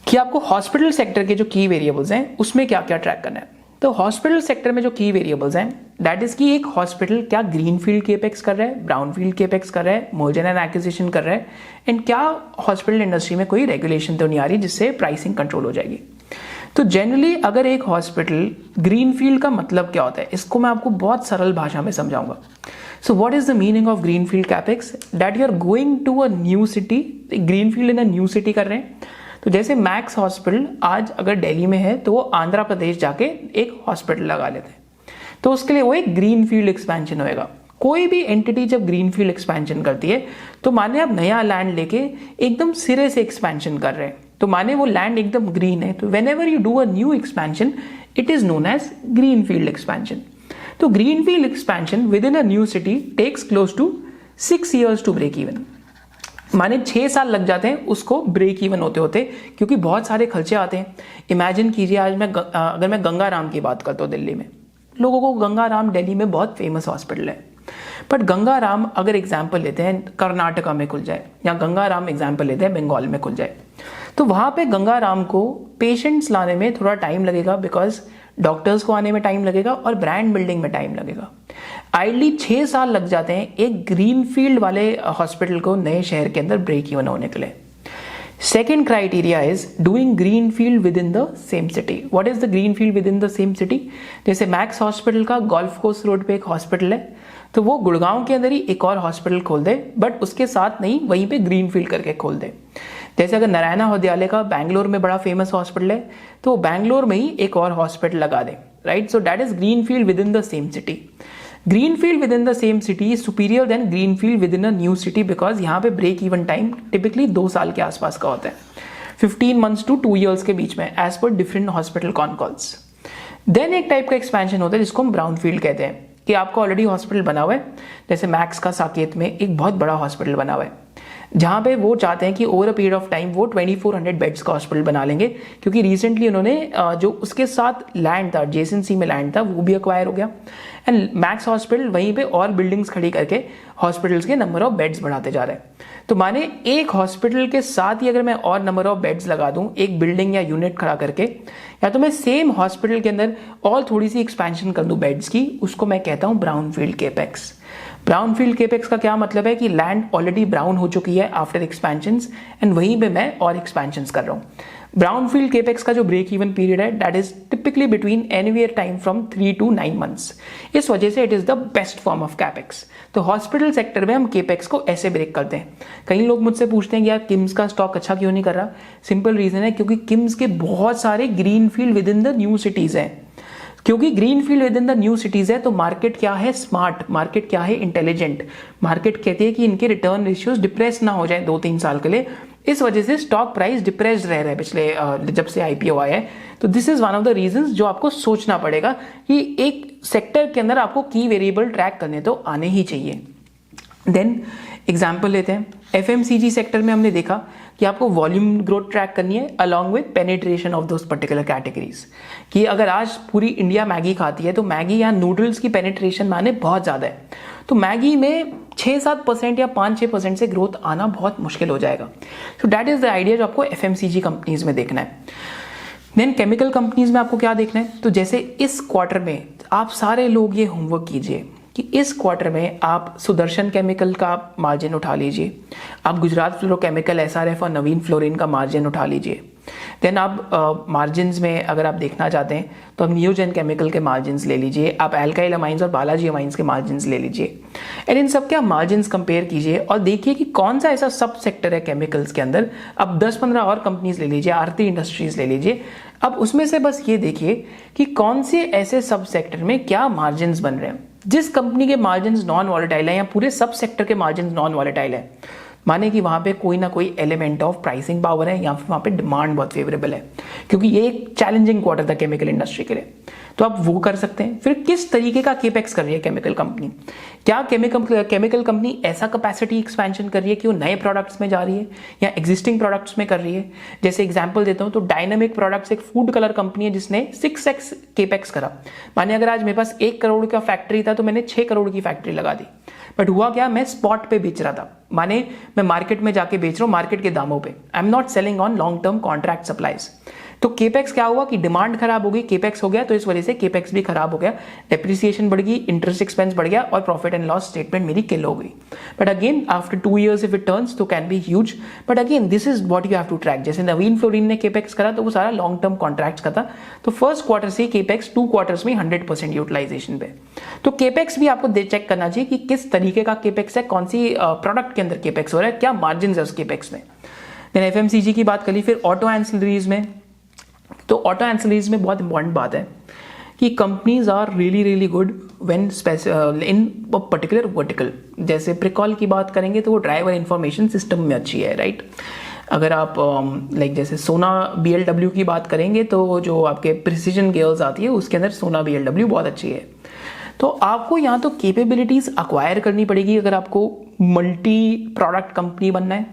कि आपको हॉस्पिटल सेक्टर के जो की वेरिएबल्स हैं उसमें क्या क्या ट्रैक करना है। तो हॉस्पिटल सेक्टर में जो की वेरिएबल्स हैं दैट इज कि एक हॉस्पिटल क्या ग्रीन फील्ड केपेक्स कर रहा है, ब्राउन फील्ड केपेक्स कर रहा है, मर्जर एंड एक्विजिशन कर रहा है, एंड क्या हॉस्पिटल इंडस्ट्री में कोई रेगुलेशन तो नहीं आ रही जिससे प्राइसिंग कंट्रोल हो जाएगी। तो जनरली अगर एक हॉस्पिटल ग्रीन फील्ड का मतलब क्या होता है, इसको मैं आपको बहुत सरल भाषा में समझाऊंगा। So what is the meaning of green field capex, that you are going to a new city, green field in a new city कर रहे हैं। तो जैसे मैक्स हॉस्पिटल आज अगर दिल्ली में है तो वो आंध्र प्रदेश जाके एक हॉस्पिटल लगा लेते हैं, तो उसके लिए वो एक ग्रीन फील्ड एक्सपेंशन होएगा। कोई भी एंटिटी जब ग्रीन फील्ड एक्सपेंशन करती है तो माने आप नया लैंड लेके एकदम सिरे से एक्सपेंशन कर रहे हैं, तो माने वो लैंड एकदम ग्रीन है, तो whenever you do a new expansion it is known as green field expansion. तो green field expansion within a new city takes close to 6 years to break even, माने 6 साल लग जाते हैं उसको ब्रेक इवन होते होते, क्योंकि बहुत सारे खर्चे आते हैं। इमेजिन कीजिए आज अगर मैं गंगाराम की बात करता हूँ, दिल्ली में लोगों को गंगाराम दिल्ली में बहुत फेमस हॉस्पिटल है, बट गंगाराम अगर एग्जाम्पल लेते हैं कर्नाटका में खुल जाए, या गंगाराम एग्जाम्पल लेते हैं बंगाल में खुल जाए, तो वहां पे गंगाराम को पेशेंट्स लाने में थोड़ा टाइम लगेगा, बिकॉज डॉक्टर्स को आने में टाइम लगेगा और ब्रांड बिल्डिंग में टाइम लगेगा। आइडली 6 साल लग जाते हैं एक ग्रीन फील्ड वाले हॉस्पिटल को नए शहर के अंदर ब्रेक इवन होने के लिए। Second criteria is doing green field within the same city. What is the green field within the same city? जैसे मैक्स हॉस्पिटल का गोल्फ कोर्स रोड पे एक हॉस्पिटल है, तो वो गुड़गांव के अंदर ही एक और हॉस्पिटल खोल दे, बट उसके साथ नहीं वहीं पे ग्रीन फील्ड करके खोल दे। जैसे अगर नारायणा हृदयालय का बैंगलोर में बड़ा फेमस हॉस्पिटल है, तो बैंगलोर में ही एक और हॉस्पिटल लगा दे, right? So that is green field within the same city. Green field within the same city is superior than green field within a new city, because यहाँ पे break even time typically 2 साल के आसपास का होता है, 15 months to 2 years के बीच में, as per different hospital con calls. Then एक टाइप का एक्सपेंशन होता है जिसको हम ब्राउन फील्ड कहते हैं, कि आपका ऑलरेडी हॉस्पिटल बना हुआ है। जैसे मैक्स का साकेत में एक बहुत बड़ा हॉस्पिटल बना हुआ है, जहां पे वो चाहते हैं कि over a period of time वो 2400 बेड्स का हॉस्पिटल बना लेंगे, क्योंकि रिसेंटली उन्होंने जो उसके साथ लैंड था, जेएसएनसी में लैंड था, वो भी अक्वायर हो गया, एंड मैक्स हॉस्पिटल वहीं पे और बिल्डिंग्स खड़ी करके हॉस्पिटल्स के नंबर ऑफ बेड्स बढ़ाते जा रहे हैं। तो माने एक हॉस्पिटल के साथ ही अगर मैं और नंबर ऑफ बेड्स लगा दूं, एक बिल्डिंग या यूनिट खड़ा करके, या तो मैं सेम हॉस्पिटल के अंदर और थोड़ी सी एक्सपेंशन कर दूं बेड्स की, उसको मैं कहता हूं brown field capex. Brown field capex का क्या मतलब है कि लैंड ऑलरेडी ब्राउन हो चुकी है आफ्टर एक्सपेंशंस, एंड वहीं पे मैं और एक्सपेंशंस कर रहा हूं। ब्राउन फील्ड केपेक्स का जो ब्रेक इवन पीरियड है that is typically between anywhere time from 3 to 9 months। इस वजह से it is the best form of capex. तो हॉस्पिटल सेक्टर में हम केपेक्स को ऐसे ब्रेक करते हैं। कई लोग मुझसे पूछते हैं कि यार किम्स का स्टॉक अच्छा क्यों नहीं कर रहा? सिंपल रीजन है, क्योंकि किम्स के बहुत सारे green field within the new cities हैं। क्योंकि green field within the new cities है, तो मार्केट क्या है? स्मार्ट मार्केट क्या है? इंटेलिजेंट मार्केट कहती है कि इनके रिटर्न रेशियोज डिप्रेस ना हो जाए 2-3 साल के लिए। इस वजह से स्टॉक प्राइस डिप्रेस्ड रह रहा है पिछले जब से आईपीओ आया है। तो this is one of the reasons जो आपको सोचना पड़ेगा कि एक सेक्टर के अंदर आपको की वेरिएबल ट्रैक करने तो आने ही चाहिए। देन एग्जाम्पल लेते हैं, FMCG सेक्टर में हमने देखा कि आपको वॉल्यूम ग्रोथ ट्रैक करनी है along with penetration of those particular categories, कि अगर आज पूरी इंडिया मैगी खाती है तो मैगी या नूडल्स की पेनिट्रेशन माने बहुत ज़्यादा है, तो मैगी में 6-7% या 5-6% से ग्रोथ आना बहुत मुश्किल हो जाएगा। सो दैट इज द आइडिया जो आपको FMCG कंपनीज में देखना है। देन केमिकल कंपनीज में आपको क्या देखना है, तो जैसे इस क्वार्टर में आप सारे लोग ये होमवर्क कीजिए कि इस क्वार्टर में आप सुदर्शन केमिकल का मार्जिन उठा लीजिए, आप गुजरात फ्लोरोकेमिकल SRF और नवीन फ्लोरिन का मार्जिन उठा लीजिए। देन आप मार्जिन्स में अगर आप देखना चाहते हैं तो आप नियोजन केमिकल के मार्जिन्स ले लीजिए, आप एल्काइल अमाइंस और बालाजी अमाइंस के मार्जिन्स ले लीजिए, एंड इन सब के आप मार्जिन्स कंपेयर कीजिए और देखिए कि कौन सा ऐसा सब सेक्टर है केमिकल्स के अंदर। अब 10-15 और कंपनीज ले लीजिए, आरती इंडस्ट्रीज ले लीजिए, अब उसमें से बस ये देखिए कि कौन से ऐसे सब सेक्टर में क्या मार्जिन्स बन रहे हैं। जिस कंपनी के मार्जिन्स नॉन वॉलेटाइल है या पूरे सब सेक्टर के मार्जिन्स नॉन वॉलेटाइल है, माने कि वहां पे कोई ना कोई एलिमेंट ऑफ प्राइसिंग पावर है या फिर वहां पे डिमांड बहुत फेवरेबल है, क्योंकि ये एक चैलेंजिंग क्वार्टर था केमिकल इंडस्ट्री के लिए, तो आप वो कर सकते हैं। फिर किस तरीके का केपेक्स कर रही है केमिकल कंपनी, क्या केमिकल कंपनी ऐसा कैपेसिटी एक्सपेंशन कर रही है कि वो नए प्रोडक्ट्स में जा रही है या एग्जिस्टिंग प्रोडक्ट्स में कर रही है। जैसे एग्जांपल देता हूं तो डायनामिक प्रोडक्ट्स एक फूड कलर कंपनी है जिसने 6x केपेक्स करा। माने अगर आज मेरे पास 1 करोड़ का फैक्ट्री था तो मैंने 6 करोड़ की फैक्ट्री लगा दी, बट हुआ क्या, मैं स्पॉट पे बेच रहा था, माने मैं मार्केट में जाके बेच रहा हूं मार्केट के दामों पे, आई am not selling on long term contract supplies. तो केपेक्स क्या हुआ कि डिमांड खराब हो गई, केपेक्स हो गया, तो इस वजह से केपेक्स भी खराब हो गया, डेप्रिसिएशन बढ़ गई, इंटरेस्ट एक्सपेंस बढ़ गया और प्रॉफिट एंड लॉस स्टेटमेंट मेरी किल हो गई। But again after 2 years if it turns तो can be huge, but again this is what you have to track. जैसे नवीन फ्लोरिन ने केपेक्स करा तो वो सारा लॉन्ग टर्म कॉन्ट्रैक्ट्स का था, तो फर्स्ट क्वार्टर से केपेक्स 2 क्वार्टर्स में 100% यूटिलाइजेशन पे। तो केपेक्स भी आपको चेक करना चाहिए कि किस तरीके का केपेक्स है, कौन सी प्रोडक्ट के अंदर केपेक्स हो रहा है, क्या मार्जिन है उस केपेक्स में। देन FMCG की बात कर ली। फिर ऑटो एंसिलरीज में, तो ऑटो एंसिलरीज में बहुत इंपॉर्टेंट बात है कि companies are really good when in particular vertical. जैसे प्रिकॉल की बात करेंगे तो वो ड्राइवर इंफॉर्मेशन सिस्टम में अच्छी है, राइट। अगर आप लाइक जैसे सोना BLW की बात करेंगे तो जो आपके प्रिसीजन गियर्स आती है उसके अंदर सोना BLW बहुत अच्छी है। तो आपको यहाँ तो कैपेबिलिटीज अक्वायर करनी पड़ेगी अगर आपको मल्टी प्रोडक्ट कंपनी बनना है,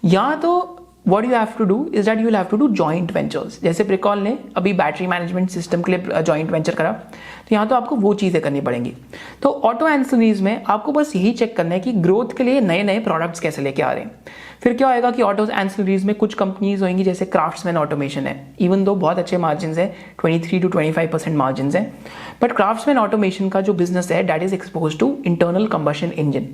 या तो what you have to do is that you will have to do joint ventures। जैसे प्रिकॉल ने अभी बैटरी मैनेजमेंट सिस्टम के लिए जॉइंट वेंचर करा, तो यहाँ तो आपको वो चीज़ें करनी पड़ेंगी। तो ऑटो एंसिलरीज में आपको बस यही चेक करना है कि ग्रोथ के लिए नए नए प्रोडक्ट्स कैसे लेके आ रहे हैं। फिर क्या होगा कि ऑटो एंसिलरीज में कुछ कंपनीज होंगी जैसे क्राफ्ट्समैन ऑटोमेशन है, इवन दो बहुत अच्छे मार्जिन है, 23 to 25% मार्जिन है, बट क्राफ्ट्समैन ऑटोमेशन का जो बिजनेस है that is expose to internal combustion engine.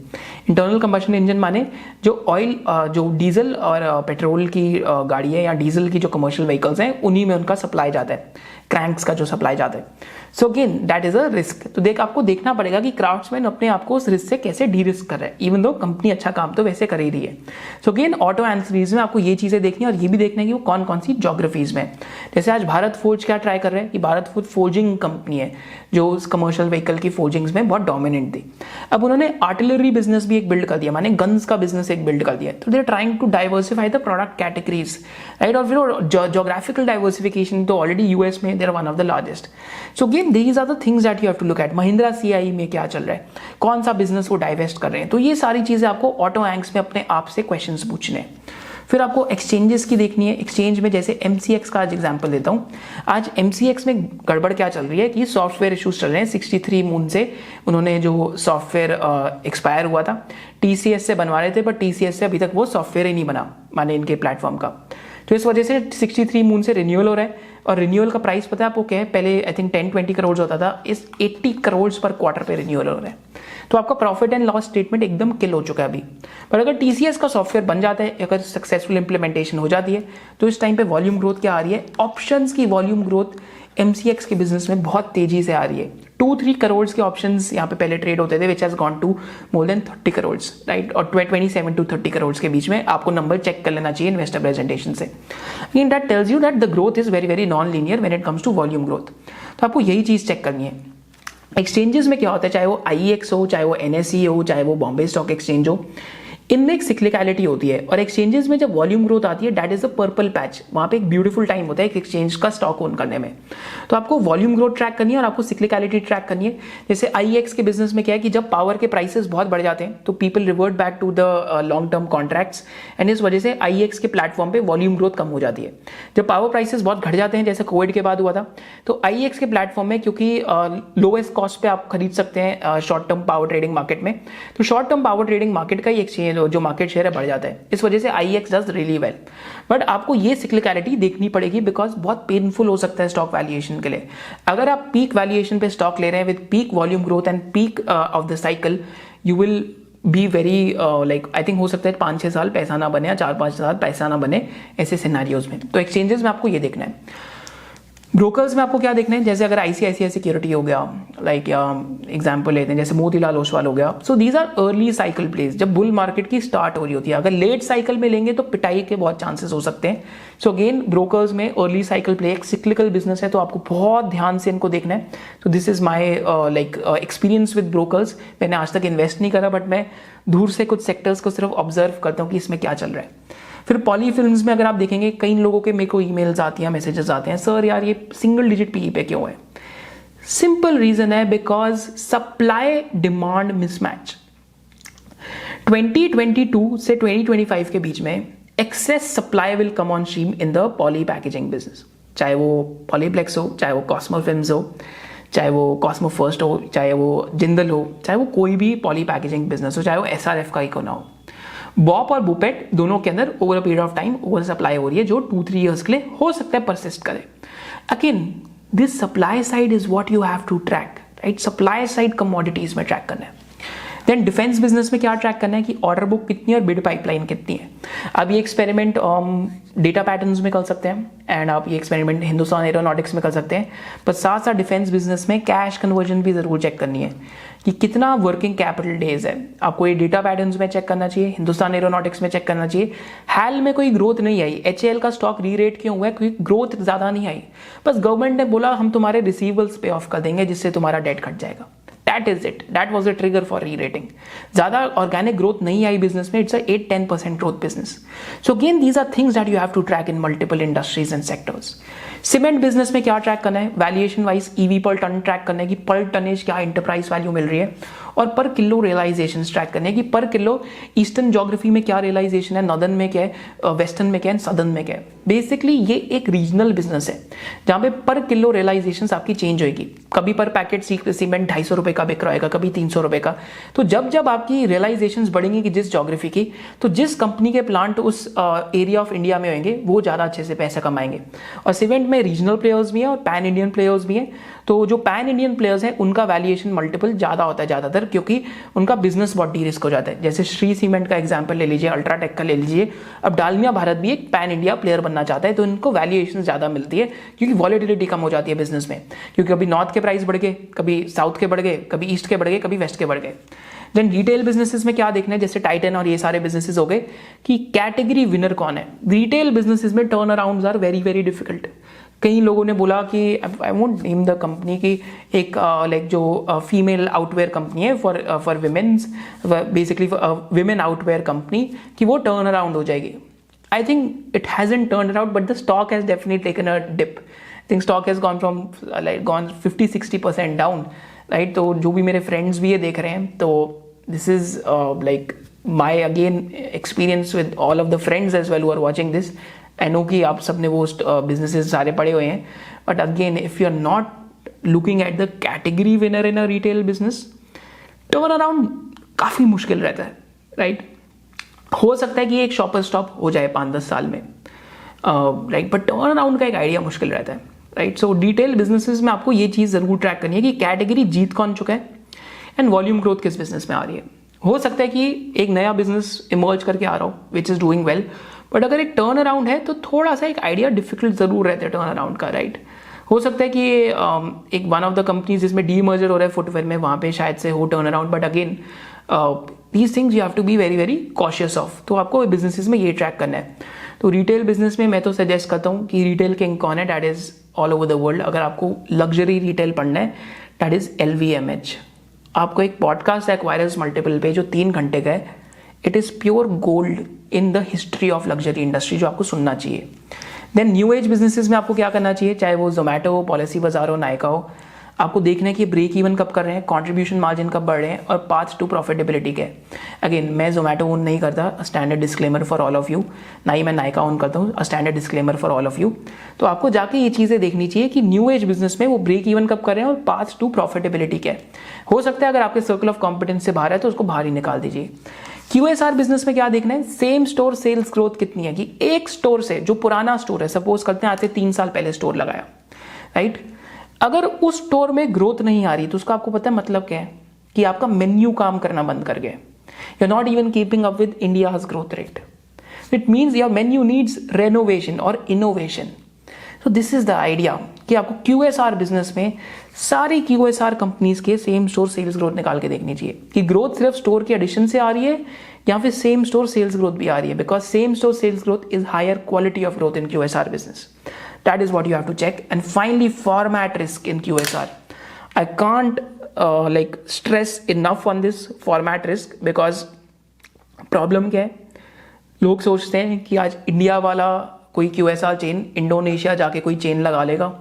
Internal combustion engine माने जो ऑयल, जो डीजल और पेट्रोल की गाड़ी है या डीजल की जो कमर्शियल व्हीकल्स हैं उन्हीं में उनका सप्लाई जाता है, क्रैंक्स का जो सप्लाई जाता है। So again that is a risk. तो आपको देखना पड़ेगा कि क्राफ्ट्समैन अपने आप को उस रिस्क से कैसे डी रिस्क कर रहा है, इवन दो कंपनी अच्छा काम तो वैसे कर ही रही है। सो अगेन ऑटो एंसिलरीज में आपको ये चीजें देखनी है और ये भी देखना है कि वो कौन कौन सी ज्योग्राफीज में। जैसे आज भारत फोर्ज क्या ट्राई कर रहे हैं कि भारत फोर्ज फोर्जिंग कंपनी है जो उस कमर्शियल व्हीकल की फोर्जिंग्स में बहुत डोमिनेंट थी। अब उन्होंने आर्टिलरी बिजनेस भी एक बिल्ड कर दिया, माने गन्स का बिजनेस एक बिल्ड कर दिया। तो they are trying to diversify the product categories, right. और फिर ज्योग्राफिकल डाइवर्सिफिकेशन तो ऑलरेडी यूएस में they are one of the largest. So again these are the things that you have to look at. Mahindra CIE में क्या चल रहा है, कौन सा बिजनेस वो डाइवेस्ट कर रहे हैं, तो ये सारी चीजें आपको ऑटो एंक्स में अपने आप से क्वेश्चंस पूछने हैं। फिर आपको एक्सचेंजेस की देखनी है। एक्सचेंज में जैसे MCX का आज एग्जांपल देता हूं। आज MCX में गड़बड़ क्या चल रही है कि सॉफ्टवेयर इश्यूज चल रहे हैं। 63 मून से उन्होंने जो सॉफ्टवेयर एक्सपायर हुआ था TCS से बनवा रहे थे, पर TCS से अभी तक वो सॉफ्टवेयर ही नहीं बना, माने इनके प्लेटफॉर्म का। तो इस वजह से 63 मून से रिन्यूअल हो रहा है, और रिन्यूअल का प्राइस पता है आपको क्या है, पहले आई थिंक 10-20 करोड़ होता था, इस 80 करोड़ पर क्वार्टर पे रिन्यूअल हो रहा है। तो आपका प्रॉफिट एंड लॉस स्टेटमेंट एकदम किल हो चुका है अभी। पर अगर TCS का सॉफ्टवेयर बन जाता है, अगर सक्सेसफुल इंप्लीमेंटेशन हो जाती है, तो इस टाइम पे वॉल्यूम ग्रोथ क्या आ रही है, ऑप्शंस की वॉल्यूम ग्रोथ MCX के बिजनेस में बहुत तेजी से आ रही है। 2-3 करोड़ के ऑप्शंस यहाँ पे पहले ट्रेड होते थे, which has gone to more than 30 crore, right. और 27 to 30 करोड़ के बीच में आपको नंबर चेक कर लेना चाहिए इन्वेस्टर प्रेजेंटेशन से। Again that tells you that the growth is very non linear when it comes to volume growth. तो आपको यही चीज चेक करनी है। एक्सचेंजेस में क्या होता है, चाहे वो IEX हो, चाहे वो NSE हो, चाहे वो बॉम्बे स्टॉक एक्सचेंज हो, इनमें एक सिक्लिकलिटी होती है, और एक्सचेंजेस में जब वॉल्यूम ग्रोथ आती है that is the purple patch, वहां पे एक ब्यूटीफुल टाइम होता है एक एक्सचेंज का स्टॉक ओन करने में। तो आपको वॉल्यूम ग्रोथ ट्रैक करनी है और आपको सिक्लिकलिटी ट्रैक करनी है। जैसे IEX के बिजनेस में क्या है कि जब पावर के प्राइसेस बहुत बढ़ जाते हैं तो people revert back to the long term contracts, and इस वजह से IEX के प्लेटफॉर्म पे वॉल्यूम ग्रोथ कम हो जाती है। जब पावर प्राइसेस बहुत घट जाते हैं जैसे कोविड के बाद हुआ था, तो IEX के प्लेटफॉर्म में क्योंकि लोएस्ट कॉस्ट पे आप खरीद सकते हैं short term power trading market में, तो short term power trading market का ही एक्सचेंज जो मार्केट शेयर है बढ़ जाता है। इस वजह से IEX does really well. But आपको ये सिक्लिकलिटी देखनी पड़ेगी बिकॉज बहुत पेनफुल हो सकता है स्टॉक वैल्यूएशन के लिए। अगर आप पीक वैल्यूएशन पे स्टॉक ले रहे हैं with peak volume growth and peak of the cycle, you will be very like I think हो सकता है 5-6 साल पैसा ना बने या 4-5 साल पैसा ना बने ऐसे सिनेरियोज में। तो एक्सचेंजेस में आपको ये देखना है। ब्रोकर्स में आपको क्या देखना है, जैसे अगर ICICI सिक्योरिटी हो गया, लाइक एग्जांपल लेते हैं जैसे मोतीलाल ओसवाल हो गया, so these are early cycle plays जब बुल मार्केट की स्टार्ट हो रही होती है। अगर लेट साइकिल में लेंगे तो पिटाई के बहुत चांसेस हो सकते हैं। सो अगेन ब्रोकर्स में अर्ली साइकिल प्ले एक सिक्लिकल बिजनेस है, तो आपको बहुत ध्यान से इनको देखना है। तो this is my like experience with brokers. मैंने आज तक इन्वेस्ट नहीं करा, बट मैं दूर से कुछ सेक्टर्स को सिर्फ ऑब्जर्व करता हूँ कि इसमें क्या चल रहा है। फिर पॉली फिल्म्स में अगर आप देखेंगे कई लोगों के मेरे को ईमेल्स आती हैं, मैसेजेस आते हैं, सर यार ये सिंगल डिजिट PE पे क्यों है। सिंपल रीजन है बिकॉज सप्लाई डिमांड मिसमैच। 2022 से 2025 के बीच में excess supply will come on stream in the poly packaging business, चाहे वो पॉलीप्लेक्स हो, चाहे वो कॉस्मो फिल्म्स हो, चाहे वो कॉस्मो फर्स्ट हो, चाहे वो जिंदल हो, चाहे वो कोई भी पॉली पैकेजिंग बिजनेस हो, चाहे वो SRF का ही क्यों ना हो। बॉप और बुपेट दोनों के अंदर over a period of time over supply हो रही है जो 2-3 ईयर्स के लिए हो सकता है परसिस्ट करे। Again this supply side is what you have to track, right. Supply side commodities में ट्रैक करना है। देन डिफेंस बिजनेस में क्या ट्रैक करना है कि ऑर्डर बुक कितनी है और बिड पाइपलाइन कितनी है। अब ये एक्सपेरिमेंट डेटा पैटर्न्स में कर सकते हैं, एंड आप ये एक्सपेरिमेंट हिंदुस्तान एरोनॉटिक्स में कर सकते हैं, पर साथ साथ डिफेंस बिजनेस में कैश कन्वर्जन भी जरूर चेक करनी है कि कितना वर्किंग कैपिटल डेज है। आपको ये डेटा पैटर्न्स में चेक करना चाहिए, हिंदुस्तान एरोनॉटिक्स में चेक करना चाहिए। हैल में कोई ग्रोथ नहीं आई, HAL का स्टॉक रीरेट क्यों हुआ है, क्योंकि ग्रोथ ज्यादा नहीं आई, बस गवर्नमेंट ने बोला हम तुम्हारे रिसीवेबल्स पे ऑफ कर देंगे जिससे तुम्हारा डेट घट जाएगा। That is it. That was the trigger for re-rating. ज्यादा ऑर्गेनिक ग्रोथ नहीं आई बिजनेस में, it's 8-10% growth business. So again these are things that you have to track in multiple industries and sectors. Cement business में क्या track करना है, valuation wise EV पर ton track करना है कि पर टनेज क्या इंटरप्राइज वैल्यू मिल रही है, और पर किलो रियलाइजेशन ट्रैक करने की पर किलो ईस्टर्न ज्योग्राफी में क्या रियलाइजेशन है, नॉर्दर्न में क्या है, वेस्टर्न में क्या है, सदर्न में क्या है। बेसिकली ये एक रीजनल बिजनेस है जहां पे पर किलो रियलाइजेशन आपकी चेंज होगी। कभी पर पैकेट सीमेंट 250 रुपए का बिक रहा है, कभी 300 रुपए का। तो जब जब आपकी रियलाइजेशन बढ़ेंगी कि जिस ज्योग्राफी की, तो जिस कंपनी के प्लांट उस एरिया ऑफ इंडिया में होंगे वो ज्यादा अच्छे से पैसा कमाएंगे। और सीमेंट में रीजनल प्लेयर्स भी हैं और पैन इंडियन प्लेयर्स भी हैं। तो जो पैन इंडियन प्लेयर्स हैं उनका वैल्यूएशन मल्टीपल ज्यादा होता है ज्यादातर, क्योंकि उनका बिजनेस बहुत डी रिस्क हो जाता है। जैसे श्री सीमेंट का एग्जांपल ले लीजिए, अल्ट्राटेक का ले लीजिए। अब डालमिया भारत भी एक पैन इंडिया प्लेयर बनना चाहता है, तो इनको वैल्यूएशन ज्यादा मिलती है क्योंकि वॉलेटिलिटी कम हो जाती है बिजनेस में, क्योंकि कभी नॉर्थ के प्राइस बढ़ गए, कभी साउथ के बढ़ गए, कभी ईस्ट के बढ़ गए, कभी वेस्ट के बढ़ गए। देन रिटेल बिजनेसेस में क्या देखना है, जैसे टाइटन और ये सारे बिजनेसेस हो गए कि कैटेगरी विनर कौन है। रिटेल बिजनेसेस में turn around are very very difficult. कई लोगों ने बोला कि I won't name the company की, एक लाइक जो फीमेल आउटवेयर कंपनी है for women's, basically women outwear company, कि वो टर्न अराउंड हो जाएगी। I think it hasn't turn around, but the stock has definitely taken a dip. I think stock has gone from like gone 50-60% down, right. तो जो भी मेरे friends भी ये देख रहे हैं, तो this is like my again experience with all of the friends as well who are watching this. I know कि आप सबने वो बिजनेसेस सारे पढ़े हुए हैं, but again if you are not looking at the category winner in a retail business, turn around काफी मुश्किल रहता है, राइट। हो सकता है कि एक शॉपर स्टॉप हो जाए 5-10 साल में, राइट, बट टर्न अराउंड का एक आइडिया मुश्किल रहता है, राइट। सो डिटेल बिजनेसेस में आपको ये चीज जरूर ट्रैक करनी है कि कैटेगरी जीत कौन चुका है एंड वॉल्यूम ग्रोथ किस बिजनेस में आ रही है। हो सकता है कि एक नया बिजनेस इमर्ज करके आ रहा हो which is doing well, but अगर एक टर्न अराउंड है तो थोड़ा सा एक आइडिया डिफिकल्ट जरूर रहता है टर्न अराउंड का, राइट। हो सकता है कि एक वन ऑफ द कंपनीज जिसमें डी मर्जर हो रहा है फुटवेयर में, वहां पे शायद से हो turn around, but again these things you have to be very very cautious of. तो आपको बिजनेसेस में ये ट्रैक करना है। तो रिटेल बिजनेस में मैं तो सजेस्ट करता हूँ कि रिटेल किंग कौन है, that is all over the world. अगर आपको लग्जरी रिटेल पढ़ना है, दैट इज LVMH। आपको एक पॉडकास्ट है एक्वायरर्स मल्टीपल पे जो 3 घंटे का है, it is pure gold in the history of luxury industry, जो आपको सुनना चाहिए। देन न्यू एज बिजनेसेस में आपको क्या करना चाहिए, चाहे वो जोमेटो हो, पॉलिसी बाजार हो, नायका हो, आपको देखना है कि ब्रेक इवन कब कर रहे हैं, कंट्रीब्यूशन मार्जिन कब बढ़ रहे हैं और पाथ टू प्रॉफिटेबिलिटी क्या है। अगेन मैं जोमेटो ओन नहीं करता, standard disclaimer for all of you, ना ही मैं नायका ओन करता हूँ, standard disclaimer for all of you. तो आपको जाके ये चीज़ें देखनी चाहिए कि न्यू एज बिजनेस में वो ब्रेक इवन कब कर रहे हैं और पाथ टू प्रॉफिटेबिलिटी क्या है। हो सकता है अगर आपके सर्कल ऑफ कॉम्पिटेंस से बाहर है तो उसको बाहर ही निकाल दीजिए। QSR बिजनेस में क्या देखना है, सेम स्टोर सेल्स ग्रोथ कितनी है, कि एक स्टोर से जो पुराना स्टोर है, सपोज करते हैं आज से 3 साल पहले स्टोर लगाया, राइट, अगर उस स्टोर में ग्रोथ नहीं आ रही तो उसका आपको पता है मतलब क्या है, कि आपका मेन्यू काम करना बंद कर गया, you are not even keeping up with India's growth rate. It means your menu needs renovation और इनोवेशन। तो दिस इज द आइडिया कि आपको QSR बिजनेस में सारी QSR कंपनीज के सेम स्टोर सेल्स ग्रोथ निकाल के देखनी चाहिए, कि ग्रोथ सिर्फ स्टोर के एडिशन से आ रही है या फिर सेम स्टोर सेल्स ग्रोथ भी आ रही है, because same store sales growth is higher quality of growth in QSR business. That is what you have to check. And finally, format risk in QSR. I can't stress enough on this format risk, because problem क्या है, लोग सोचते हैं कि आज India वाला कोई QSR chain Indonesia जाके कोई चेन लगा लेगा,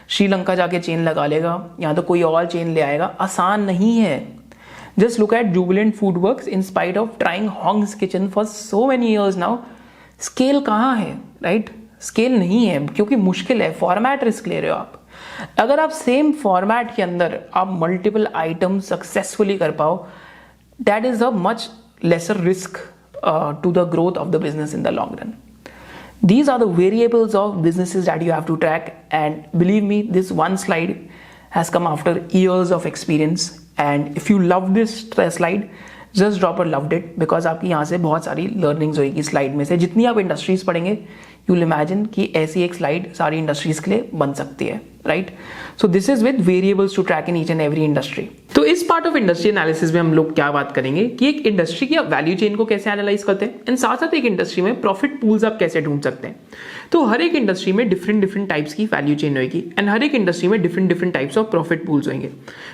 श्रीलंका जाके चेन लगा लेगा, या तो कोई और चेन ले आएगा। आसान नहीं है। Just look at Jubilant Food Works, in spite of trying Hong's Kitchen for so many years now, scale कहाँ है, राइट? स्केल नहीं है क्योंकि मुश्किल है, फॉर्मेट रिस्क ले रहे हो आप। अगर आप सेम फॉर्मेट के अंदर आप मल्टीपल आइटम सक्सेसफुली कर पाओ, that is a much lesser risk to the growth of the business in the long run. These are the variables of businesses that you have to track, and believe me, this one slide has come after years of experience. And if you love this slide, just drop a loved it, because आपकी यहाँ से बहुत सारी learnings होगी slide में से. जितनी आप इंडस्ट्रीज पढ़ेंगे, you will imagine कि ऐसी एक स्लाइड सारी इंडस्ट्रीज के लिए बन सकती है, right? So this is with variables to track in each and every industry. तो इस पार्ट ऑफ इंडस्ट्री एनालिसिस में हम लोग क्या बात करेंगे कि एक इंडस्ट्री की आप वैल्यू चेन को कैसे एनालाइज करते हैं, एंड साथ साथ एक इंडस्ट्री में प्रॉफिट पूल्स आप कैसे ढूंढ सकते हैं. तो हर एक इंडस्ट्री में डिफरेंट टाइप्स की वैल्यू चेन होगी, एंड हर एक इंडस्ट्री में different types of profit pools होंगे.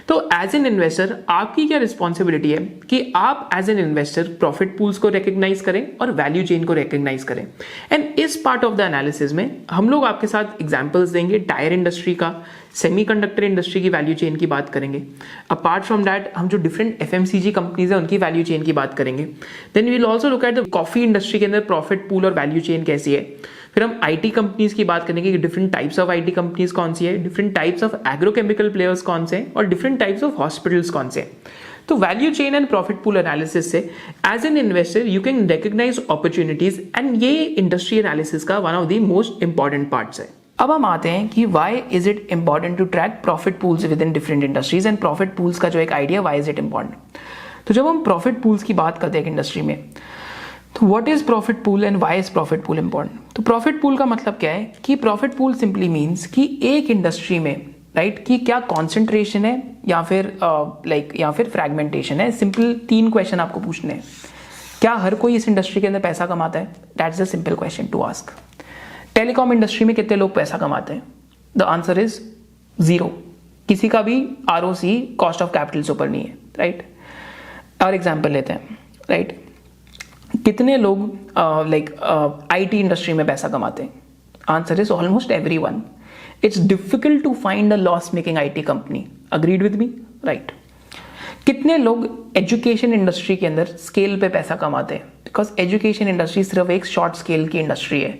तो एज एन इन्वेस्टर आपकी क्या रिस्पॉन्सिबिलिटी है कि आप as an investor profit pools को रिकग्नाइज करें और वैल्यू चेन को रिकग्नाइज करें. एंड इस पार्ट ऑफ द एनालिसिस में हम लोग आपके साथ एग्जांपल्स देंगे टायर इंडस्ट्री का, सेमीकंडक्टर इंडस्ट्री की वैल्यू चेन की बात करेंगे. अपार्ट फ्रॉम दैट हम जो डिफरेंट FMCG कंपनीज है उनकी वैल्यू चेन की बात करेंगे. Then we will also look at the coffee industry के अंदर प्रॉफिट पूल और वैल्यू चेन कैसी है. फिर हम IT कंपनीज की बात करेंगे कि different types of IT companies कौन सी है, different types of agrochemical players कौन से हैं, और डिफरेंट टाइप्स ऑफ हॉस्पिटल्स कौन से हैं. तो value chain and profit pool analysis से as an investor you can recognise opportunities, and ये इंडस्ट्री एनालिसिस का one of the most important parts है. अब हम आते हैं कि why is it important to track profit pools within different industries, and profit pools का जो एक idea, why is it important. तो जब हम प्रॉफिट पूल्स की बात करते हैं एक इंडस्ट्री में, तो what is profit pool and why is profit pool important. तो प्रॉफिट पूल का मतलब क्या है कि प्रॉफिट पूल सिंपली मीन्स कि एक इंडस्ट्री में, राइट, कि क्या कॉन्सेंट्रेशन है या फिर या फिर फ्रैगमेंटेशन है. सिंपल 3 क्वेश्चन आपको पूछने हैं. क्या हर कोई इस इंडस्ट्री के अंदर पैसा कमाता है? That's a simple question to ask. Telecom industry में कितने लोग पैसा कमाते हैं? The answer is 0. किसी का भी ROC कॉस्ट ऑफ कैपिटल से ऊपर नहीं है, राइट? और एग्जाम्पल लेते हैं, राइट, कितने लोग IT इंडस्ट्री में पैसा कमाते हैं? Answer is almost everyone. It's difficult to find a loss-making IT company. Agreed with me? Right. कितने लोग एजुकेशन इंडस्ट्री के अंदर स्केल पे पैसा कमाते हैं? बिकॉज एजुकेशन इंडस्ट्री सिर्फ एक शॉर्ट स्केल की इंडस्ट्री है.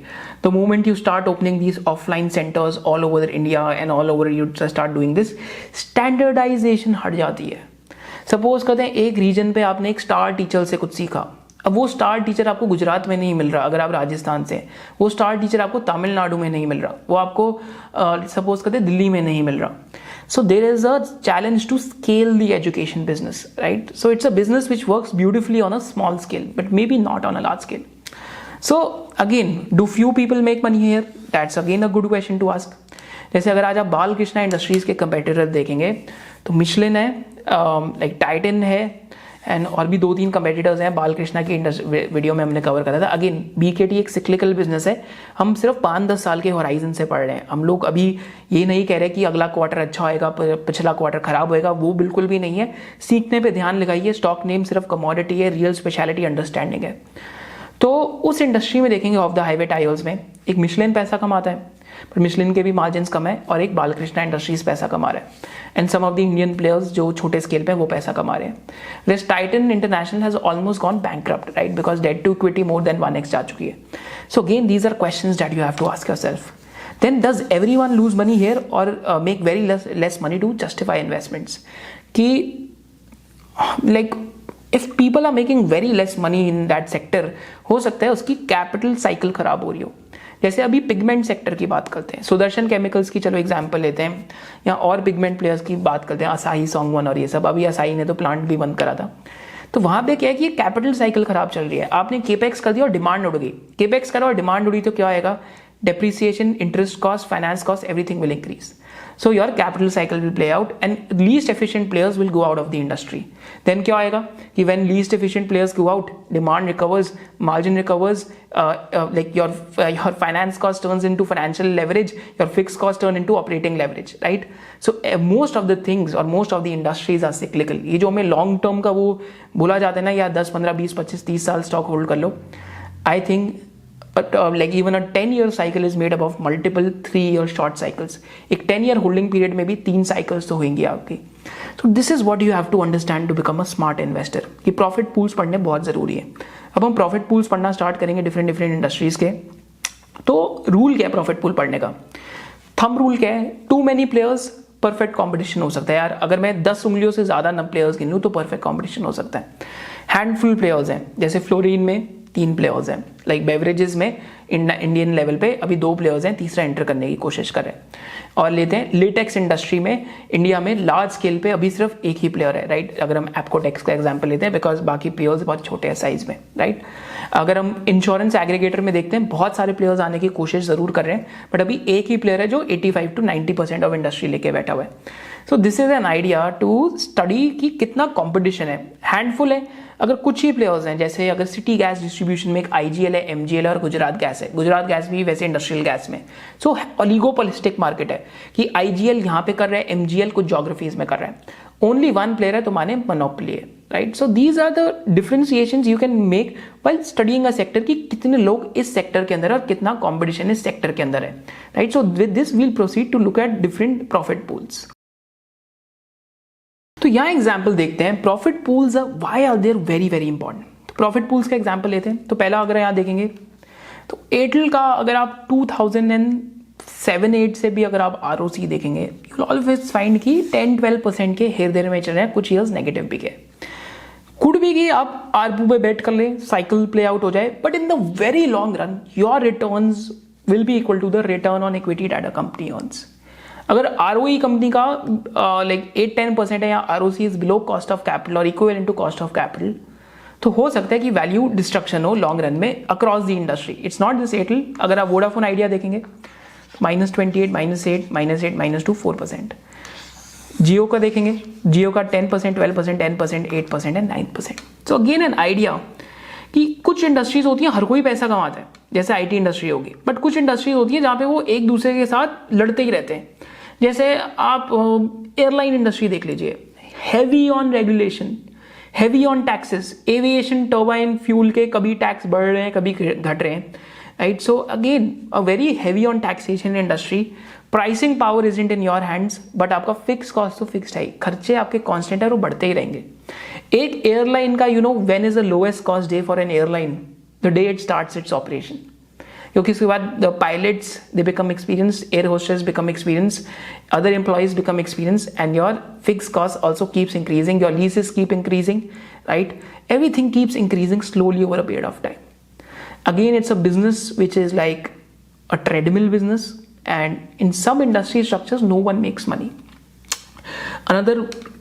The moment you start opening these offline centres all over India and all over you start doing this, standardisation हट जाती है. सपोज करते हैं एक रीजन पे आपने एक स्टार टीचर से कुछ सीखा. अब वो स्टार टीचर आपको गुजरात में नहीं मिल रहा अगर आप राजस्थान से, वो स्टार टीचर आपको तमिलनाडु में नहीं मिल रहा, वो आपको सपोज करते दिल्ली में नहीं मिल रहा. So there is a challenge to scale the education business, right? So it's a business which works beautifully on a small scale but maybe not on a large scale. So again, do few people make money here? That's again a good question to ask. जैसे अगर आज आप Balkrishna industries के competitor देखेंगे तो Michelin है, Titan है, and और भी 2-3 कंपेटिटर्स हैं, बालकृष्णा की वीडियो में हमने कवर करा था। अगेन BKT एक सिक्लिकल बिजनेस है, हम सिर्फ 5-10 साल के होराइजन से पढ़ रहे हैं। हम लोग अभी ये नहीं कह रहे कि अगला क्वार्टर अच्छा होएगा, पिछला क्वार्टर खराब होएगा, वो बिल्कुल भी नहीं है। सीखने पे ध्यान लगाइए, स्टॉक नेम सिर्फ कमोडिटी है, रियल स्पेशलिटी अंडरस्टैंडिंग है। तो उस इंडस्ट्री में देखेंगे ऑफ द हाईवे टायर्स में एक मिशलिन पैसा कमाता है, पर मिशलिन के भी मार्जिन कम है, और एक बालकृष्णा इंडस्ट्रीज पैसा कमा रहा है, and some of the Indian players जो छोटे स्केल पे वो पैसा कमा रहे हैं। West Titan International has almost gone bankrupt, right, because debt to equity more than 1x जा चुकी है। So again these are questions that you have to ask yourself. Then does everyone lose money here और make very less money to justify investments? कि like if people are making very less money in that sector, हो सकता है उसकी capital cycle खराब हो रही हो। जैसे अभी पिगमेंट सेक्टर की बात करते हैं, सुदर्शन केमिकल्स की चलो एग्जांपल लेते हैं, या और पिगमेंट प्लेयर्स की बात करते हैं, असाही, सोंगवन और ये सब। अभी असाही ने तो प्लांट भी बंद करा था। तो वहां पे क्या है कि ये कैपिटल साइकिल खराब चल रही है। आपने केपेक्स कर दिया और डिमांड उड़ गई, केपेक्स करा और डिमांड उड़ी तो क्या आएगा? Depreciation, interest cost, finance cost, everything will increase. So your capital cycle will play out and least efficient players will go out of the industry. Then क्या आएगा कि when least efficient players go out, demand recovers, margin recovers, like your finance cost turns into financial leverage, your fixed cost turn into operating leverage, right? So most of the things or most of the industries are cyclical. ये जो हमें long term का वो बोला जाता है ना, या 10, 15, 20, 25, 30 साल स्टॉक होल्ड कर लो, I think but like even a 10-year cycle is made up of multiple 3-year short cycles. एक 10-year holding period में भी 3 cycles तो होंगी आपकी. So this is what you have to understand to become a smart investor. कि profit pools पढ़ने बहुत ज़रूरी है. अब हम profit pools पढ़ना स्टार्ट करेंगे different इंडस्ट्रीज के. तो रूल क्या है profit pool पढ़ने का? थंब रूल क्या है? Too many players, perfect competition हो सकता है यार. अगर मैं 10 उंगलियों से ज़्यादा प्लेयर्स गिन लूँ तो परफेक्ट कॉम्पिटिशन हो सकता है. हैंडफुल प्लेयर्स हैं, जैसे फ्लोरीन में 3 प्लेयर्स हैं, लाइक बेवरेजेस में इंडियन लेवल पे अभी 2 प्लेयर्स हैं, तीसरा एंटर करने की कोशिश कर रहे हैं. और लेते हैं लेटेक्स इंडस्ट्री में, इंडिया में लार्ज स्केल पे अभी सिर्फ एक ही प्लेयर है, राइट. अगर हम एप्कोटेक्स का एग्जांपल लेते हैं, बिकॉज बाकी प्लेयर्स बहुत छोटे हैं साइज में, राइट. अगर हम इंश्योरेंस एग्रीगेटर में देखते हैं, बहुत सारे प्लेयर्स आने की कोशिश जरूर कर रहे हैं, बट अभी एक ही प्लेयर है जो 85 to 90% ऑफ इंडस्ट्री लेके बैठा हुआ है. So this is an idea to study कि कितना कॉम्पिटिशन है. हैंडफुल है, अगर कुछ ही प्लेयर्स हैं, जैसे अगर सिटी गैस डिस्ट्रीब्यूशन में एक IGL है, MGL है और गुजरात गैस है. गुजरात गैस भी वैसे इंडस्ट्रियल गैस में. सो ओलिगोपोलिस्टिक मार्केट है कि IGL यहाँ पे कर रहा है, MGL कुछ जोग्राफीज में कर रहा है. ओनली वन प्लेयर है तो माने मोनोपोली है, right. So these are the differentiations you can make while studying a sector कि कितने लोग इस सेक्टर के अंदर है और कितना कॉम्पिटिशन इस सेक्टर के अंदर है, right. So with this we'll proceed to look at different profit pools. तो यहाँ एग्जाम्पल देखते हैं profit pools why are there very very important. तो प्रॉफिट पूल्स का एग्जाम्पल लेते हैं. तो पहला अगर यहाँ देखेंगे तो एयरटेल का अगर आप 2007-8 से भी अगर आप ROC देखेंगे, यू विल ऑलवेज फाइंड कि 10-12% के हेर देर में चल रहे हैं, कुछ ईयर्स नेगेटिव भी गए. कुड भी कि आप ARPU पे बेट कर लें, साइकिल प्ले आउट हो जाए, but in the very long run your returns will be equal to the return on equity that a company earns. अगर ROE कंपनी का लाइक 8-10% है या ROC is below cost of capital और equivalent to cost of capital, तो हो सकता है कि वैल्यू डिस्ट्रक्शन हो लॉन्ग रन में across the industry. It's not this Airtel. अगर आप वोडाफोन आइडिया देखेंगे -28, -8, -8, -2, 4%. जियो का देखेंगे, जियो का 10%, 12%, 10%, 8% and 9%. So again an idea कि कुछ इंडस्ट्रीज होती हैं हर कोई पैसा कमाता है, जैसे IT इंडस्ट्री होगी, बट कुछ इंडस्ट्रीज होती है जहाँ पे वो एक दूसरे के साथ लड़ते ही रहते हैं. जैसे आप एयरलाइन इंडस्ट्री देख लीजिए, heavy on regulation, heavy on taxes. Aviation, turbine, fuel के कभी टैक्स बढ़ रहे हैं, कभी घट रहे हैं, right. So again a very heavy on taxation industry. Pricing power isn't in your hands, but आपका फिक्स कॉस्ट तो फिक्स्ड है, खर्चे आपके कांस्टेंट है और वो बढ़ते ही रहेंगे. एक एयरलाइन का when is the lowest cost day for an airline? The day it starts its operation. क्योंकि उसके बाद the pilots they become experience, air hostess become experience, other employees become experience, and your fix cost also keeps increasing, your लीजेस keep increasing, right. Everything keeps increasing slowly over a period of time. Again, it's a business which is like a treadmill business, and in some industry structures, no one makes money. Another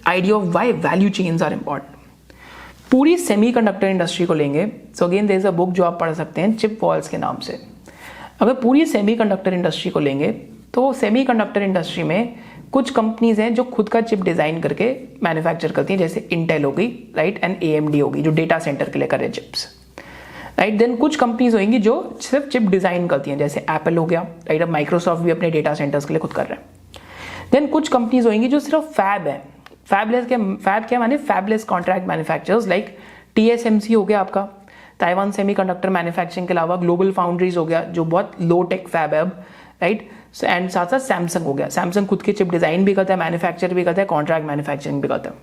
idea of why value chains are important. पूरी semiconductor industry को लेंगे, so again there is a book जो आप पढ़ सकते हैं chip walls के नाम से. अगर पूरी सेमीकंडक्टर इंडस्ट्री को लेंगे तो सेमीकंडक्टर इंडस्ट्री में कुछ कंपनीज हैं जो खुद का चिप डिजाइन करके मैन्युफैक्चर करती हैं, जैसे इंटेल हो गई, राइट, एंड AMD हो गई जो डेटा सेंटर के लिए कर रहे चिप्स, राइट। देन कुछ कंपनीज होंगी जो सिर्फ चिप डिजाइन करती हैं, जैसे एप्पल हो गया, राइट। अब माइक्रोसॉफ्ट भी अपने डेटा सेंटर्स के लिए खुद कर रहा है। देन कुछ कंपनीज होंगी जो सिर्फ फैब है। फैब क्या माने? Fabulous contract manufacturers, like TSMC हो गया आपका, ताइवान सेमीकंडक्टर मैन्युफैक्चरिंग के अलावा ग्लोबल फाउंड्रीज हो गया जो बहुत लो टेक फैब है अब, राइट। एंड साथ साथ सैमसंग हो गया, सैमसंग खुद के चिप डिजाइन भी करता है, मैन्युफैक्चर भी करता है, कॉन्ट्रैक्ट मैन्युफैक्चरिंग भी करता है,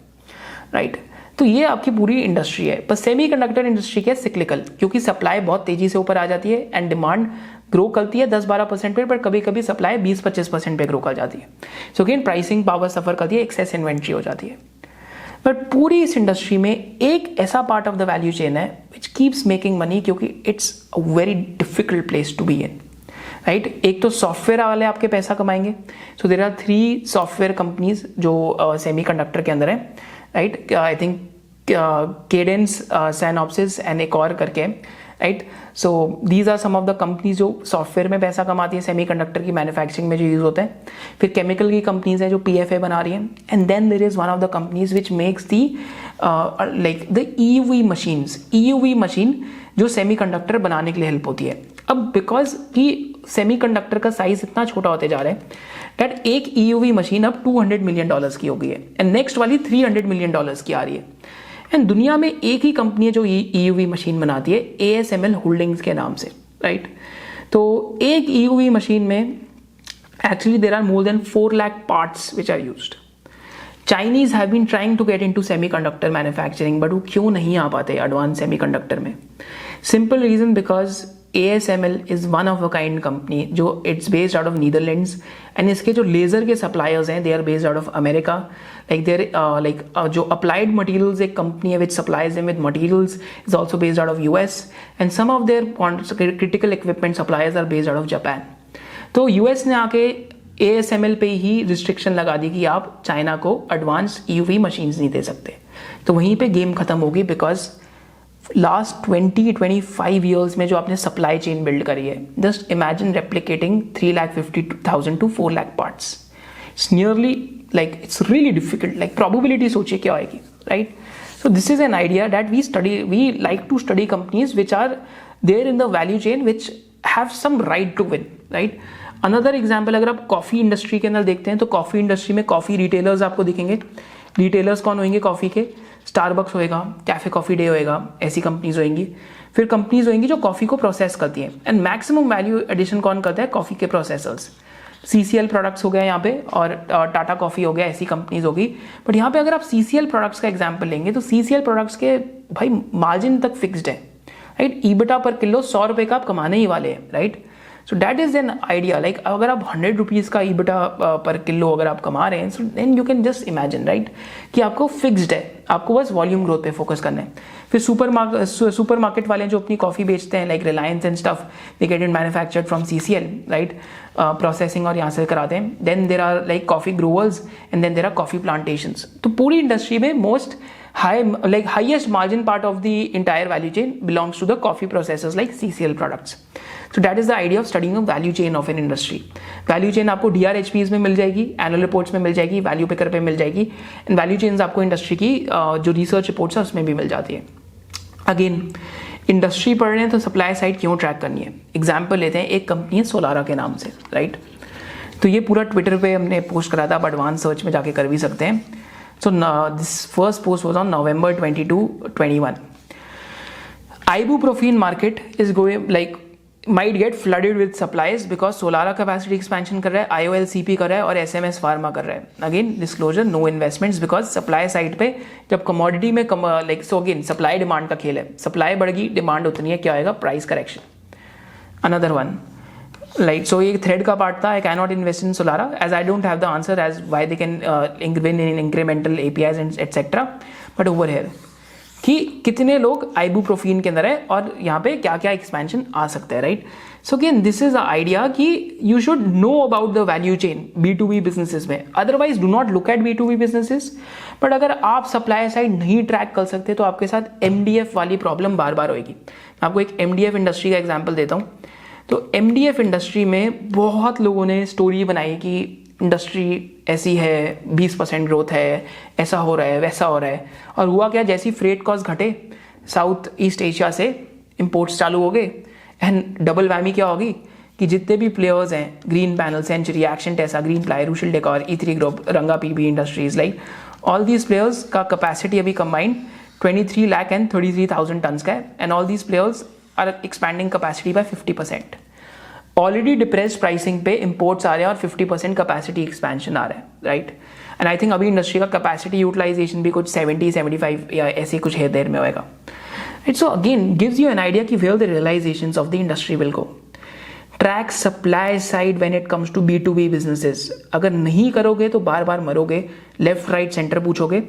राइट। तो ये आपकी पूरी इंडस्ट्री है। पर सेमीकंडक्टर इंडस्ट्री क्या है? सिक्लिकल, क्योंकि सप्लाई बहुत तेजी से ऊपर आ जाती है एंड डिमांड ग्रो करती है 10-12% पे, पर कभी कभी सप्लाई 20-25% पे ग्रो कर जाती है। सो अगेन प्राइसिंग पावर सफर करती है, एक्सेस इन्वेंट्री हो जाती है। बट पूरी इस इंडस्ट्री में एक ऐसा part of the value chain है विच कीप्स मेकिंग मनी, क्योंकि it's a very difficult place to be in, right. एक तो सॉफ्टवेयर वाले आपके पैसा कमाएंगे। So there are 3 software companies जो सेमीकंडक्टर के अंदर है, right. I think Cadence, Synopsys and एक और करके, right. So these are some of the companies जो सॉफ्टवेयर में पैसा कमाती है, सेमीकंडक्टर की मैन्युफैक्चरिंग में जो यूज होते हैं। फिर केमिकल की कंपनीज है जो PFA बना रही हैं, and then there is one of the companies which makes the like the EUV machines, EUV machine जो सेमीकंडक्टर बनाने के लिए हेल्प होती है। अब बिकॉज कि सेमीकंडक्टर का साइज इतना छोटा होते जा रहा है दैट एक EUV मशीन अब $200 मिलियन की हो गई है, एंड नेक्स्ट वाली $300 मिलियन की आ रही है। एंड दुनिया में एक ही कंपनी है जो EUV मशीन बनाती है, ASML होल्डिंग्स के नाम से, राइट। तो एक EUV मशीन में actually there are more than 4 lakh parts which are used. Chinese have been trying to get into semiconductor manufacturing, but वो क्यों नहीं आ पाते एडवांस सेमीकंडक्टर में? Simple reason, because ASML is one of a kind company जो it's based out of Netherlands, and इसके जो laser के सप्लायर्स हैं they are based out of America. Like there जो अप्लाइड मटेरियल्स एक कंपनी है which supplies them with materials is also based out of US, and some of their critical equipment suppliers are based out of Japan. तो US ने आके ASML पे ही restriction लगा दी कि आप चाइना को एडवांस EUV मशीन्स नहीं दे सकते। तो वहीं पे गेम खत्म होगी, बिकॉज लास्ट 20-25 ईयर्स में जो आपने सप्लाई चेन बिल्ड करी है, just imagine replicating 3,50,000 to 4 lakh parts. It's nearly like it's really difficult. Like probability सोचिए क्या आएगी, right. So this is an idea that we like to study companies which are there in the value chain which have some right to win, right. Another example, अगर आप coffee industry के अंदर देखते हैं तो कॉफी इंडस्ट्री में coffee retailers आपको दिखेंगे। रिटेलर्स कौन होंगे कॉफी के? स्टारबक्स होएगा, कैफे कॉफी डे होएगा, ऐसी कंपनीज होंगी। फिर कंपनीज होंगी जो कॉफी को प्रोसेस करती हैं, एंड मैक्सिमम वैल्यू एडिशन कौन करता है? कॉफी के प्रोसेसर्स। CCL प्रोडक्ट्स हो गया यहाँ पे, और टाटा कॉफी हो गया, ऐसी कंपनीज होगी। बट यहाँ पे अगर आप CCL प्रोडक्ट्स का एग्जाम्पल लेंगे तो CCL प्रोडक्ट्स के भाई मार्जिन तक फिक्स्ड है, राइट। EBITDA पर किलो 100 रुपये का आप कमाने ही वाले हैं, right. So that is an idea. Like अगर आप 100 रुपीज़ का EBITDA पर किलो अगर आप कमा रहे हैं, so then you can just imagine, right, कि आपको फिक्स्ड है, आपको बस वॉल्यूम ग्रोथ पे फोकस करना है। फिर सुपर मार्केट वाले जो अपनी कॉफ़ी बेचते हैं, like Reliance and stuff, they get it manufactured from CCL, right, processing और यहाँ से कराते हैं। Then there are like coffee growers, and then there are coffee plantations. तो पूरी इंडस्ट्री में most highest margin part of the entire value chain belongs to the coffee processors like CCL products. So that is the idea of studying a value chain of an industry. Value chain आपको DRHPs में मिल जाएगी, annual reports में मिल जाएगी, value picker पे मिल जाएगी, and value chains आपको industry की जो रिसर्च रिपोर्ट्स है उसमें भी मिल जाती है। अगेन इंडस्ट्री पढ़ रहे हैं तो सप्लाई साइड क्यों ट्रैक करनी है? एग्जाम्पल लेते हैं, एक कंपनी है सोलारा के नाम से, राइट। तो ये पूरा ट्विटर पे हमने पोस्ट करा था, आप एडवांस सर्च में जाके कर भी सकते हैं। So this first post was on November 22-21. Ibuprofen market is going like might get flooded with supplies because Solara capacity expansion कर रहा है, IOLCP कर रहा है और SMS Pharma कर रहा है. Again disclosure, no investments because supply side पे जब commodity में like so again supply demand का खेल है. Supply बढ़ेगी, demand उतनी है, क्या आएगा? Price correction. Another one. Like so ये thread का part था, I cannot invest in Solara as I don't have the answer as why they can win in incremental APIs and etc. But over here कि कितने लोग ibuprofen के अंदर है और यहाँ पे क्या क्या expansion आ सकता है, right? So again this is the idea कि you should know about the value chain B2B businesses में, otherwise do not look at B2B businesses. But अगर आप supply side नहीं track कर सकते तो आपके साथ MDF वाली problem बार बार होएगी। मैं आपको एक MDF इंडस्ट्री का एग्जाम्पल देता हूँ। तो MDF इंडस्ट्री में बहुत लोगों ने स्टोरी बनाई कि इंडस्ट्री ऐसी है, 20% ग्रोथ है, ऐसा हो रहा है, वैसा हो रहा है। और हुआ क्या, जैसी फ्रेट कॉस्ट घटे, साउथ ईस्ट एशिया से इंपोर्ट्स चालू हो गए, एंड डबल वैमी क्या होगी कि जितने भी प्लेयर्स हैं, Green Panel, Century, Action Tesa, Green Ply, Rushil Decor, E3 group, Ranga PB Industries, like all these players का कैपेसिटी अभी कंबाइंड 23 लाख एंड 33,000 टन्स का है, and all these players are expanding capacity by 50%। Already depressed pricing पे imports आ रहे हैं और 50% capacity expansion आ रहा है, राइट। एंड आई थिंक अभी इंडस्ट्री का कैपेसिटी यूटिलाइजेशन भी कुछ 70-75 या ऐसे कुछ है देर में होएगा। It so again gives you an idea कि where the realizations of the industry will go. Track supply side when it comes to B2B businesses. अगर नहीं करोगे तो बार बार मरोगे, लेफ्ट राइट सेंटर पूछोगे,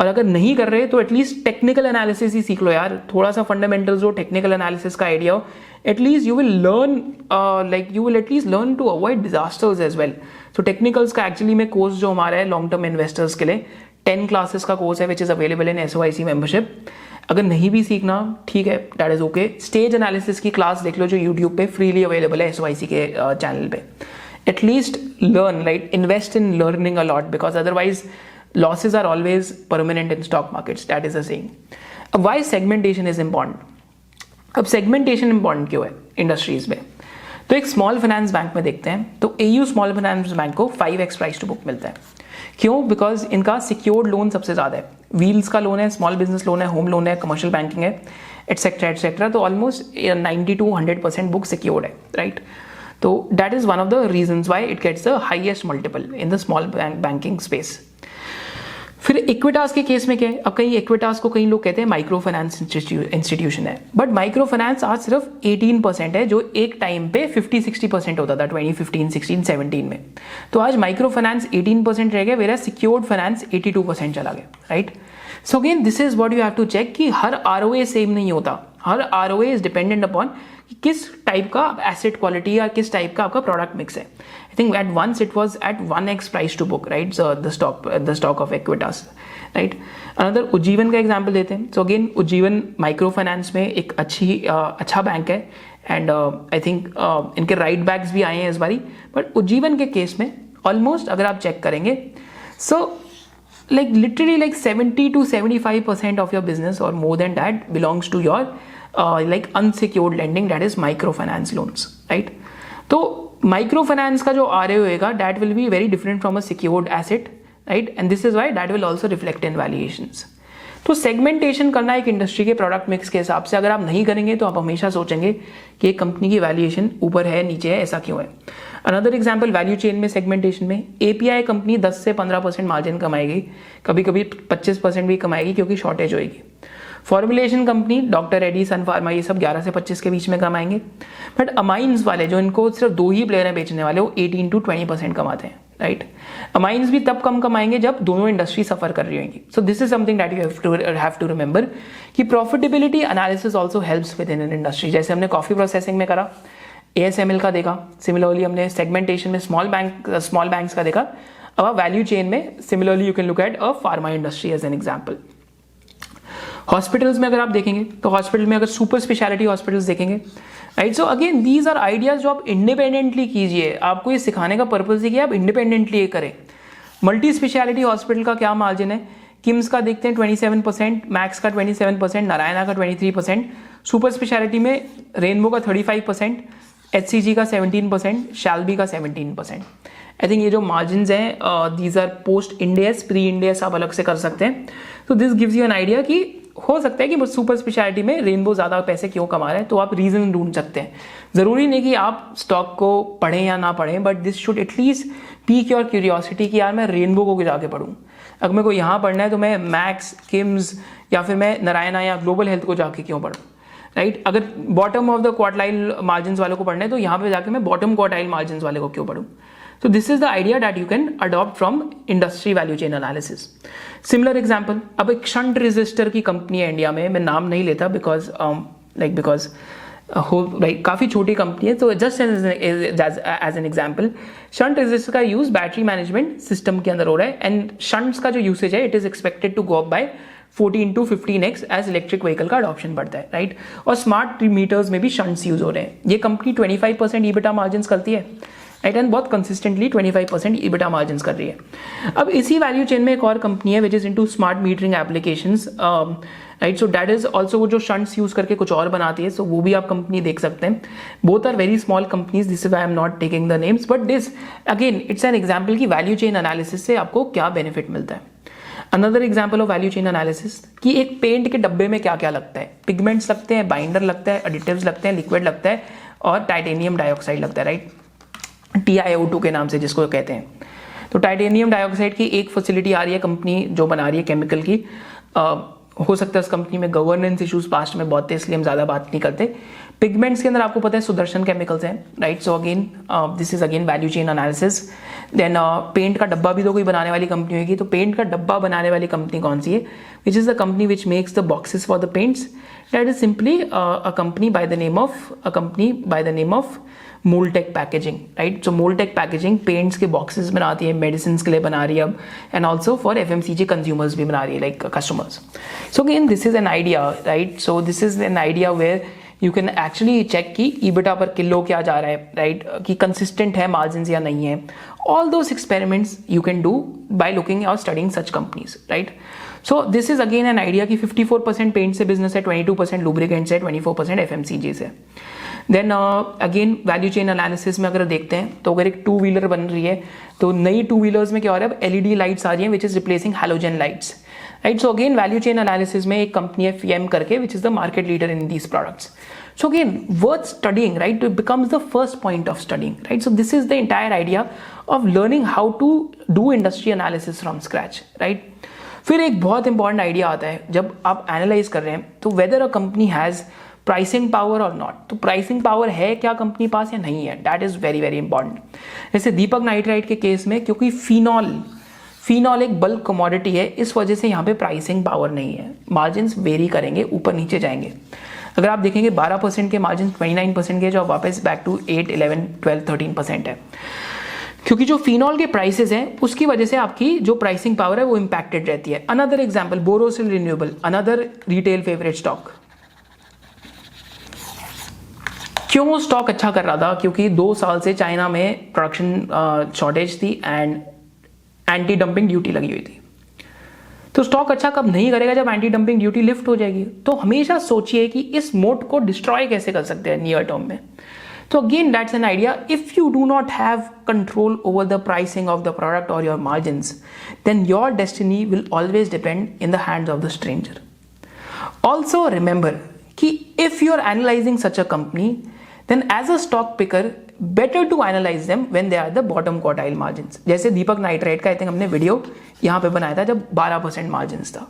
और अगर नहीं कर रहे तो एटलीस्ट टेक्निकल एनालिसिस ही सीख लो यार, थोड़ा सा फंडामेंटल्स हो, टेक्निकल एनालिसिस का आइडिया हो, at least you will learn to avoid disasters as well. So technicals का एक्चुअली में कोर्स जो हमारा है लॉन्ग टर्म इन्वेस्टर्स के लिए 10 क्लासेस का कोर्स है which is available in SOIC membership. अगर नहीं भी सीखना ठीक है, that is okay. Stage analysis की क्लास देख लो जो यूट्यूब पे फ्रीली अवेलेबल है SOIC के चैनल पे। At least learn, right, invest in learning a lot, because otherwise losses are always permanent in stock markets, that is the saying. अब why segmentation is important? अब segmentation important क्यों है industries में? तो एक स्मॉल फाइनेंस बैंक में देखते हैं तो AU स्मॉल फाइनेंस बैंक को 5x प्राइस टू बुक मिलता है। क्यों? बिकॉज इनका सिक्योर्ड लोन सबसे ज्यादा है, व्हील्स का लोन है, स्मॉल बिजनेस लोन है, होम लोन है, कमर्शियल बैंकिंग है, एटसेट्रा एटसेट्रा। तो ऑलमोस्ट 90-100% बुक सिक्योर्ड है, राइट। तो that is one of the reasons why it gets the highest multiple in the small banking space. फिर इक्विटास के case में क्या है? अब कहीं इक्विटास को कई लोग कहते हैं माइक्रो फाइनेंस इंस्टीट्यूशन है, बट माइक्रो फाइनेंस आज सिर्फ 18% है, जो एक टाइम पे 50-60% होता था 2015, 16, 17 में। तो आज माइक्रो फाइनेंस 18% रह गया, वेरा सिक्योर्ड फाइनेंस 82% चला गया, right. So again this is what you have to check कि हर ROA सेम नहीं होता, हर ROA इज डिपेंडेंट अपॉन किस टाइप का एसेट क्वालिटी या किस टाइप का आपका प्रोडक्ट मिक्स है। I think at once it was at 1x price to book, right, the stock of Equitas, right. Another Ujjivan का एग्जांपल देते हैं। So again Ujjivan micro finance में एक अच्छा बैंक है, एंड आई थिंक इनके राइट बैक्स भी आए हैं इस बारी। बट उज्जीवन के केस में ऑलमोस्ट अगर आप चेक करेंगे, सो like literally like 70-75% of your business or more than that belongs to your like unsecured lending, that is microfinance loans, right? तो microfinance का जो ROA होएगा that will be very different from a secured asset, right? And this is why that will also reflect in valuations. तो segmentation करना एक industry के product mix के हिसाब से अगर आप नहीं करेंगे तो आप हमेशा सोचेंगे कि एक कंपनी की वैल्यूएशन ऊपर है, नीचे है, ऐसा क्यों है। अनदर एग्जांपल, वैल्यू चेन में सेगमेंटेशन में API कंपनी 10 से 15% मार्जिन कमाएगी, कभी कभी 25% भी कमाएगी क्योंकि शॉर्टेज होएगी। फॉर्मुलेशन कंपनी डॉक्टर रेड्डी, सन फार्मा, ये सब 11 से 25 के बीच में कमाएंगे। बट अमाइंस वाले जो इनको सिर्फ 2 ही प्लेयर हैं बेचने वाले, वो 18-20% कमाते हैं, राइट। अमाइंस भी तब कम कमाएंगे जब दोनों इंडस्ट्री सफर कर रही होंगी। So this is something that you have to remember कि profitability analysis also helps within an industry. जैसे हमने कॉफी प्रोसेसिंग में करा, ASML का देखा, सिमिलरली हमने सेगमेंटेशन में स्मॉल बैंक्स का देखा। अब वैल्यू चेन में similarly you can look at a pharma industry as an example. Hospitals में अगर आप देखेंगे तो हॉस्पिटल में अगर सुपर स्पेशलिटी हॉस्पिटल्स देखेंगे, right. So again these are ideas जो आप इंडिपेंडेंटली कीजिए, आपको ये सिखाने का पर्पज है कि आप इंडिपेंडेंटली करें। मल्टी स्पेशलिटी हॉस्पिटल का क्या मार्जिन है? किम्स का देखते हैं 27%, मैक्स का 27%, नारायणा का 23%, सुपर स्पेशलिटी में रेनबो का 35%, HCG का 17%, शैल्बी का 17%। आई थिंक ये जो मार्जिन हैं दीज आर पोस्ट इंडेस, प्री इंडेस आप अलग से कर सकते हैं। तो this gives you N idea कि हो सकता है कि सुपर स्पेशलिटी में रेनबो ज़्यादा पैसे क्यों कमा रहे हैं, तो आप रीज़न ढूंढ सकते हैं। ज़रूरी नहीं कि आप स्टॉक को पढ़ें या ना पढ़ें, but this should at least peak your curiosity कि यार मैं रेनबो को जाके पढ़ूँ। अगर मेरे को यहाँ पढ़ना है तो मैं मैक्स, किम्स या फिर मैं नारायणा या ग्लोबल हेल्थ को जाके क्यों पढ़ूँ, राइट। अगर bottom of the quartile margin वालों को पढ़ना है तो यहाँ पे जाके मैं बॉटम क्वार्टाइल मार्जिन वाले को क्यों पढ़ूँ। So this is the idea that you can adopt from industry value chain analysis. Similar example, अब एक शंट रेजिस्टर की कंपनी है इंडिया में, मैं नाम नहीं लेता बिकॉज काफ़ी छोटी कंपनी है। तो just as an example, shunt resistor का यूज बैटरी मैनेजमेंट सिस्टम के अंदर हो रहा है, एंड शंट्स का जो यूसेज है it is expected to go up by 14-15x as electric vehicle का अडॉप्शन बढ़ता है, राइट। और स्मार्ट मीटर्स में भी शंट्स यूज हो रहे हैं। ये कंपनी 25% EBITDA मार्जिन करती है, राइट, एंड बहुत कंसिस्टेंटली 25% EBITDA मार्जिन कर रही है। अब इसी वैल्यू चेन में एक और कंपनी है which is into smart metering applications, right, so that is also वो जो शंट्स यूज करके कुछ और बनाती है, सो वो भी आप कंपनी देख सकते हैं। Both are very small companies, this is I am not taking the names, but this again it's an example की वैल्यू चेन एनालिसिस से आपको क्या बेनिफिट मिलता है। Another example of value chain analysis कि एक पेंट के डब्बे में क्या क्या लगता है, पिगमेंट्स लगते हैं, बाइंडर लगता है, एडिटिव्स लगते हैं, लिक्विड लगता है और टाइटेनियम डाइऑक्साइड लगता है, राइट, TiO2 के नाम से जिसको कहते हैं। तो टाइटेनियम डाइऑक्साइड की एक फैसिलिटी आ रही है, कंपनी जो बना रही है केमिकल की, हो सकता है उस कंपनी में गवर्नेंस इश्यूज पास्ट में बहुत थे, इसलिए हम ज्यादा बात नहीं करते। पिगमेंट्स के अंदर आपको पता है सुदर्शन केमिकल्स हैं, right, so again this is again value chain analysis. Then paint का डब्बा भी तो कोई बनाने वाली कंपनी होगी, तो पेंट का डब्बा बनाने वाली कंपनी कौन सी है, which is the company which makes the boxes for the paints, that is simply a company by the name of Moltek packaging, right. So Moltek packaging paints के बॉक्सेस बनाती है, मेडिसिन के लिए बना रही है अब, and also for FMCG consumers भी बना रही है, like customers. So again this is an idea, right, so this is an idea where you can actually check कि EBITDA पर किलो क्या जा रहा है, राइट, कि कंसिस्टेंट है मार्जिन या नहीं है। All those experiments you can do by looking और studying such companies, right. So this is again an idea कि 54% पेंट से बिजनेस है, 22% लुब्रिकेंट से, 24% FMCG से। Then again value chain analysis में अगर देखते हैं तो अगर एक 2 व्हीलर बन रही है तो नई 2 व्हीलर्स में क्या हो रहा है, LED लाइट्स आ रही हैं which is replacing halogen lights, right. So again value chain analysis में एक कंपनी है FEM करके विच is the market leader in these products. So again, worth studying, right? It becomes the first point of studying, right? So this is the entire idea of learning how to do industry analysis from scratch, right? फिर एक बहुत important idea आता है जब आप analyse कर रहे हैं तो weather a company has pricing power और नॉट। तो प्राइसिंग पावर है क्या कंपनी पास या नहीं है, that is very very important. जैसे दीपक नाइट्राइट के केस में, क्योंकि फिनॉल एक बल्क कमोडिटी है, इस वजह से यहाँ पे प्राइसिंग पावर नहीं है, मार्जिन वेरी करेंगे, ऊपर नीचे जाएंगे। अगर आप देखेंगे 12% के मार्जिन 29% के जो वापस बैक टू 8, 11, 12, 13% है, क्योंकि जो फिनॉल के प्राइसेस हैं उसकी वजह से आपकी जो प्राइसिंग पावर है वो इंपैक्टेड रहती है। Another example Borosil renewable, another retail favourite stock. क्यों स्टॉक अच्छा कर रहा था, क्योंकि 2 साल से चाइना में प्रोडक्शन शॉर्टेज थी एंड एंटी डंपिंग ड्यूटी लगी हुई थी। तो स्टॉक अच्छा कब नहीं करेगा, जब एंटी डंपिंग ड्यूटी लिफ्ट हो जाएगी। तो हमेशा सोचिए कि इस मोड को डिस्ट्रॉय कैसे कर सकते हैं नियर टर्म में। तो again that's an idea, if you do not have control over the pricing of the product और your margins, then your destiny will always depend in the hands of the stranger. Also remember कि if you are analysing such a company, then as a stock picker better to analyze them when they are the bottom quartile margins। जैसे दीपक nitrite का I think हमने video यहाँ पे बनाया था जब 12% margins था,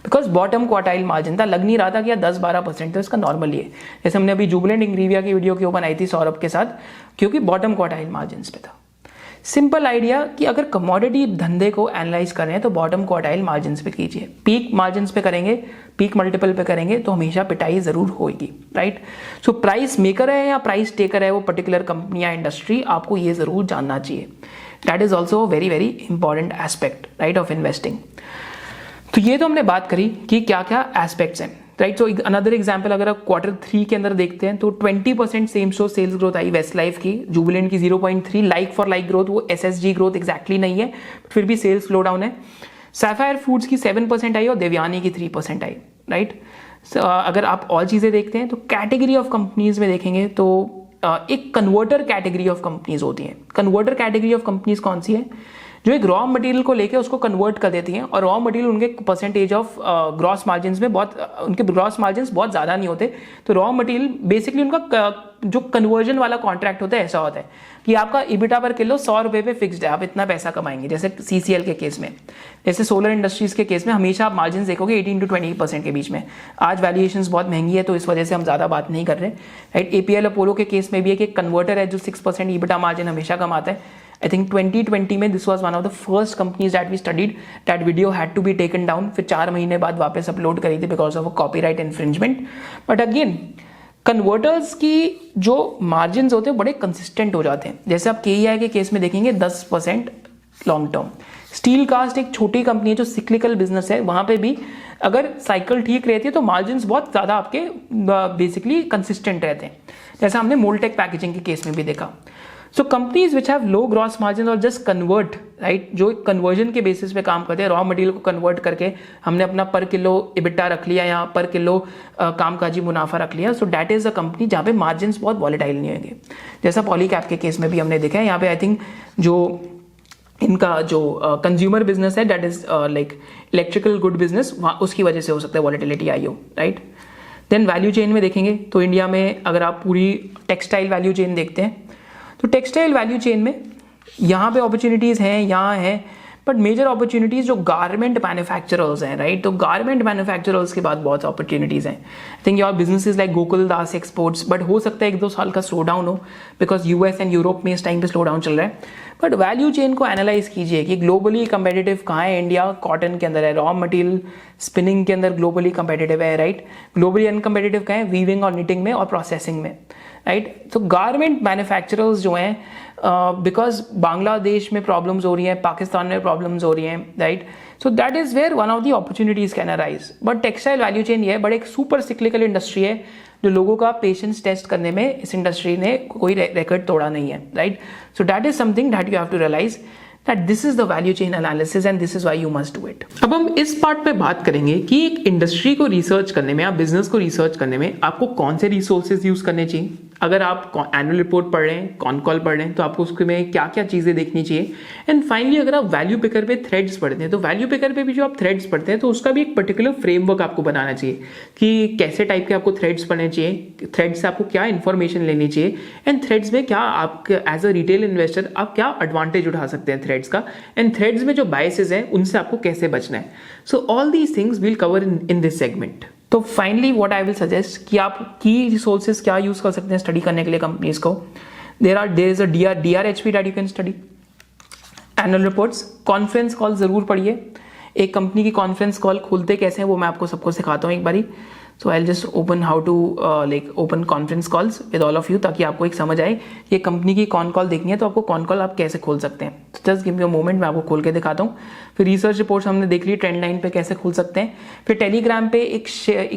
बिकॉज बॉटम क्वार्टाइल मार्जिन था, लग नहीं रहा था कि यार 10-12% तो इसका नॉर्मली है। जैसे हमने अभी जुबिलेंट इंग्रीविया की वीडियो क्यों बनाई थी सौरभ के साथ, क्योंकि बॉटम क्वार्टाइल मार्जिन्स पे था। सिंपल आइडिया कि अगर कमोडिटी धंधे को एनालाइज कर रहे हैं तो बॉटम क्वार्टाइल मार्जिन्स पे कीजिए, पीक मार्जिन्स पे करेंगे, पीक मल्टीपल पे करेंगे तो हमेशा पिटाई जरूर होगी, राइट। सो प्राइस मेकर है या प्राइस टेकर है वो पर्टिकुलर कंपनी या इंडस्ट्री, आपको ये जरूर जानना चाहिए। That is also very very important aspect, right, of investing. तो ये तो हमने बात करी कि क्या क्या एस्पेक्ट्स हैं, राइट। सो अनदर एग्जांपल अगर आप Q3 के अंदर देखते हैं तो 20% सेम स्टोर सेल्स ग्रोथ आई वेस्ट लाइफ की, जुबिलेंट की 0.3, लाइक फॉर लाइक ग्रोथ, वो SSG ग्रोथ एग्जैक्टली नहीं है, फिर भी सेल्स स्लो डाउन है। सैफायर फूड्स की 7% आई और देवयानी की 3% आई, राइट। अगर आप और चीजें देखते हैं तो कैटेगरी ऑफ कंपनीज में देखेंगे तो एक कन्वर्टर कैटेगरी ऑफ कंपनीज होती हैं। कन्वर्टर कैटेगरी ऑफ कंपनीज कौन सी है, जो एक रॉ मटेरियल को लेके उसको कन्वर्ट कर देती हैं और रॉ मटेरियल उनके परसेंटेज ऑफ ग्रॉस मार्जिन्स में उनके ग्रॉस मार्जिन्स बहुत ज़्यादा नहीं होते। तो रॉ मटेरियल बेसिकली उनका जो कन्वर्जन वाला कॉन्ट्रैक्ट होता है ऐसा होता है कि आपका EBITDA पर किलो 100 रुपये पे फिक्स्ड है, आप इतना पैसा कमाएंगे। जैसे CCL के केस में, जैसे सोलर इंडस्ट्रीज के केस में हमेशा आप मार्जिन देखोगे 18 to 20% के बीच में। आज वैल्यूएशंस बहुत महंगी है तो इस वजह से हम ज़्यादा बात नहीं कर रहे, राइट। APL अपोलो के केस में भी एक कन्वर्टर है जो 6% EBITDA मार्जिन हमेशा कमाता है। I think 2020 में this was one of the first companies that we studied. That video had to be taken down. फिर 4 महीने बाद वापस अपलोड करी थी because of a copyright infringement. But again, converters की जो मार्जिन होते हैं बड़े कंसिस्टेंट हो जाते हैं। जैसे आप KEI के केस में देखेंगे 10% लॉन्ग टर्म। स्टील कास्ट एक छोटी कंपनी है जो सिक्लिकल बिजनेस है, वहां पे भी अगर साइकिल ठीक रहती है तो मार्जिन बहुत ज्यादा आपके बेसिकली कंसिस्टेंट रहते हैं। जैसा हमने मोल्टेक पैकेजिंग के केस में भी देखा। सो companies which have low gross margin और जस्ट कन्वर्ट, राइट, जो कन्वर्जन के बेसिस पे काम करते हैं, रॉ मटेरियल को कन्वर्ट करके हमने अपना पर किलो इबिटा रख लिया या पर किलो कामकाजी मुनाफा रख लिया, सो दैट इज अ कंपनी जहाँ पे मार्जिन बहुत वॉलेटाइल नहीं होंगे, जैसा पॉलीकैब के केस में भी हमने देखा है। यहाँ पे आई थिंक जो इनका जो कंज्यूमर बिजनेस है, that is like electrical good business, उसकी वजह से हो सकता है वॉलेटिलिटी आई हो, राइट। देन वैल्यू चेन में देखेंगे तो इंडिया में अगर आप पूरी टेक्सटाइल वैल्यू चेन देखते हैं तो टेक्सटाइल वैल्यू चेन में यहाँ पे अपॉर्चुनिटीज़ हैं, यहाँ हैं, बट मेजर अपॉर्चुनिटीज़ जो गारमेंट मैन्युफैक्चरर्स हैं, राइट, तो गारमेंट मैन्युफैक्चरर्स के बाद बहुत अपॉर्चुनिटीज़ हैं। I think your businesses like Gokul Das exports, but हो सकता है 1-2 साल का स्लो डाउन हो बिकॉज यूएस एंड यूरोप में इस टाइम पे स्लो डाउन चल रहा है। बट वैल्यू चेन को एनालाइज कीजिए कि ग्लोबली कंपेटिटिव कहाँ है। इंडिया कॉटन के अंदर है, रॉ मटेरियल स्पिनिंग के अंदर ग्लोबली कंपेटिटिव है, राइट। ग्लोबली अनकम्पेटिटिव कहाँ है, वीविंग और निटिंग में और प्रोसेसिंग में, राइट। तो गारमेंट मैन्युफैक्चरर्स जो हैं, बिकॉज बांग्लादेश में प्रॉब्लम्स हो रही हैं, पाकिस्तान में प्रॉब्लम्स हो रही हैं, right, so that is where one of the opportunities can arise. But textile value chain ये है, बट एक सुपर सिक्लिकल इंडस्ट्री है जो लोगों का पेशेंस टेस्ट करने में इस इंडस्ट्री ने कोई रिकॉर्ड तोड़ा नहीं है, right. So that is something that you have to realize that this is the value chain analysis and this is why you must do it। अब हम इस पार्ट पे बात करेंगे कि एक इंडस्ट्री को रिसर्च करने में या बिजनेस को रिसर्च करने में आपको कौन से रिसोर्सेज यूज करने चाहिए। अगर आप एनुअल रिपोर्ट पढ़ रहे हैं, कॉन कॉल पढ़ रहे हैं, तो आपको उसमें क्या क्या चीजें देखनी चाहिए। एंड फाइनली अगर आप वैल्यू पिकर पे थ्रेड्स पढ़ते हैं तो वैल्यू पिकर पे भी जो आप थ्रेड्स पढ़ते हैं तो उसका भी एक पर्टिकुलर फ्रेमवर्क आपको बनाना चाहिए कि कैसे टाइप के आपको थ्रेड्स पढ़ने चाहिए, थ्रेड्स से आपको क्या इन्फॉर्मेशन लेनी चाहिए, एंड थ्रेड्स में क्या आप एज अ रिटेल इन्वेस्टर आप क्या एडवांटेज उठा सकते हैं थ्रेड्स का, एंड थ्रेड्स में जो बायसेस हैं उनसे आपको कैसे बचना है। So all these things will cover in this segment. तो finally what I will suggest कि आप की रिसोर्सेज क्या यूज कर सकते हैं स्टडी करने के लिए कंपनीज को। There is a DRHP that you can study, annual reports, conference call जरूर पढ़िए। एक कंपनी की कॉन्फ्रेंस कॉल खोलते कैसे हैं वो मैं आपको सबको सिखाता हूँ एक बारी। So I just open how to like open conference calls with all of you, ताकि आपको एक समझ आए ये कंपनी की कॉन कॉल देखनी है तो आपको कॉन कॉल आप कैसे खोल सकते हैं। तो just give me a moment, मैं आपको खोल के दिखाता हूँ। फिर रिसर्च रिपोर्ट्स हमने देख ली, ट्रेंड लाइन पे कैसे खोल सकते हैं। फिर टेलीग्राम पे एक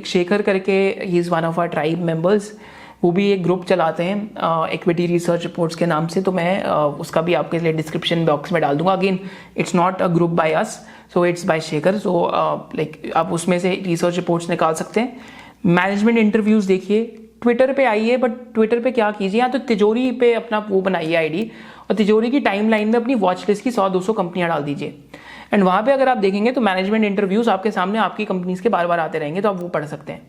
शेखर करके, he is one of our tribe members, वो भी एक ग्रुप चलाते हैं इक्विटी रिसर्च रिपोर्ट्स के नाम से, तो मैं उसका भी आपके लिए डिस्क्रिप्शन बॉक्स में डाल दूंगा। Again it's not a group by us, so it's by Shekhar. So like आप उसमें से रिसर्च रिपोर्ट्स निकाल सकते हैं। मैनेजमेंट इंटरव्यूज देखिए, ट्विटर पे आइए, बट ट्विटर पे क्या कीजिए, या तो तिजोरी पे अपना वो बनाइए आईडी और तिजोरी की टाइमलाइन में अपनी वॉच लिस्ट की 100-200 कंपनियां डाल दीजिए। एंड वहाँ पे अगर आप देखेंगे तो मैनेजमेंट इंटरव्यूज आपके सामने आपकी कंपनीज के बार बार आते रहेंगे, तो आप वो पढ़ सकते हैं।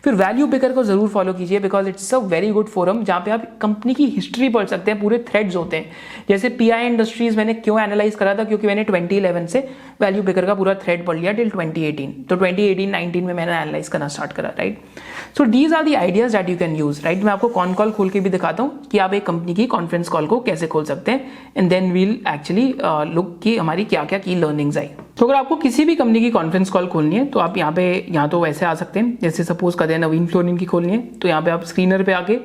फिर वैल्यू पिकर को जरूर फॉलो कीजिए because it's a very good forum जहाँ पे आप कंपनी की हिस्ट्री पढ़ सकते हैं, पूरे थ्रेड्स होते हैं। जैसे PI इंडस्ट्रीज मैंने क्यों एनालाइज करा था, क्योंकि मैंने 2011 से वैल्यू पिकर का पूरा थ्रेड पढ़ लिया टिल 2018, तो 2018-19 में मैंने एनालाइज करना स्टार्ट करा, right. So these are the ideas that you can use, right. मैं आपको कॉन कॉल खोल के भी दिखाता हूँ कि आप एक कंपनी की कॉन्फ्रेंस कॉल को कैसे खोल सकते हैं, and then we'll actually look कि हमारी क्या क्या की लर्निंग्स आई। तो अगर आपको किसी भी कंपनी की कॉन्फ्रेंस कॉल खोलनी है तो आप यहाँ तो वैसे आ सकते हैं, जैसे सपोज करते हैं नवीन फ्लोरिन की खोलनी है तो यहाँ पे आप स्क्रीनर पे आके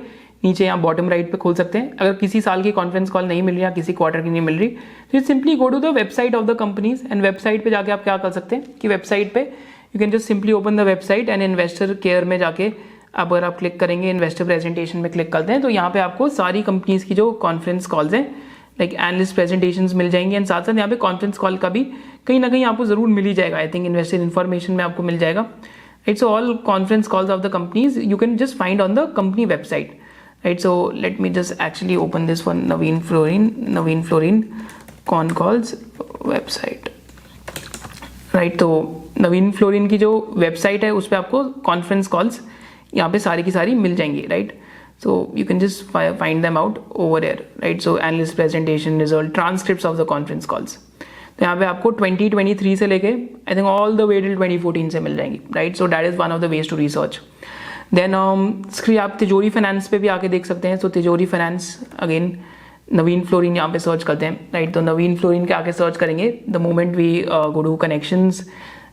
नीचे यहाँ बॉटम राइट पे खोल सकते हैं। अगर किसी साल की कॉन्फ्रेंस कॉल नहीं मिल रही या किसी क्वार्टर की नहीं मिल रही तो simply go to the website of the companies, and website पे जाके आप क्या कर सकते हैं कि वेबसाइट पे you can just simply open the website and investor care में जाके अगर आप क्लिक करेंगे, इन्वेस्टर प्रेजेंटेशन में क्लिक करते हैं तो यहाँ पे आपको सारी कंपनीज की जो कॉन्फ्रेंस कॉल्स हैं लाइक एनालिस्ट प्रेजेंटेशंस मिल जाएंगे, एंड साथ साथ यहाँ पे कॉन्फ्रेंस कॉल का भी कहीं ना कहीं आपको जरूर मिल ही जाएगा। आई थिंक इन्वेस्टर इन्फॉर्मेशन में आपको मिल जाएगा, right. So all conference calls of the companies you can just find on the company website, right. So let me just actually open this one, Naveen fluorine con calls website, right. तो नवीन fluorine की जो website है उस पर आपको conference calls यहाँ पे सारी की सारी मिल जाएंगी, right. So you can just find them out over here, right? So analyst presentation, result, transcripts of the conference calls. तो यहाँ पे आपको 2023 से लेके I think all the way till 2014 से मिल जाएंगी, right? So that is one of the ways to research. Then आप तिजोरी फाइनेंस पे भी आके देख सकते हैं। So तिजोरी फाइनेंस अगेन नवीन फ्लोरिन यहाँ पे सर्च करते हैं, राइट। तो नवीन फ्लोरिन के आके सर्च करेंगे the moment we go to connections,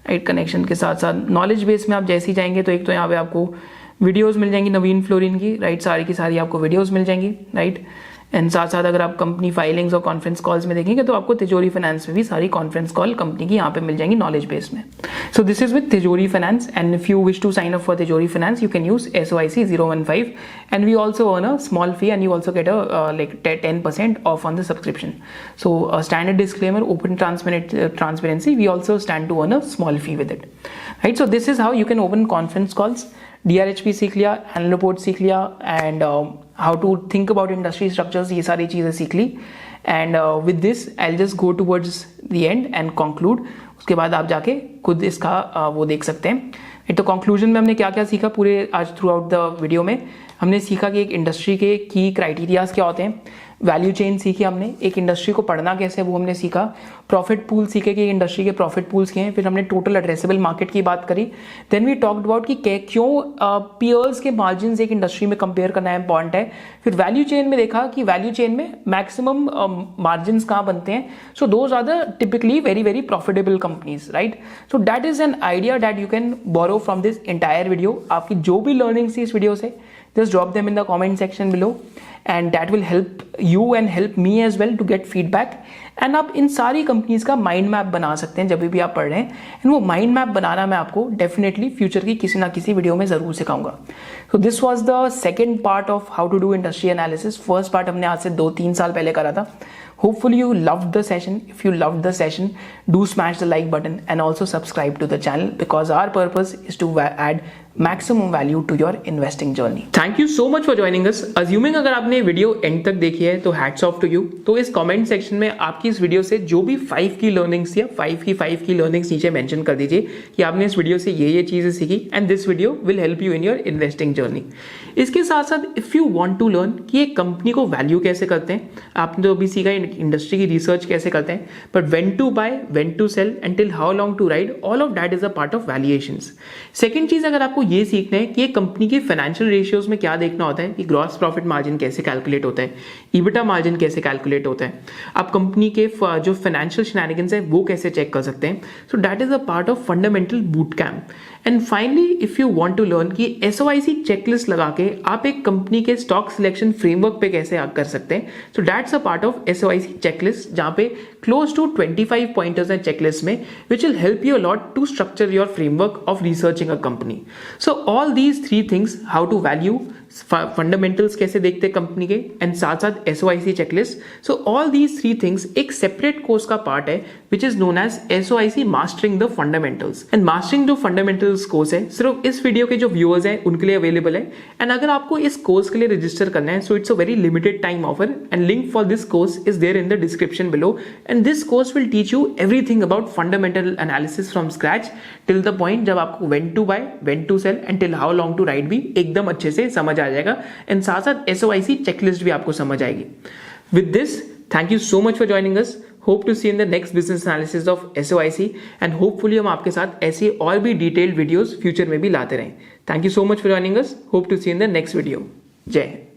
right. Connection के साथ साथ नॉलेज बेस में आप जैसे ही जाएंगे तो एक तो यहाँ पे आपको वीडियोस मिल जाएंगी नवीन फ्लोरिन की, राइट। सारी की सारी आपको वीडियोस मिल जाएंगी, राइट। एंड साथ साथ अगर आप कंपनी फाइलिंग्स और कॉन्फ्रेंस कॉल्स में देखेंगे तो आपको तिजोरी फाइनेंस में भी सारी कॉन्फ्रेंस कॉल कंपनी की यहाँ पे मिल जाएंगी नॉलेज बेस में. So this is with Tijori finance, and if you wish to sign up for Tijori finance you can use SOIC 015, and we also earn a small fee, and you also get a like 10% off on the subscription. So a standard disclaimer, open transparency, we also stand to earn a small fee with it, right? So this is how you can open conference calls. DRHP सीख लिया, annual report सीख लिया, and how to think about industry structures, ये सारी चीज़ें सीख ली. And with this I'll just go towards the end and conclude. उसके बाद आप जाके खुद इसका वो देख सकते हैं. तो कंक्लूजन में हमने क्या क्या सीखा पूरे आज थ्रू आउट द वीडियो में. हमने सीखा कि एक इंडस्ट्री के की क्राइटेरियाज क्या होते हैं, वैल्यू चेन सीखी हमने, एक इंडस्ट्री को पढ़ना कैसे वो हमने सीखा, प्रॉफिट पूल सीखे कि इंडस्ट्री के प्रॉफिट पूल्स क्या हैं, फिर हमने टोटल एड्रेसेबल मार्केट की बात करी. देन वी टॉक्ड अबाउट कि क्यों पीयर्स के मार्जिन एक इंडस्ट्री में कंपेयर करना इंपॉर्टेंट है. फिर वैल्यू चेन में देखा कि वैल्यू चेन में मैक्सिमम मार्जिन कहाँ बनते हैं. So those are the typically very very profitable companies, right. So that is an idea that you can borrow from this entire video. आपकी जो भी लर्निंग्स थी इस वीडियो से, just drop them in the comment section below, and that will help you and help me as well to get feedback. And आप इन सारी companies का mind map बना सकते हैं जब भी आप पढ़ रहे हैं. एंड वो माइंड मैप बनाना मैं आपको डेफिनेटली फ्यूचर की किसी ना किसी वीडियो में जरूर सिखाऊंगा. So this was the second part of how to do industry analysis. First part हमने आज से 2-3 साल पहले करा था. Hopefully you loved the session. If you loved the session, do smash the like button and also subscribe to the channel, because our purpose is to add maximum value to your investing journey. Thank you so much for joining us. Assuming अगर आपने video and तक देखी है तो hats off to you. तो इस comment section में आपकी इस वीडियो से जो भी 5 की लर्निंग्स या 5 की लर्निंग्स नीचे मेंशन कर दीजिए कि आपने इस वीडियो से ये चीजें सीखी, and this video will help you in your investing journey. इसके साथ साथ if you want to learn कि एक कंपनी को वैल्यू कैसे करते हैं, आपने तो अभी सीखा इंडस्ट्री की रिसर्च कैसे करते हैं, but when to buy, when to sell and till how long to ride, all of that is a part of valuations. Second चीज अगर आपको ये सीखना है कि एक कंपनी के फाइनेंशियल रेशियोज में क्या देखना होता है कि ग्रॉस प्रॉफिट मार्जिन कैसे कैलकुलेट होता है, ईबिटा मार्जिन कैसे कैलकुलेट होता है, आप कंपनी के जो फाइनेंशियल शेनानिगन्स है वो कैसे चेक कर सकते हैं. So that is a part of fundamental boot camp. And finally if you want to learn कि SOIC चेकलिस्ट लगा के आप एक कंपनी के स्टॉक सिलेक्शन फ्रेमवर्क पे कैसे कर सकते हैं. So that's a part of SOIC checklist, जहां पे क्लोज टू 25 पॉइंटर्स हैं चेकलिस्ट में, which will help you a lot to structure your framework of researching a company. So all these 3 things, how to value, fundamentals कैसे देखते हैं company के, and साथ साथ SOIC checklist. So all these 3 things एक separate course का part है which is known as SOIC mastering the fundamentals. And mastering जो फंडामेंटल्स कोर्स है सिर्फ इस वीडियो के जो व्यूअर्स हैं उनके लिए अवेलेबल है. एंड अगर आपको इस कोर्स के लिए रजिस्टर करना है, so it's a very limited time offer, and link for this course is there in the description below. And this course will teach you everything about fundamental analysis from scratch till the point जब आपको when to buy, when to sell and till how long to ride भी एकदम अच्छे से समझ आ जाएगा. And साथ साथ SOIC चेकलिस्ट भी आपको समझ आएगी. With this, thank you so much for joining us. Hope to see in the next business analysis of SOIC, and hopefully हम आपके साथ ऐसे और भी डिटेल्ड वीडियोस फ्यूचर में भी लाते रहें. Thank you so much for joining us. Hope to see in the next video. Jai Hind.